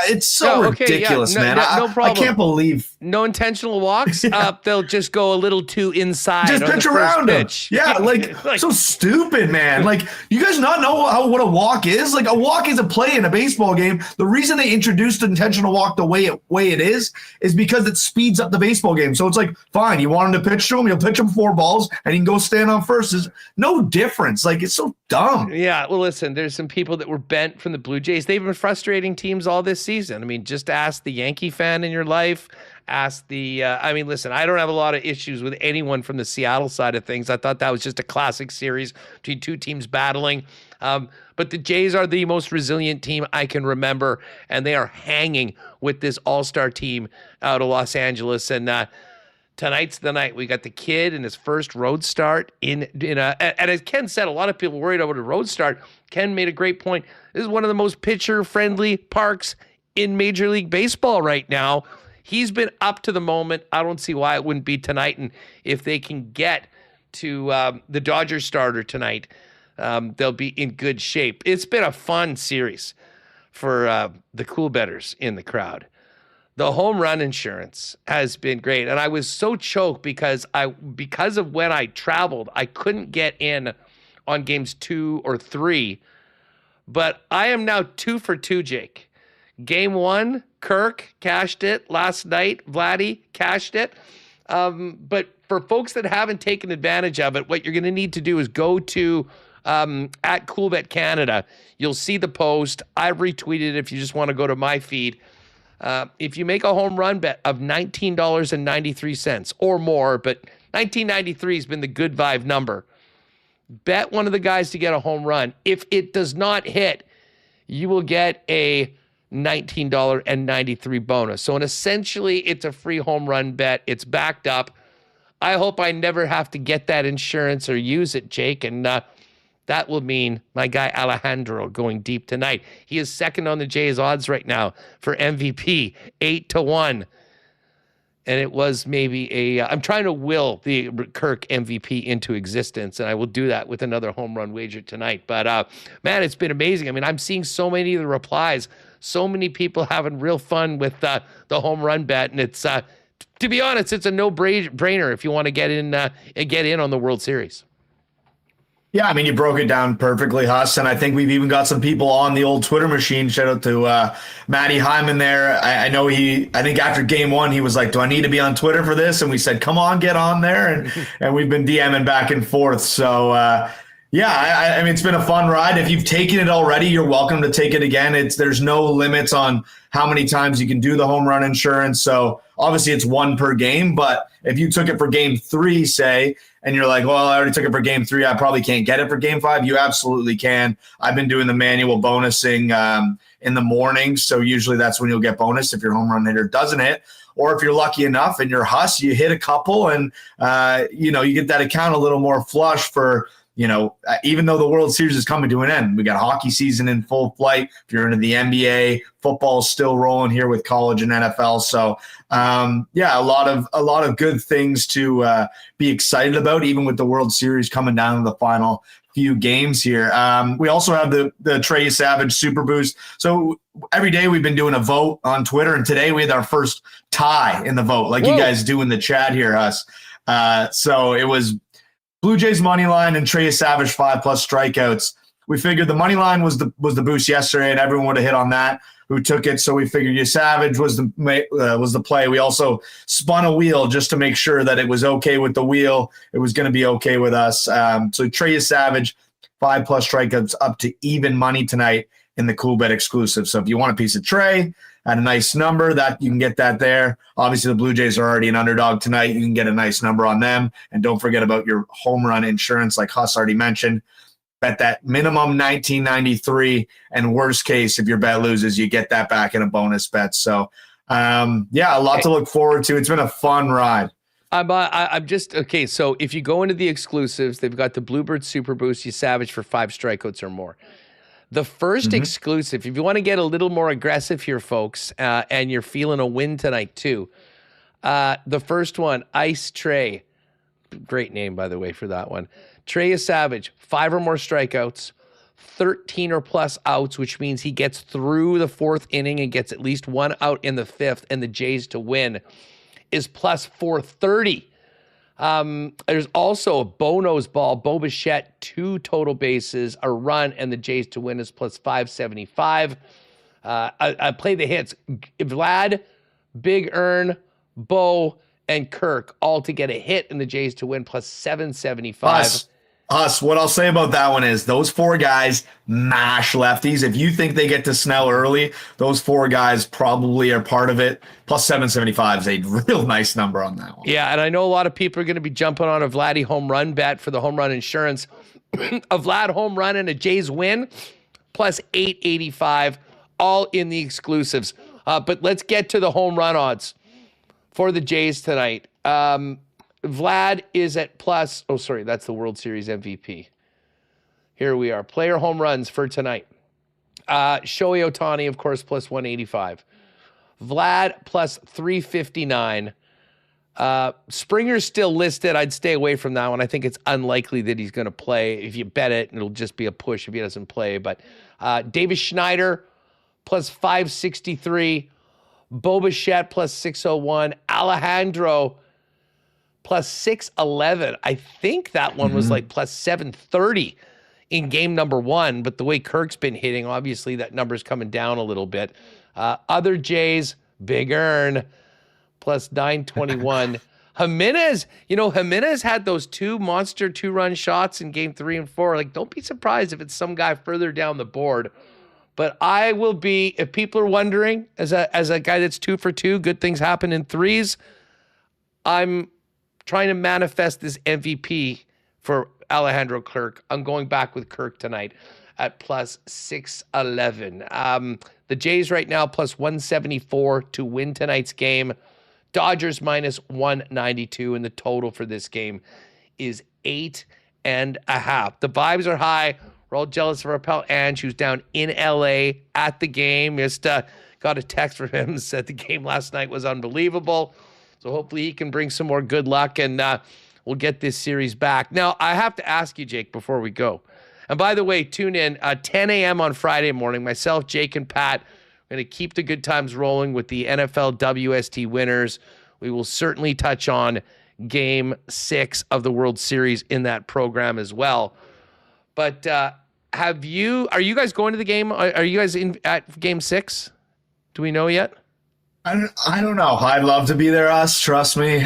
Speaker 10: it's so ridiculous, man.
Speaker 2: No problem.
Speaker 10: I can't believe.
Speaker 2: No intentional walks. They'll just go a little too inside.
Speaker 10: Just pitch around him. Yeah, like so stupid, man. Like, you guys not know what a walk is? Like, a walk is a play in a baseball game. The reason they introduced intentional walk the way it is because it speeds up the baseball game. So it's like, fine, you want him to pitch to him. You'll pitch him 4 balls, and he can go stand on first. There's no difference. Like, it's so dumb.
Speaker 2: Yeah, well, listen, there's some people that were bent from the Blue Jays. They've been frustrating teams all this season. I mean, just ask the Yankee fan in your life. Ask the listen, I don't have a lot of issues with anyone from the Seattle side of things. I thought that was just a classic series between two teams battling. But the Jays are the most resilient team I can remember, and they are hanging with this all-star team out of Los Angeles. And tonight's the night. We got the kid in his first road start and as Ken said, a lot of people worried about a road start. Ken made a great point. This is one of the most pitcher-friendly parks in Major League Baseball right now. He's been up to the moment. I don't see why it wouldn't be tonight. And if they can get to the Dodgers starter tonight, they'll be in good shape. It's been a fun series for the Coolbetters in the crowd. The home run insurance has been great. And I was so choked because of when I traveled, I couldn't get in on games 2 or 3. But I am now 2 for 2, Jake. Game 1, Kirk cashed it. Last night, Vladdy cashed it. But for folks that haven't taken advantage of it, what you're going to need to do is go to at Coolbet Canada. You'll see the post. I've retweeted it if you just want to go to my feed. If you make a home run bet of $19.93 or more, but $19.93 has been the good vibe number, bet one of the guys to get a home run. If it does not hit, you will get a $19.93 bonus. So essentially, it's a free home run bet. It's backed up. I hope I never have to get that insurance or use it, Jake. And that will mean my guy Alejandro going deep tonight. He is second on the Jays odds right now for MVP, 8-1. And it was maybe I'm trying to will the Kirk MVP into existence, and I will do that with another home run wager tonight. But, man, it's been amazing. I mean, I'm seeing so many of the replies, so many people having real fun with the home run bet, and it's, to be honest, it's a no-brainer if you want to get in on the World Series.
Speaker 10: Yeah, I mean, you broke it down perfectly, Huss, and I think we've even got some people on the old Twitter machine. Shout out to Matty Hyman there. I know I think after game 1, he was like, do I need to be on Twitter for this? And we said, come on, get on there. And we've been DMing back and forth. So, yeah, I mean, it's been a fun ride. If you've taken it already, you're welcome to take it again. There's no limits on how many times you can do the home run insurance. So obviously it's 1 per game, but if you took it for game 3, say, and you're like, well, I already took it for game 3, I probably can't get it for game 5, you absolutely can. I've been doing the manual bonusing in the morning, so usually that's when you'll get bonus if your home run hitter doesn't hit. Or if you're lucky enough and you're Huss, you hit a couple and, you get that account a little more flush for, even though the World Series is coming to an end. We got hockey season in full flight. If you're into the NBA, football's still rolling here with college and NFL. So, yeah, a lot of good things to be excited about, even with the World Series coming down to the final few games here. We also have the Trey Savage Super Boost. So every day we've been doing a vote on Twitter, and today we had our first tie in the vote, like you guys do in the chat here, Huss. So it was Blue Jays money line and Trey Savage 5+ strikeouts. We figured the money line was the boost yesterday, and everyone would have hit on that who took it. So we figured Savage was the play. We also spun a wheel just to make sure that it was okay with the wheel. It was going to be okay with us. So Trey Savage 5+ strikeouts up to even money tonight in the Coolbet exclusive. So if you want a piece of Trey at a nice number, that you can get that there. Obviously, the Blue Jays are already an underdog tonight. You can get a nice number on them. And don't forget about your home run insurance, like Huss already mentioned. Bet that minimum $19.93, and worst case, if your bet loses, you get that back in a bonus bet. So, yeah, a lot to look forward to. It's been a fun ride.
Speaker 2: I'm just okay. So if you go into the exclusives, they've got the Bluebird Super Boost, you Savage for 5 strikeouts or more. The first exclusive, if you want to get a little more aggressive here, folks, and you're feeling a win tonight too, the first one, Ice Trey, great name by the way for that one. Trey Savage, 5 or more strikeouts, 13 or plus outs, which means he gets through the 4th inning and gets at least 1 out in the 5th, and the Jays to win is plus 430. There's also a Bono's ball, Bo Bichette, 2 total bases, a run, and the Jays to win is plus 575. I play the hits. Vlad, Big Earn, Bo, and Kirk all to get a hit and the Jays to win plus 775.
Speaker 10: What I'll say about that one is those 4 guys mash lefties. If you think they get to Snell early, those 4 guys probably are part of it. Plus 775 is a real nice number on that one.
Speaker 2: Yeah, and I know a lot of people are going to be jumping on a Vladdy home run bet for the home run insurance. A Vlad home run and a Jays win, plus 885, all in the exclusives. But let's get to the home run odds for the Jays tonight. Vlad is at plus, that's the World Series MVP. Here we are. Player home runs for tonight. Shohei Ohtani, of course, plus 185. Vlad plus 359. Springer's still listed. I'd stay away from that one. I think it's unlikely that he's going to play. If you bet it, it'll just be a push if he doesn't play. But Davis Schneider plus 563. Bo Bichette plus 601. Alejandro plus 611. I think that one was like plus 730 in game number 1. But the way Kirk's been hitting, obviously that number's coming down a little bit. Other Jays, Big Earn, plus 921. Jimenez had those 2 monster 2-run shots in game 3 and 4. Like, don't be surprised if it's some guy further down the board. But I will be, if people are wondering, as a guy that's 2 for 2, good things happen in 3s. I'm trying to manifest this MVP for Alejandro Kirk. I'm going back with Kirk tonight at plus 611. The Jays right now plus 174 to win tonight's game. Dodgers minus 192, and the total for this game is 8.5. The vibes are high. We're all jealous of our pal Ange, who's down in LA at the game. Just got a text from him, said the game last night was unbelievable. So hopefully he can bring some more good luck, and we'll get this series back. Now, I have to ask you, Jake, before we go. And by the way, tune in 10 a.m. on Friday morning. Myself, Jake, and Pat are going to keep the good times rolling with the NFL WST winners. We will certainly touch on Game 6 of the World Series in that program as well. But are you guys going to the game? Are you guys at Game 6? Do we know yet?
Speaker 10: I don't know. I'd love to be there, trust me.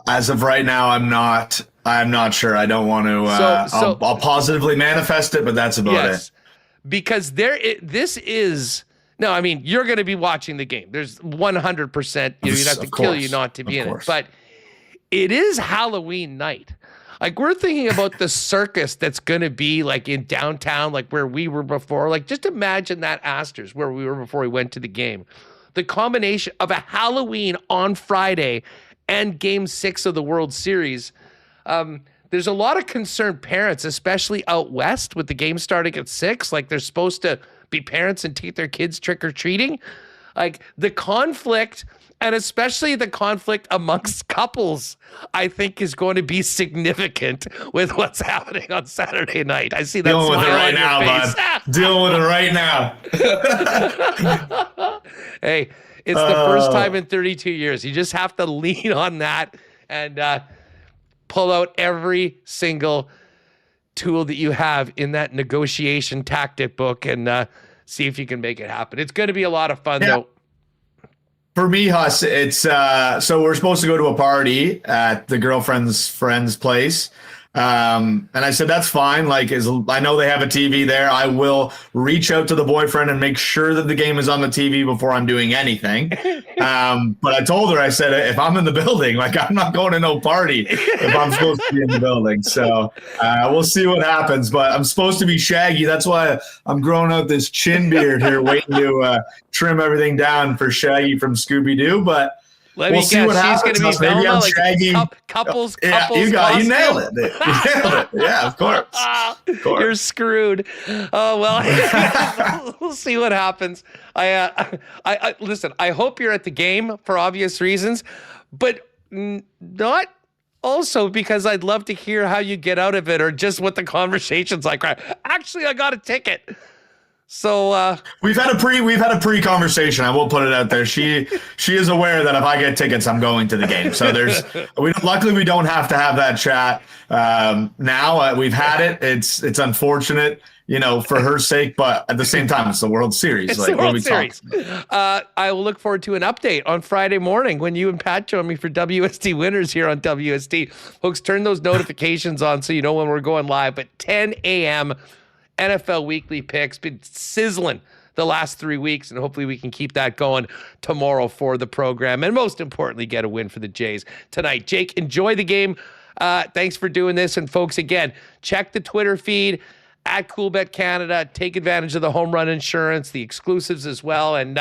Speaker 10: As of right now, I'm not sure. I don't want to. I'll positively manifest it, but that's about it.
Speaker 2: Because this is no. I mean, you're going to be watching the game. There's 100%. You'd have to kill you not to be in it. But it is Halloween night. Like, we're thinking about the circus that's going to be like in downtown, like where we were before. Like, just imagine that Astor's where we were before we went to the game. The combination of a Halloween on Friday and Game 6 of the World Series. There's a lot of concerned parents, especially out west with the game starting at 6. Like, they're supposed to be parents and take their kids trick-or-treating. Like, the conflict, and especially the conflict amongst couples, I think is going to be significant with what's happening on Saturday night. I see that
Speaker 10: Dealing with it
Speaker 2: smile
Speaker 10: right
Speaker 2: on
Speaker 10: now,
Speaker 2: your face.
Speaker 10: bud. Dealing with it right now.
Speaker 2: Hey, it's the first time in 32 years. You just have to lean on that and pull out every single tool that you have in that negotiation tactic book and see if you can make it happen. It's going to be a lot of fun, though.
Speaker 10: For me, Huss, it's so we're supposed to go to a party at the girlfriend's friend's place. And I said, that's fine. Like, I know they have a TV there. I will reach out to the boyfriend and make sure that the game is on the TV before I'm doing anything. But I told her, I said, if I'm in the building, like, I'm not going to no party if I'm supposed to be in the building. So we'll see what happens. But I'm supposed to be Shaggy. That's why I'm growing out this chin beard here, waiting to trim everything down for Shaggy from Scooby-Doo. But we'll see what happens.
Speaker 2: She's going to be
Speaker 10: Maybe
Speaker 2: Velma,
Speaker 10: I'm
Speaker 2: like
Speaker 10: Shaggy.
Speaker 2: Couples.
Speaker 10: You nailed it. You nailed it. Yeah, of course. Of course.
Speaker 2: You're screwed. Oh, well, we'll see what happens. I listen, I hope you're at the game for obvious reasons, but not also because I'd love to hear how you get out of it or just what the conversation's like. Right? Actually, I got a ticket. So
Speaker 10: we've had a pre-conversation. I will put it out there. She is aware that if I get tickets, I'm going to the game. So luckily we don't have to have that chat now. We've had it. It's unfortunate. for her sake, but at the same time, it's the World Series.
Speaker 2: It's
Speaker 10: like,
Speaker 2: the
Speaker 10: what are
Speaker 2: World
Speaker 10: we
Speaker 2: Series.
Speaker 10: talking?
Speaker 2: I will look forward to an update on Friday morning when you and Pat join me for WST Winners here on WST. Folks, turn those notifications on so you know when we're going live. But 10 a.m. NFL Weekly Picks. Been sizzling the last 3 weeks, and hopefully we can keep that going tomorrow for the program. And most importantly, get a win for the Jays tonight. Jake, enjoy the game. Thanks for doing this. And folks, again, check the Twitter feed at Coolbet Canada. Take advantage of the home run insurance, the exclusives as well. And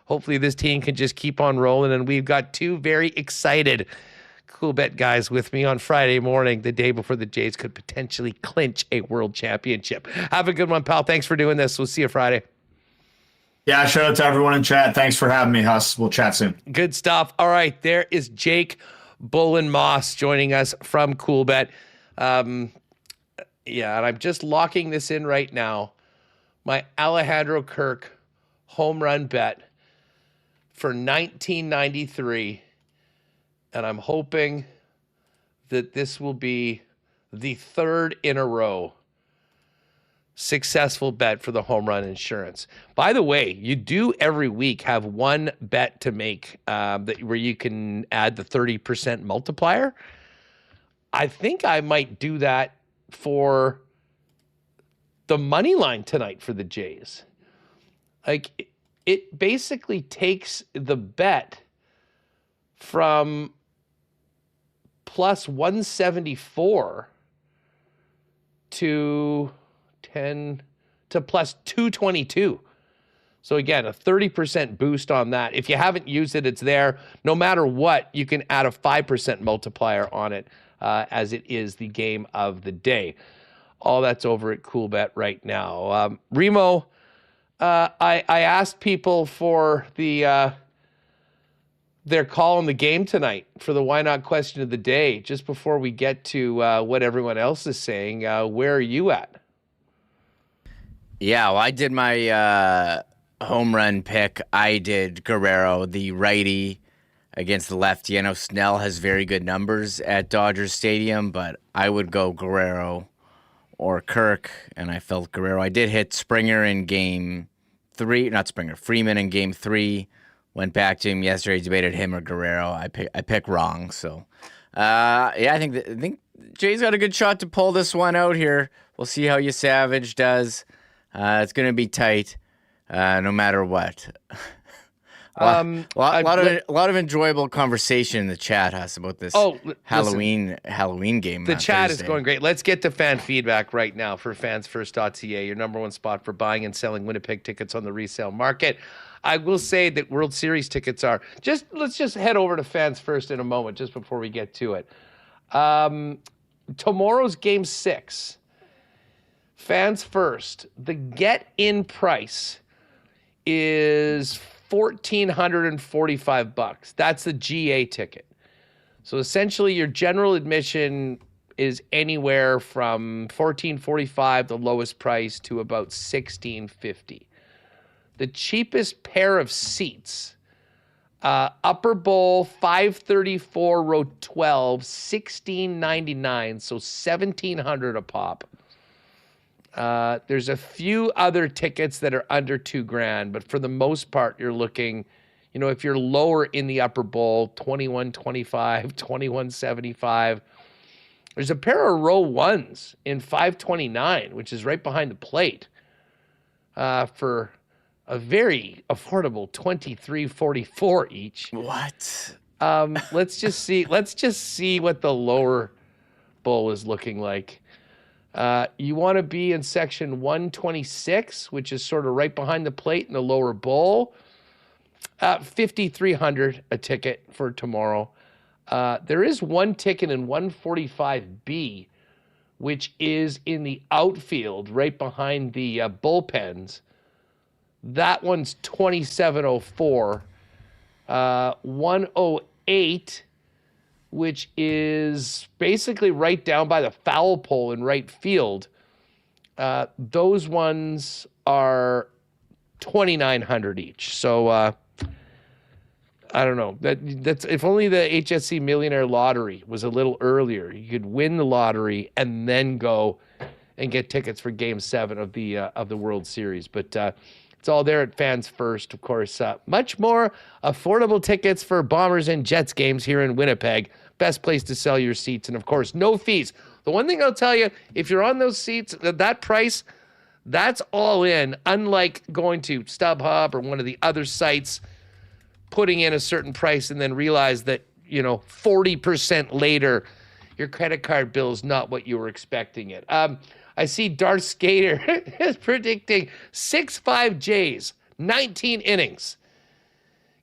Speaker 2: hopefully this team can just keep on rolling. And we've got two very excited Coolbet guys with me on Friday morning, the day before the Jays could potentially clinch a world championship. Have a good one, pal. Thanks for doing this. We'll see you Friday.
Speaker 10: Yeah, shout out to everyone in chat. Thanks for having me, Huss. We'll chat soon.
Speaker 2: Good stuff. All right, there is Jake Bolin Moss joining us from Coolbet. And I'm just locking this in right now. My Alejandro Kirk home run bet for 1993. And I'm hoping that this will be the third in a row successful bet for the home run insurance. By the way, you do every week have one bet to make where you can add the 30% multiplier. I think I might do that for the money line tonight for the Jays. Like, it basically takes the bet from plus 174 to plus 222. So again, a 30% boost on that. If you haven't used it, it's there. No matter what, you can add a 5% multiplier on it as it is the game of the day. All that's over at Coolbet right now. Remo, I asked people for their call on the game tonight for the why not question of the day. Just before we get to what everyone else is saying, where are you at?
Speaker 4: Yeah, well, I did my home run pick. I did Guerrero, the righty, against the lefty. I know Snell has very good numbers at Dodger Stadium, but I would go Guerrero or Kirk, and I felt Guerrero. I did hit Springer in game 3, not Springer, Freeman in game 3. Went back to him yesterday, debated him or Guerrero. I picked wrong, so I think Jay's got a good shot to pull this one out here. We'll see how Savage does. It's going to be tight, no matter what. A lot of enjoyable conversation in the chat, Huss, about this Halloween game.
Speaker 2: The chat is going great. Let's get to fan feedback right now for fansfirst.ca, your number one spot for buying and selling Winnipeg tickets on the resale market. I will say that World Series tickets are let's just head over to Fans First in a moment, just before we get to it. Tomorrow's game 6. Fans First, the get-in price is $1,445. That's the GA ticket. So essentially, your general admission is anywhere from $1,445, the lowest price, to about $1,650. The cheapest pair of seats, Upper Bowl 534 row 12, $1,699, so $1,700 a pop. There's a few other tickets that are under $2,000, but for the most part, you're looking, if you're lower in the Upper Bowl, $2,125, $2,175. There's a pair of row 1s in 529, which is right behind the plate, for a very affordable $23.44 each.
Speaker 4: What?
Speaker 2: Let's just see what the lower bowl is looking like. You want to be in section 126, which is sort of right behind the plate in the lower bowl. $5,300 a ticket for tomorrow. There is one ticket in 145B, which is in the outfield right behind the bullpens. That one's $2,704. 108, which is basically right down by the foul pole in right field. Those ones are $2,900 each. So I don't know. That's if only the HSC Millionaire Lottery was a little earlier. You could win the lottery and then go and get tickets for Game 7 of the World Series. But it's all there at Fans First, of course. Much more affordable tickets for Bombers and Jets games here in Winnipeg. Best place to sell your seats. And, of course, no fees. The one thing I'll tell you, if you're on those seats, that price, that's all in, unlike going to StubHub or one of the other sites, putting in a certain price and then realize that, 40% later, your credit card bill is not what you were expecting it. I see Darth Skater is predicting 6-5 Jays, 19 innings.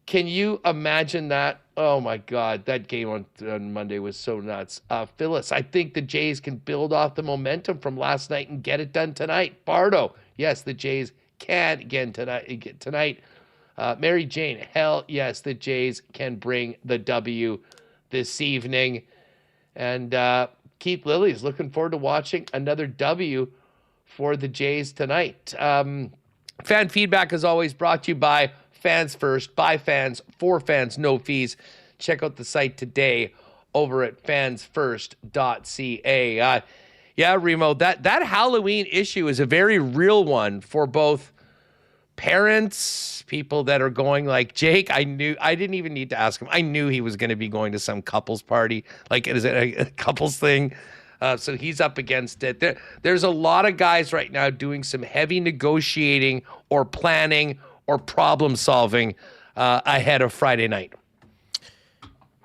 Speaker 2: Can you imagine that? Oh, my God. That game on Monday was so nuts. Phyllis, I think the Jays can build off the momentum from last night and get it done tonight. Bardo, yes, the Jays can again tonight. Mary Jane, hell yes, the Jays can bring the W this evening. And Keith Lilly's looking forward to watching another W for the Jays tonight. Fan feedback is always brought to you by Fans First, by fans, for fans, no fees. Check out the site today over at fansfirst.ca. Yeah, Remo, that Halloween issue is a very real one for both parents, people that are going like Jake. I didn't even need to ask him. I knew he was going to be going to some couples party. Like, is it a couples thing? So he's up against it. There's a lot of guys right now doing some heavy negotiating or planning or problem solving ahead of Friday night.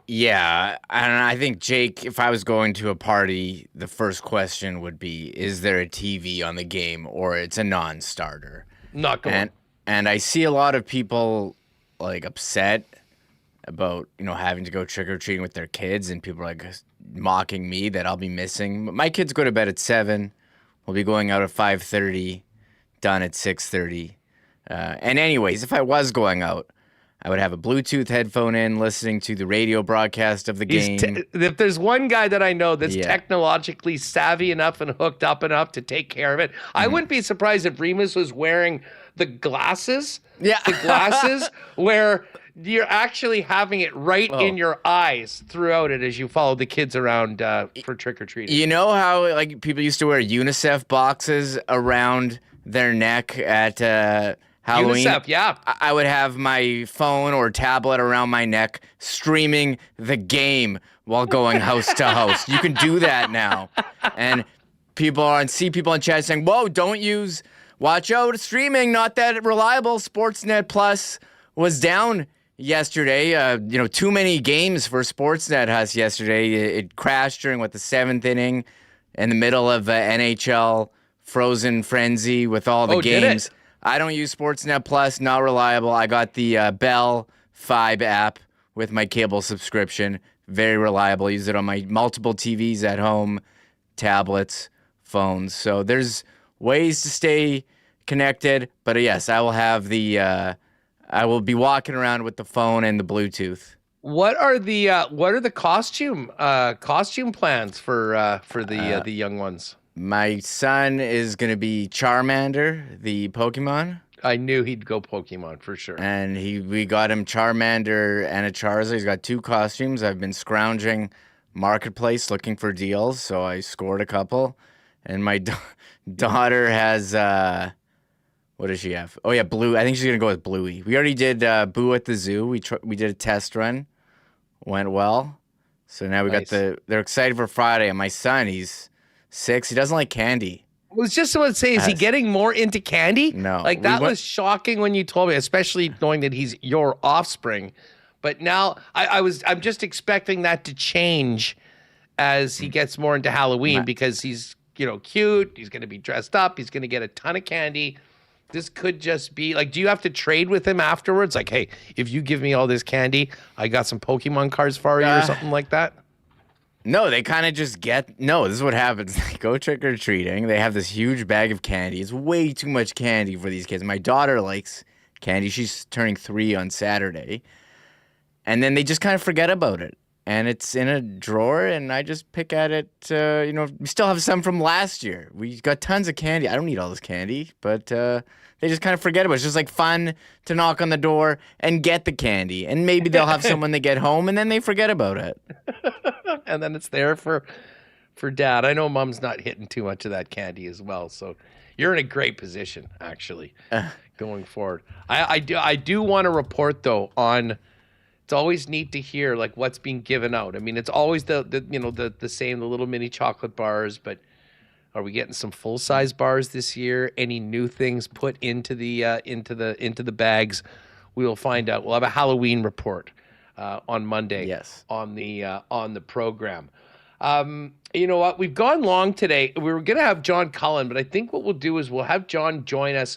Speaker 4: Yeah, and I think, Jake, if I was going to a party, the first question would be, is there a TV on the game, or it's a non-starter?
Speaker 2: Not going.
Speaker 4: And I see a lot of people, like, upset about, having to go trick-or-treating with their kids, and people are, like, mocking me that I'll be missing. My kids go to bed at 7. We'll be going out at 5:30, done at 6:30. And anyways, if I was going out, I would have a Bluetooth headphone in, listening to the radio broadcast of the game.
Speaker 2: If there's one guy that I know that's technologically savvy enough and hooked up enough to take care of it, I wouldn't be surprised if Remis was wearing the glasses. Yeah. The glasses where you're actually having it right in your eyes throughout it as you follow the kids around for trick-or-treating.
Speaker 4: You know how, like, people used to wear UNICEF boxes around their neck at Halloween?
Speaker 2: UNICEF, yeah.
Speaker 4: I would have my phone or tablet around my neck streaming the game while going house to house. You can do that now. And see people in chat saying, whoa, watch out, streaming, not that reliable. Sportsnet Plus was down yesterday. Too many games for Sportsnet Huss yesterday. It crashed during the 7th inning in the middle of NHL Frozen Frenzy with all the games.
Speaker 2: Did it?
Speaker 4: I don't use Sportsnet Plus, not reliable. I got the Bell 5 app with my cable subscription. Very reliable. I use it on my multiple TVs at home, tablets, phones. So there's ways to stay connected. But yes, I will have I will be walking around with the phone and the Bluetooth.
Speaker 2: What are the costume plans for the young ones?
Speaker 4: My son is going to be Charmander, the Pokemon.
Speaker 2: I knew he'd go Pokemon for sure.
Speaker 4: And we got him Charmander and a Charizard. He's got 2 costumes. I've been scrounging Marketplace looking for deals, so I scored a couple. And my daughter has, what does she have? Oh, yeah, Blue. I think she's going to go with Bluey. We already did Boo at the Zoo. We did a test run. Went well. So now we got they're excited for Friday. And my son, he's 6. He doesn't like candy.
Speaker 2: I was just about to say, is he getting more into candy?
Speaker 4: No.
Speaker 2: Like, that was shocking when you told me, especially knowing that he's your offspring. But now I'm just expecting that to change as he gets more into Halloween because he's, cute. He's going to be dressed up. He's going to get a ton of candy. This could just be like, do you have to trade with him afterwards? Like, hey, if you give me all this candy, I got some Pokemon cards for you or something like that?
Speaker 4: No, they kind of just this is what happens. They go trick-or-treating. They have this huge bag of candy. It's way too much candy for these kids. My daughter likes candy. She's turning 3 on Saturday. And then they just kind of forget about it. And it's in a drawer, and I just pick at it. We still have some from last year. We got tons of candy. I don't need all this candy, but they just kind of forget about it. It's just like fun to knock on the door and get the candy. And maybe they'll have someone they get home, and then they forget about it.
Speaker 2: And then it's there for for Dad. I know Mom's not hitting too much of that candy as well, so you're in a great position actually going forward. I do want to report though on. It's always neat to hear like what's being given out. I mean, it's always the same, the little mini chocolate bars, but are we getting some full size bars this year? Any new things put into the bags? We will find out. We'll have a Halloween report on Monday.
Speaker 4: Yes.
Speaker 2: On the program. You know what? We've gone long today. We were gonna have John Cullen, but I think what we'll do is we'll have John join us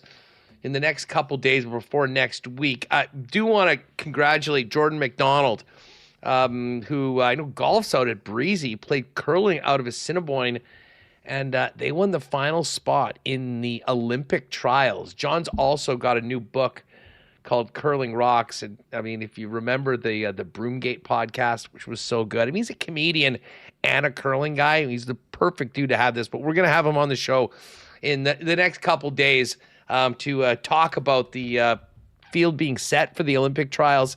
Speaker 2: in the next couple days before next week. I do want to congratulate Jordan McDonald, who I know golfs out at Breezy, played curling out of Assiniboine, and they won the final spot in the Olympic trials. John's also got a new book called Curling Rocks. And I mean, if you remember the Broomgate podcast, which was so good. I mean, he's a comedian and a curling guy. He's the perfect dude to have this, but we're going to have him on the show in the next couple days to talk about the field being set for the Olympic trials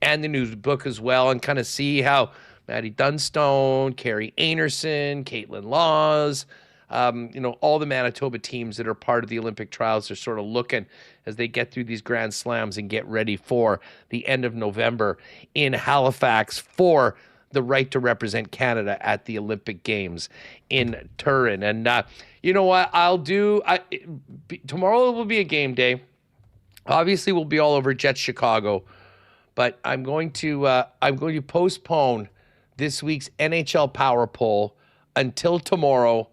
Speaker 2: and the new book as well, and kind of see how Maddie Dunstone, Carrie Anerson, Caitlin Laws, all the Manitoba teams that are part of the Olympic trials are sort of looking as they get through these Grand Slams and get ready for the end of November in Halifax for the right to represent Canada at the Olympic Games in Turin. And you know what I'll do? Tomorrow will be a game day. Obviously, we'll be all over Jets Chicago, but I'm going to postpone this week's NHL Power Poll until tomorrow.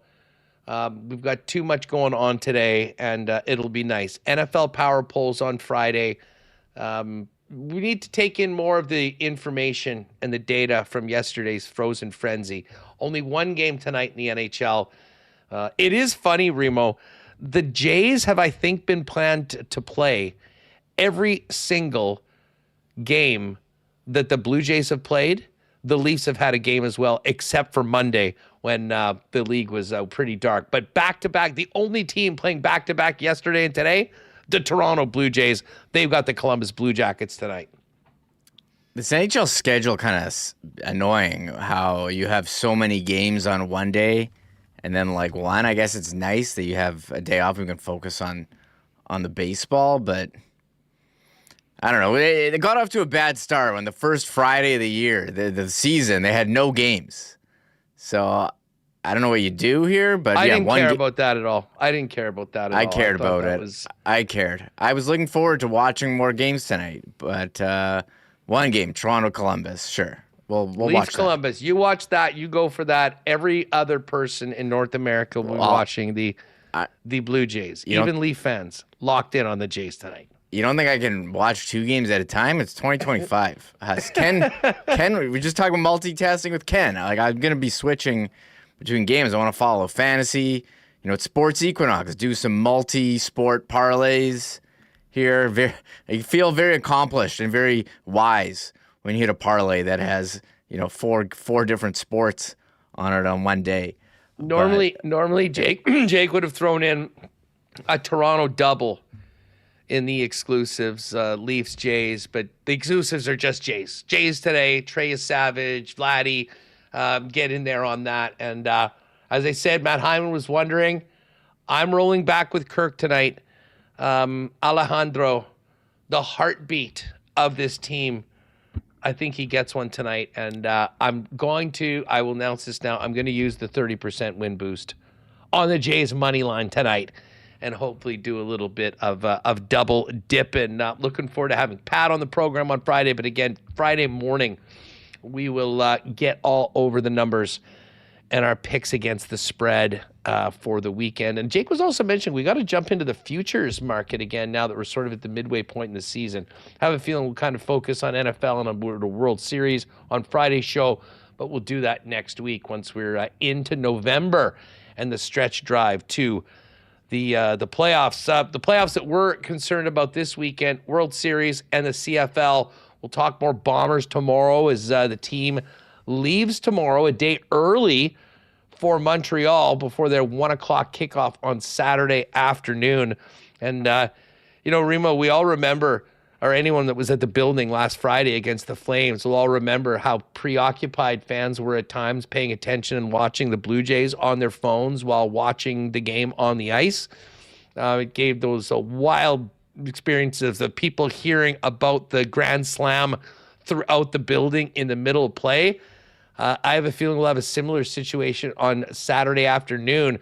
Speaker 2: We've got too much going on today, and it'll be nice. NFL Power Polls on Friday. We need to take in more of the information and the data from yesterday's Frozen Frenzy. Only one game tonight in the NHL. It is funny, Remo. The Jays have, I think, been planned to play every single game that the Blue Jays have played. The Leafs have had a game as well, except for Monday when the league was pretty dark. But back-to-back, the only team playing back-to-back yesterday and today, the Toronto Blue Jays. They've got the Columbus Blue Jackets tonight.
Speaker 4: This NHL schedule kind of annoying how you have so many games on one day and then like one. I guess it's nice that you have a day off and you can focus on the baseball, but I don't know. It got off to a bad start when the first Friday of the year, the season, they had no games. So I don't know what you do here, but
Speaker 2: I didn't care about that at all. I didn't care about that at all.
Speaker 4: I cared about it. I cared. I was looking forward to watching more games tonight, but one game, Toronto-Columbus, sure. We'll watch
Speaker 2: Columbus. You watch that. You go for that. Every other person in North America will be watching the Blue Jays. Even Leaf fans locked in on the Jays tonight.
Speaker 4: You don't think I can watch two games at a time? It's 2025. Ken, we just talked about multitasking with Ken. Like, I'm going to be switching between games. I want to follow fantasy. It's Sports Equinox. Do some multi-sport parlays here. You feel very accomplished and very wise when you hit a parlay that has, four different sports on it on one day.
Speaker 2: Normally Jake would have thrown in a Toronto double in the exclusives, Leafs, Jays, but the exclusives are just Jays. Jays today, Trey is savage, Vladdy, get in there on that. And as I said, Matt Hyman was wondering, I'm rolling back with Kirk tonight. Alejandro, the heartbeat of this team, I think he gets one tonight. And I will announce this now, I'm going to use the 30% win boost on the Jays money line tonight, and hopefully do a little bit of double dipping. Looking forward to having Pat on the program on Friday. But again, Friday morning, we will get all over the numbers and our picks against the spread for the weekend. And Jake was also mentioning we got to jump into the futures market again now that we're sort of at the midway point in the season. I have a feeling we'll kind of focus on NFL and on the World Series on Friday's show, but we'll do that next week once we're into November and the stretch drive to the playoffs. The playoffs that we're concerned about this weekend, World Series and the CFL. We'll talk more Bombers tomorrow as the team leaves tomorrow a day early for Montreal before their 1 o'clock kickoff on Saturday afternoon. And, Remo, we all remember or anyone that was at the building last Friday against the Flames will all remember how preoccupied fans were at times paying attention and watching the Blue Jays on their phones while watching the game on the ice. It gave those wild experiences of people hearing about the Grand Slam throughout the building in the middle of play. I have a feeling we'll have a similar situation on Saturday afternoon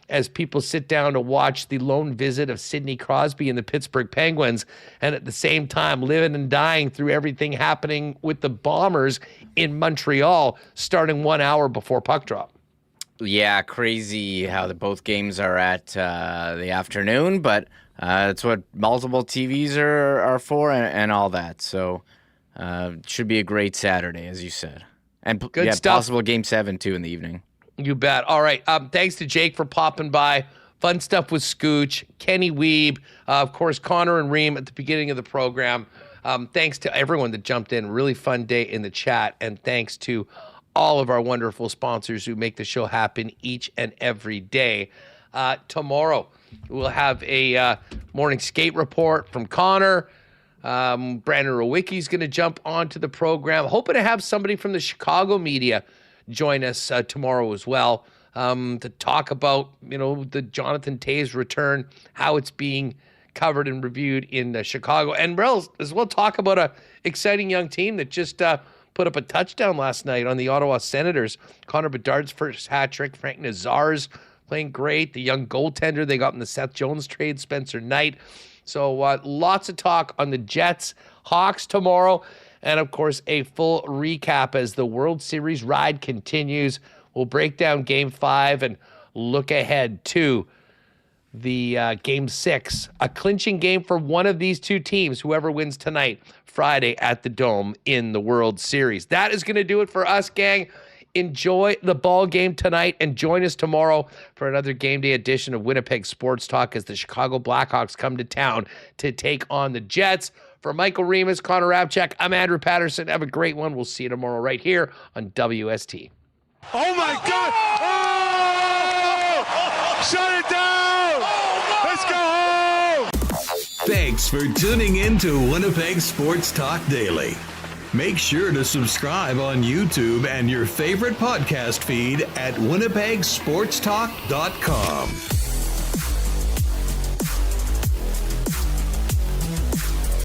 Speaker 2: as people sit down to watch the lone visit of Sidney Crosby and the Pittsburgh Penguins, and at the same time living and dying through everything happening with the Bombers in Montreal starting 1 hour before puck drop.
Speaker 4: Yeah, crazy how both games are at the afternoon, but that's what multiple TVs are for and all that. So it should be a great Saturday, as you said. And
Speaker 2: Good stuff.
Speaker 4: Possible Game 7, too, in the evening.
Speaker 2: You bet. All right. Thanks to Jake for popping by. Fun stuff with Scooch, Kenny Wiebe, of course, Connor and Reem at the beginning of the program. Thanks to everyone that jumped in. Really fun day in the chat. And thanks to all of our wonderful sponsors who make the show happen each and every day. Tomorrow, we'll have a morning skate report from Connor. Brandon Rowicki's going to jump onto the program. Hoping to have somebody from the Chicago media join us tomorrow as well to talk about, the Jonathan Toews return, how it's being covered and reviewed in Chicago. And as well talk about a exciting young team that just put up a touchdown last night on the Ottawa Senators. Connor Bedard's first hat trick. Frank Nazar's playing great. The young goaltender they got in the Seth Jones trade, Spencer Knight. So lots of talk on the Jets, Hawks tomorrow, and of course a full recap as the World Series ride continues. We'll break down Game 5 and look ahead to the Game 6, a clinching game for one of these two teams, whoever wins tonight, Friday at the Dome in the World Series. That is going to do it for us, gang. Enjoy the ball game tonight and join us tomorrow for another game day edition of Winnipeg Sports Talk as the Chicago Blackhawks come to town to take on the Jets. For Michael Remis, Connor Rabchak, I'm Andrew Paterson. Have a great one. We'll see you tomorrow right here on WST.
Speaker 11: Oh my God! Oh! Shut it down! Let's go home!
Speaker 1: Thanks for tuning in to Winnipeg Sports Talk Daily. Make sure to subscribe on YouTube and your favorite podcast feed at winnipegsportstalk.com.